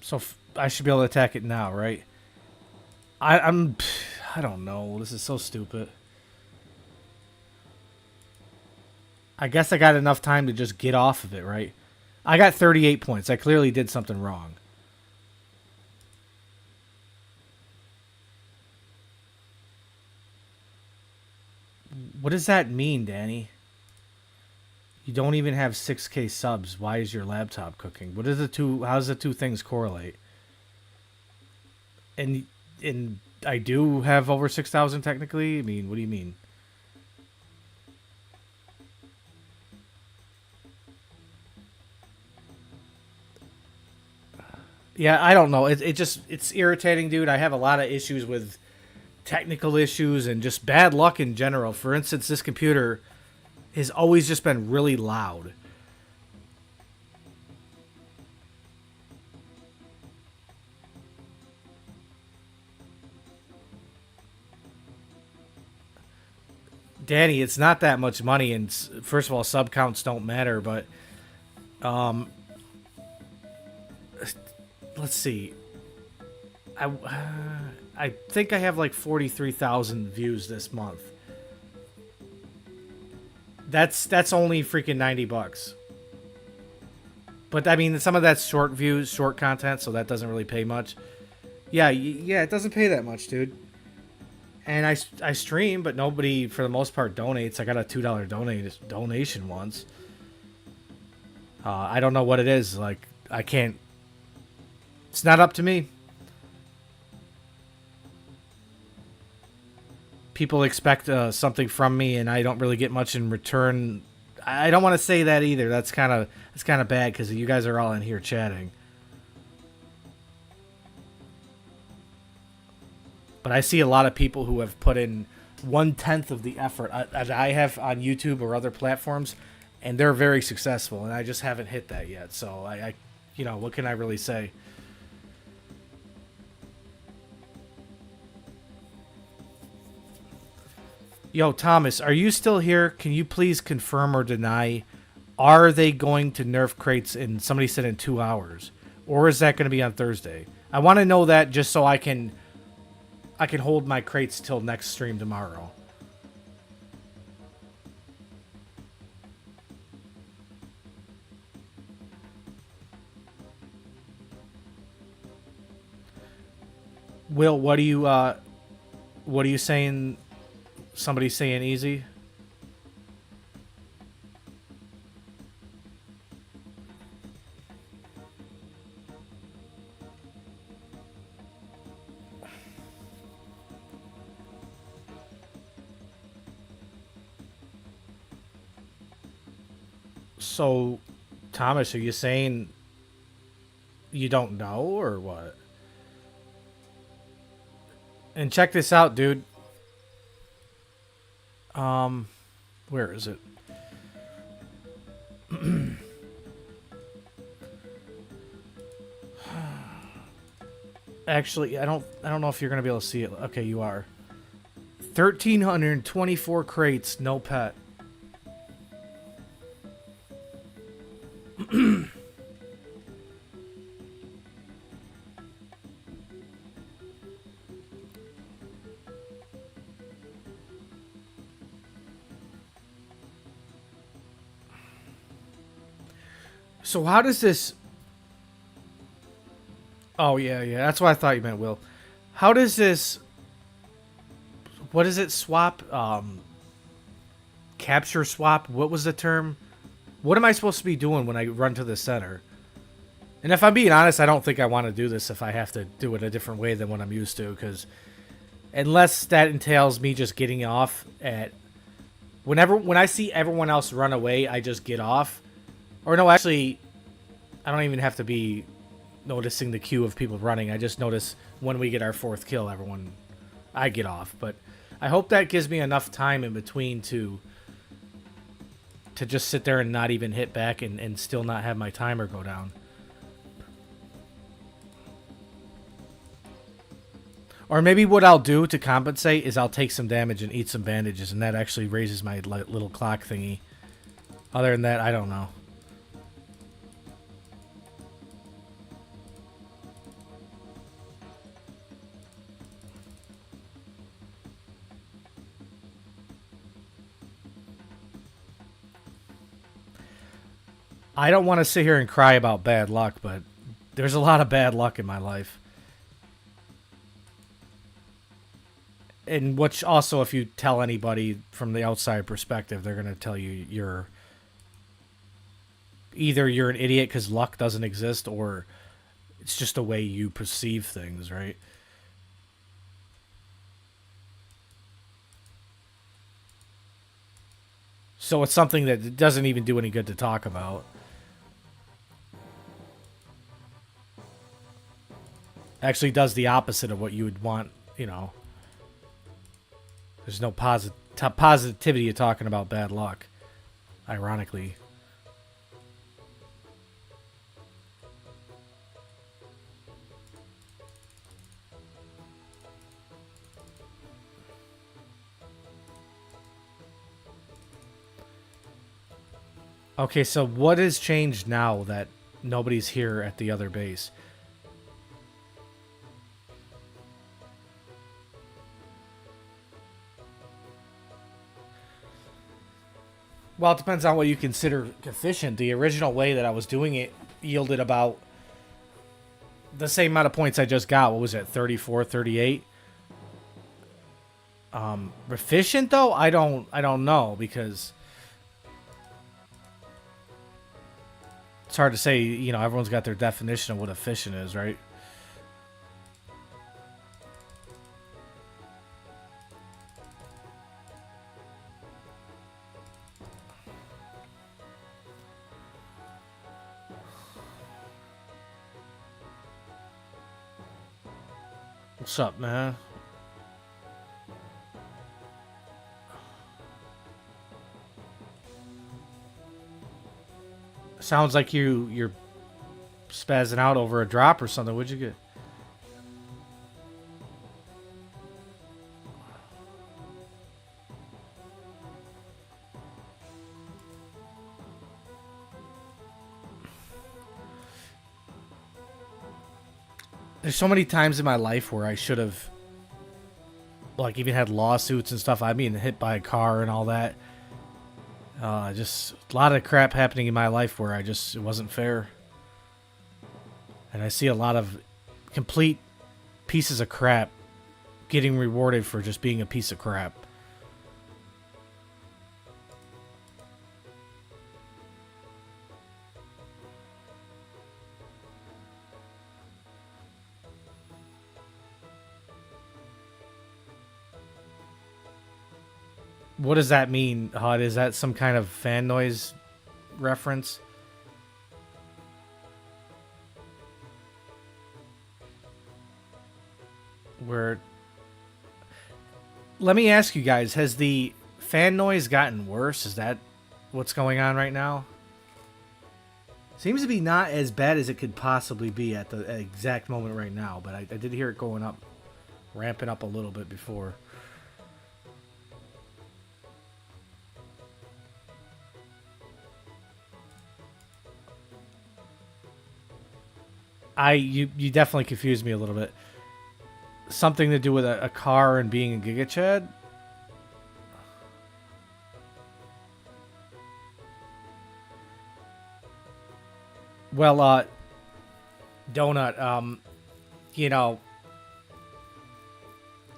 So I should be able to attack it now, right? I don't know. This is so stupid. I guess I got enough time to just get off of it, right? I got 38 points. I clearly did something wrong. What does that mean, Danny? You don't even have 6K subs. Why is your laptop cooking? What is the two? How does the two things correlate? And I do have over 6,000 technically. I mean, what do you mean? Yeah, I don't know. It's irritating, dude. I have a lot of issues with technical issues and just bad luck in general. For instance, this computer has always just been really loud. Danny, it's not that much money, and first of all, sub counts don't matter. But um, let's see. I I think I have like 43,000 views this month. That's only freaking $90. But I mean, some of that's short views, short content, so that doesn't really pay much. Yeah, yeah, it doesn't pay that much, dude. And I stream, but nobody for the most part donates. I got a $2 donation once. I don't know what it is. Like I can't. It's not up to me. People expect something from me, and I don't really get much in return. I don't want to say that either. That's kind of bad because you guys are all in here chatting. But I see a lot of people who have put in 1/10 of the effort that I have on YouTube or other platforms, and they're very successful. And I just haven't hit that yet. So you know, what can I really say? Yo, Thomas, are you still here? Can you please confirm or deny? Are they going to nerf crates in, somebody said, in 2 hours? Or is that going to be on Thursday? I want to know that just so I can hold my crates till next stream tomorrow. Will, what are you saying? Somebody's saying easy? So, Thomas, are you saying you don't know or what? And check this out, dude. Where is it? Actually, I don't know if you're gonna be able to see it. Okay, you are. 1,324 crates, no pet. So how does this... Oh, yeah, yeah. That's what I thought you meant, Will. How does this... What is it? Swap? Capture swap? What was the term? What am I supposed to be doing when I run to the center? And if I'm being honest, I don't think I want to do this if I have to do it a different way than what I'm used to. Because unless that entails me just getting off at... When I see everyone else run away, I just get off. Or no, actually, I don't even have to be noticing the queue of people running. I just notice when we get our 4th kill, I get off. But I hope that gives me enough time in between to just sit there and not even hit back and still not have my timer go down. Or maybe what I'll do to compensate is I'll take some damage and eat some bandages, and that actually raises my little clock thingy. Other than that, I don't know. I don't want to sit here and cry about bad luck, but there's a lot of bad luck in my life. And which also, if you tell anybody from the outside perspective, they're going to tell you either you're an idiot because luck doesn't exist, or it's just the way you perceive things, right? So it's something that doesn't even do any good to talk about. Actually does the opposite of what you would want, you know. There's no positivity of talking about bad luck, ironically. Okay, so what has changed now that nobody's here at the other base? Well, it depends on what you consider efficient. The original way that I was doing it yielded about the same amount of points I just got. What was it, 34, 38? Efficient though? I don't know, because it's hard to say, you know, everyone's got their definition of what efficient is, right? What's up, man? Sounds like you're spazzing out over a drop or something. What'd you get? There's so many times in my life where I should have, like, even had lawsuits and stuff. I mean, hit by a car and all that. Just a lot of crap happening in my life where it wasn't fair. And I see a lot of complete pieces of crap getting rewarded for just being a piece of crap. What does that mean, Hud? Is that some kind of fan noise reference? Where... Let me ask you guys, has the fan noise gotten worse? Is that what's going on right now? Seems to be not as bad as it could possibly be at the exact moment right now, but I did hear it going up, ramping up a little bit before. You definitely confused me a little bit. Something to do with a car and being a Giga Chad? Well, Donut, you know,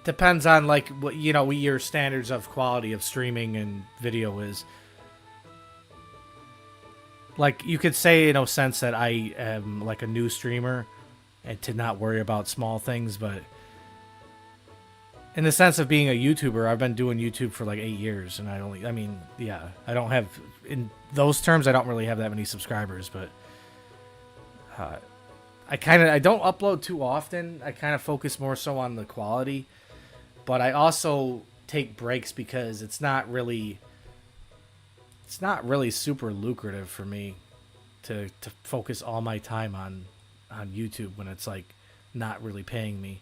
depends on, like, what, you know, what your standards of quality of streaming and video is. Like, you could say, in a sense, that I am, like, a new streamer and to not worry about small things, but in the sense of being a YouTuber, I've been doing YouTube for, like, 8 years, and I mean, yeah, I don't have, in those terms, I don't really have that many subscribers, but I don't upload too often. I kind of focus more so on the quality, but I also take breaks because it's not really super lucrative for me to focus all my time on YouTube when it's, like, not really paying me.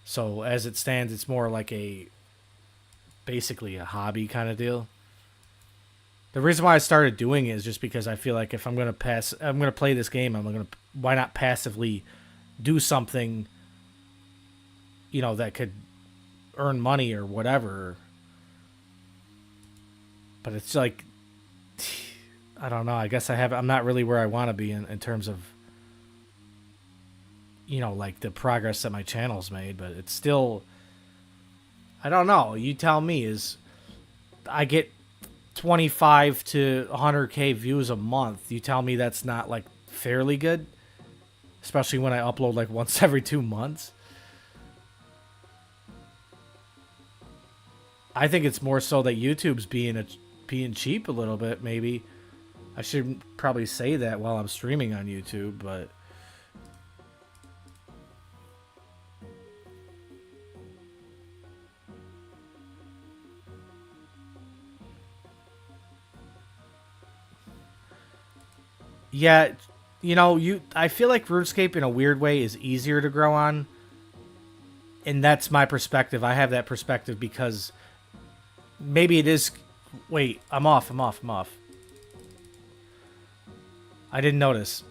So as it stands, it's more like basically a hobby kind of deal. The reason why I started doing it is just because I feel like if I'm gonna play this game, why not passively do something, you know, that could earn money or whatever. But it's like, I don't know. I guess I'm not really where I want to be in terms of, you know, like, the progress that my channel's made. But it's still, I don't know. You tell me. I get 25 to 100K views a month. You tell me that's not, like, fairly good, especially when I upload, like, once every 2 months. I think it's more so that YouTube's being cheap a little bit, maybe. I should probably say that while I'm streaming on YouTube, but yeah, you know, I feel like RuneScape in a weird way is easier to grow on. And that's my perspective. I have that perspective because maybe it is. Wait, I'm off. I didn't notice.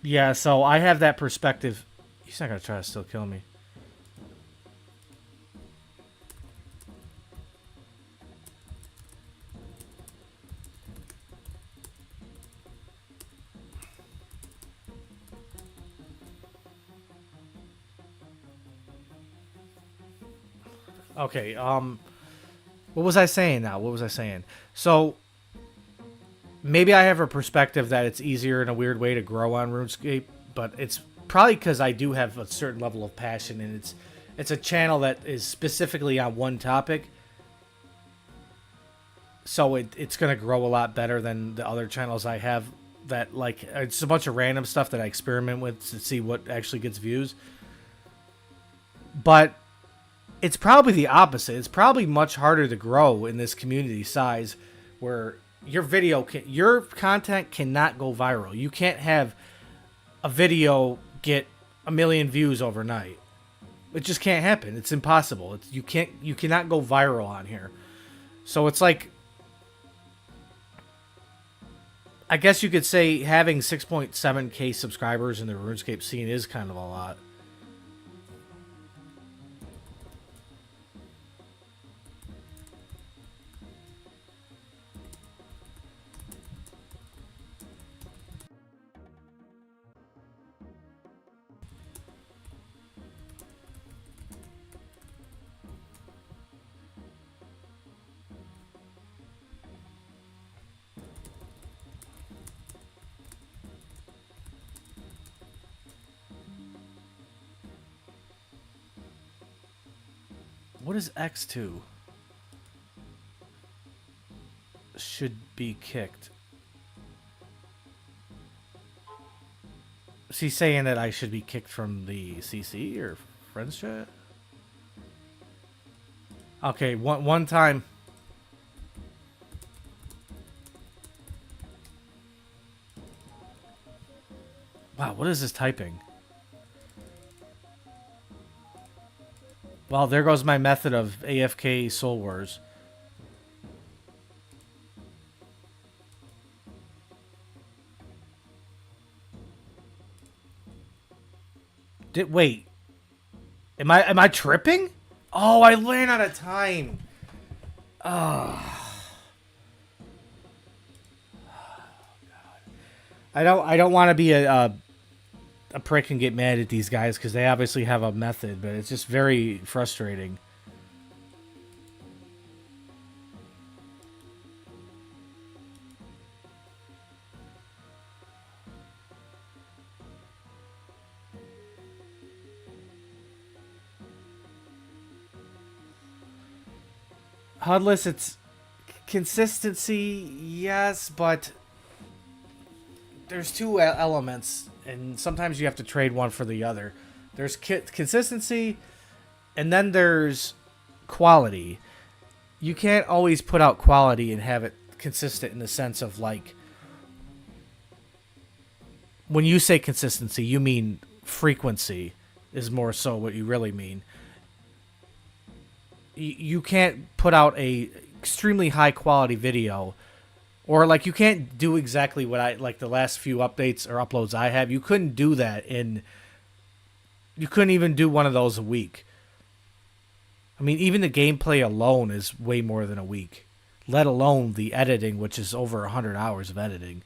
Yeah, so I have that perspective. He's not gonna try to still kill me. Okay, what was I saying now? What was I saying? So, maybe I have a perspective that it's easier in a weird way to grow on RuneScape, but it's probably because I do have a certain level of passion, and it's a channel that is specifically on one topic, so it's going to grow a lot better than the other channels I have that, like, it's a bunch of random stuff that I experiment with to see what actually gets views. But it's probably the opposite. It's probably much harder to grow in this community size where your content cannot go viral. You can't have a video get 1 million views overnight. It just can't happen. It's impossible. You cannot go viral on here. So it's like, I guess you could say having 6.7k subscribers in the RuneScape scene is kind of a lot. What is X2? Should be kicked. Is he saying that I should be kicked from the CC or friends chat? Okay, one time. Wow, what is this typing? Well, there goes my method of AFK Soul Wars. Wait. Am I tripping? Oh, I ran out of time. Oh. I don't want to be a prick and get mad at these guys because they obviously have a method, but it's just very frustrating. HUDless, it's consistency, yes, but there's two elements, and sometimes you have to trade one for the other. There's consistency, and then there's quality. You can't always put out quality and have it consistent in the sense of, like, when you say consistency, you mean frequency is more so what you really mean. You can't put out a extremely high quality video, or like you can't do exactly what I like the last few updates or uploads I have. You couldn't do that you couldn't even do one of those a week. I mean, even the gameplay alone is way more than a week, let alone the editing, which is over 100 hours of editing.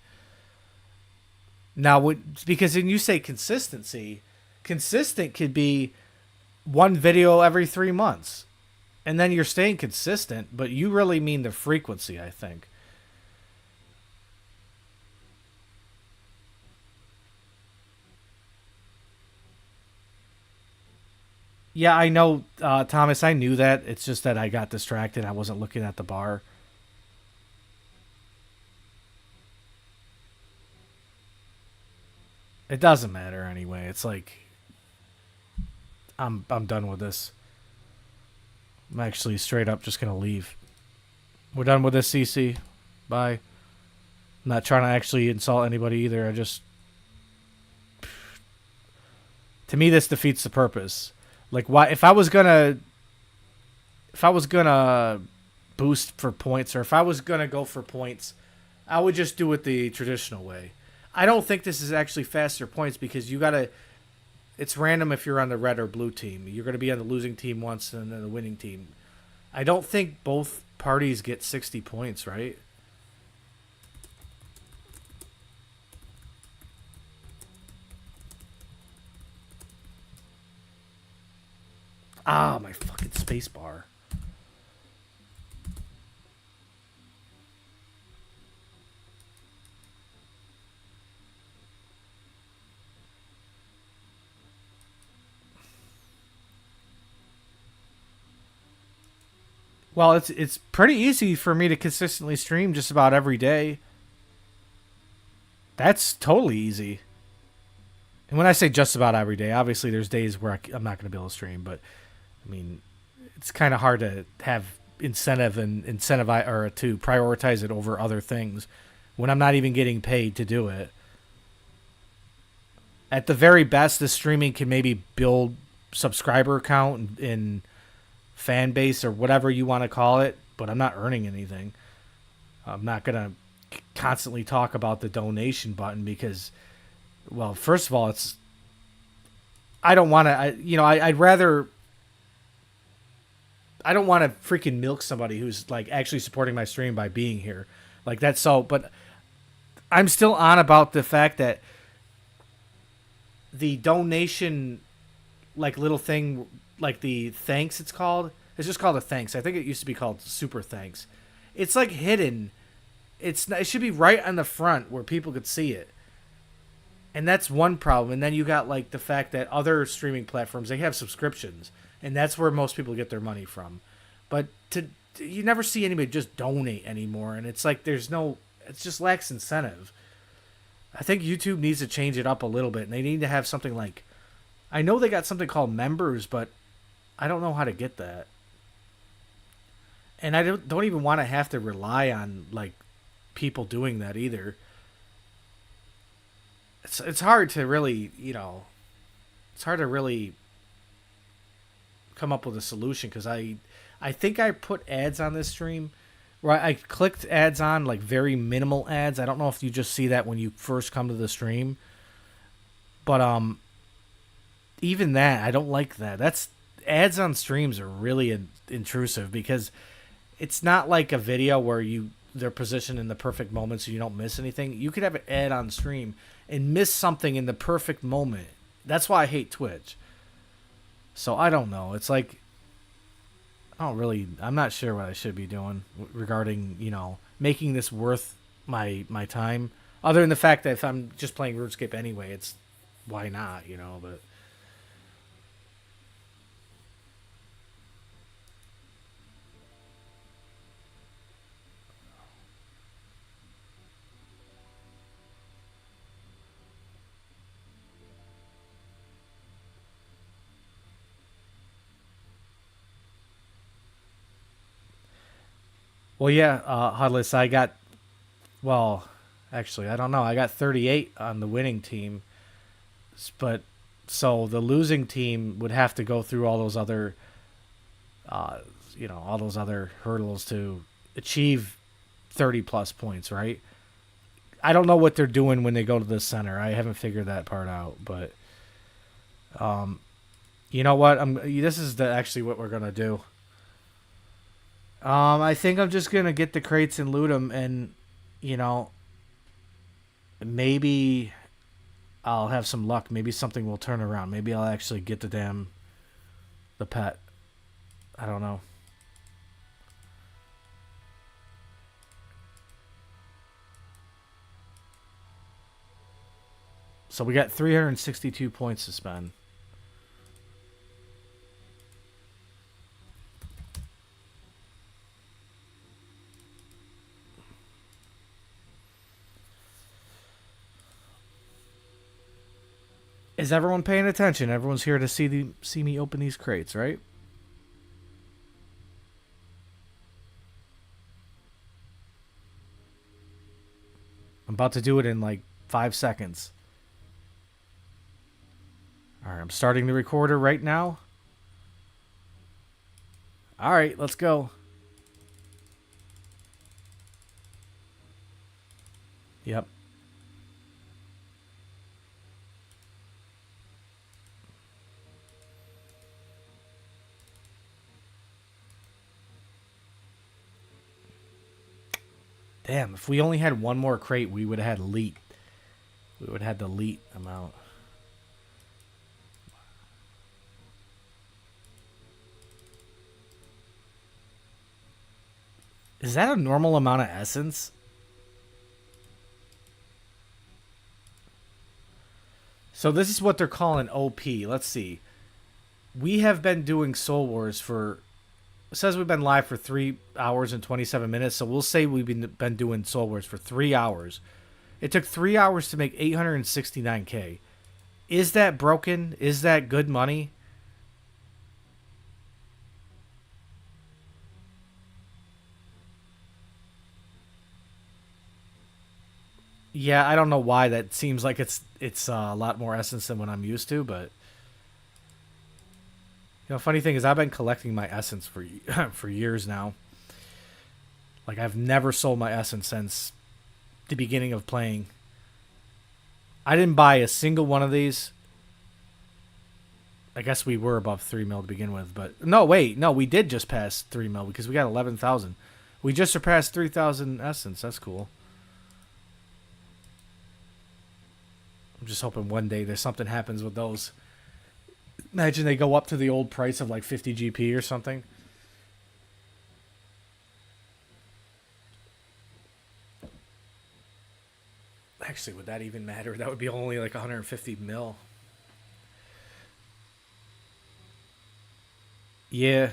Now, because when you say consistency, consistent could be one video every 3 months. And then you're staying consistent, but you really mean the frequency, I think. Yeah, I know, Thomas, I knew that. It's just that I got distracted. I wasn't looking at the bar. It doesn't matter anyway. It's like, I'm done with this. I'm actually straight up just going to leave. We're done with this, CC. Bye. I'm not trying to actually insult anybody either. I just... To me, this defeats the purpose. Like, why? If I was going to if I was gonna boost for points, or if I was gonna go for points, I would just do it the traditional way. I don't think this is actually faster points because you gotta. It's random if you're on the red or blue team. You're gonna be on the losing team once and then the winning team. I don't think both parties get 60 points, right? Ah, my fucking space bar. Well, it's pretty easy for me to consistently stream just about every day. That's totally easy. And when I say just about every day, obviously there's days where I'm not going to be able to stream, but I mean, it's kind of hard to have incentivize or to prioritize it over other things when I'm not even getting paid to do it. At the very best, the streaming can maybe build subscriber count and fan base or whatever you want to call it, but I'm not earning anything. I'm not gonna constantly talk about the donation button because, well, first of all, it's I don't want to. I'd rather. I don't want to freaking milk somebody who's like actually supporting my stream by being here, like that's so. But I'm still on about the fact that the donation, like little thing, like the thanks, it's just called a thanks. I think it used to be called super thanks. It's like hidden. It should be right on the front where people could see it. And that's one problem. And then you got like the fact that other streaming platforms, they have subscriptions, and that's where most people get their money from. But you never see anybody just donate anymore, and it's like it just lacks incentive. I think YouTube needs to change it up a little bit, and they need to have something like, I know they got something called members, but I don't know how to get that. And I don't even want to have to rely on like people doing that either. It's hard to really, it's hard to really come up with a solution because I think I put ads on this stream. Right, I clicked ads on, like very minimal ads. I don't know if you just see that when you first come to the stream, but even that I don't like that. That's ads on streams are really intrusive because it's not like a video where they're positioned in the perfect moment so you don't miss anything. You could have an ad on stream and miss something in the perfect moment. That's why I hate Twitch. So I don't know. It's like I'm not sure what I should be doing regarding, making this worth my time. Other than the fact that if I'm just playing RuneScape anyway, it's why not, but well, yeah, Hudless, actually, I don't know. I got 38 on the winning team, but so the losing team would have to go through all those other, all those other hurdles to achieve 30 plus points, right? I don't know what they're doing when they go to the center. I haven't figured that part out, but you know what? This is actually what we're gonna do. I think I'm just gonna get the crates and loot them, and maybe I'll have some luck. Maybe something will turn around. Maybe I'll actually get the pet. I don't know. So we got 362 points to spend. Is everyone paying attention? Everyone's here to see me open these crates, right? I'm about to do it in like 5 seconds. Alright, I'm starting the recorder right now. All right, let's go. Yep. Damn, if we only had one more crate, we would have had elite. We would have had the elite amount. Is that a normal amount of essence? So this is what they're calling OP. Let's see. We have been doing Soul Wars for... It says we've been live for 3 hours and 27 minutes. So we'll say we've been doing Soul Wars for 3 hours. It took 3 hours to make 869K. Is that broken? Is that good money? Yeah, I don't know why that seems like it's a lot more essence than what I'm used to, but funny thing is I've been collecting my essence for for years now. Like I've never sold my essence since the beginning of playing. I didn't buy a single one of these. I guess we were above 3 mil to begin with, but no, wait, no, we did just pass 3 mil because we got 11,000. We just surpassed 3,000 essence. That's cool. I'm just hoping one day there's something happens with those. Imagine they go up to the old price of like 50 GP or something. Actually, would that even matter? That would be only like 150 mil. Yeah,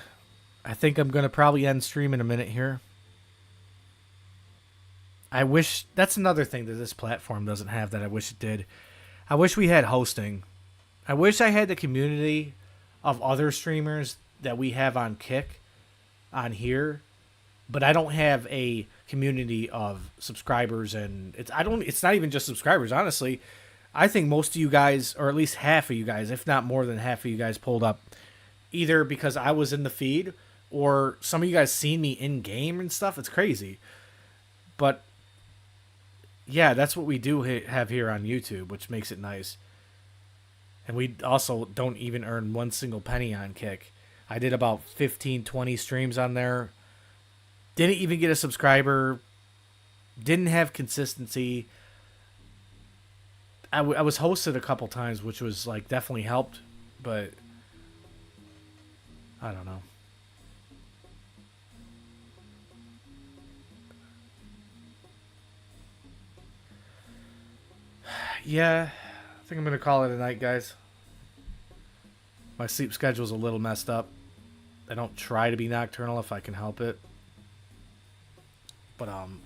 I think I'm going to probably end stream in a minute here. I wish... That's another thing that this platform doesn't have that I wish it did. I wish we had hosting. I wish I had the community of other streamers that we have on Kick on here, but I don't have a community of subscribers, and it's not even just subscribers, honestly. I think most of you guys, or at least half of you guys, if not more than half of you guys, pulled up either because I was in the feed or some of you guys seen me in game and stuff. It's crazy. But yeah, that's what we do have here on YouTube, which makes it nice. And we also don't even earn one single penny on Kick. I did about 15, 20 streams on there. Didn't even get a subscriber. Didn't have consistency. I was hosted a couple times, which was like definitely helped. But I don't know. Yeah, I think I'm going to call it a night, guys. My sleep schedule's a little messed up. I don't try to be nocturnal if I can help it. But I'm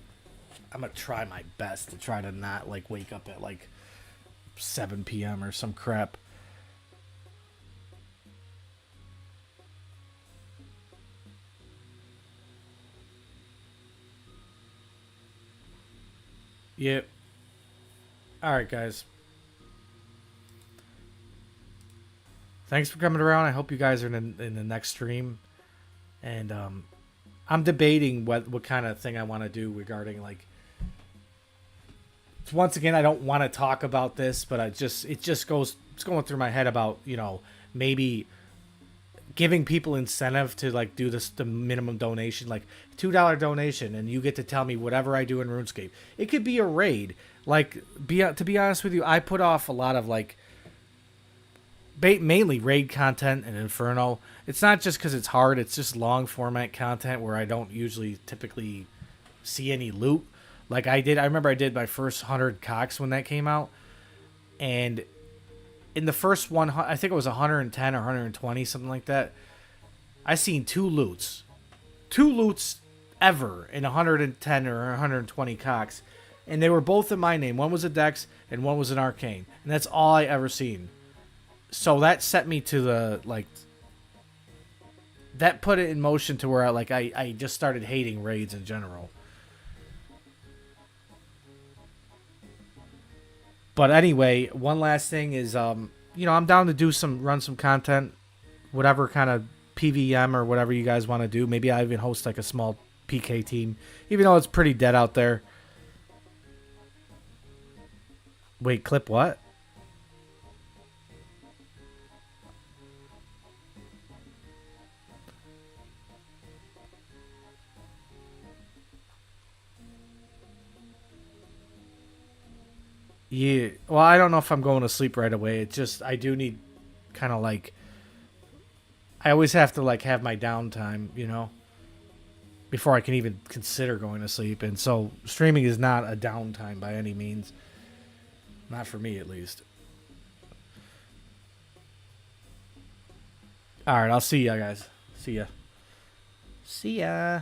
going to try my best to try to not like wake up at like 7 p.m. or some crap. Yep. Alright, guys. Thanks for coming around. I hope you guys are in the next stream. And I'm debating what kind of thing I want to do regarding, like... Once again, I don't want to talk about this, but it's going through my head about, maybe giving people incentive to like do the minimum donation, like $2 donation, and you get to tell me whatever I do in RuneScape. It could be a raid. Like, to be honest with you, I put off a lot of like mainly raid content and Inferno. It's not just because it's hard; it's just long format content where I don't usually typically see any loot. Like I remember I did my first 100 cocks when that came out, and in the first one, I think it was 110 or 120, something like that. I seen two loots ever in 110 or 120 cocks, and they were both in my name. One was a Dex and one was an Arcane, and that's all I ever seen. So that set me to the like. That put it in motion to where I just started hating raids in general. But anyway, one last thing is, I'm down to run some content, whatever kind of PVM or whatever you guys want to do. Maybe I even host like a small PK team, even though it's pretty dead out there. Wait, clip what? Yeah, well, I don't know if I'm going to sleep right away. It's just I do need kind of like I always have to like have my downtime, you know, before I can even consider going to sleep. And so streaming is not a downtime by any means. Not for me, at least. All right, I'll see ya, guys. See ya. See ya.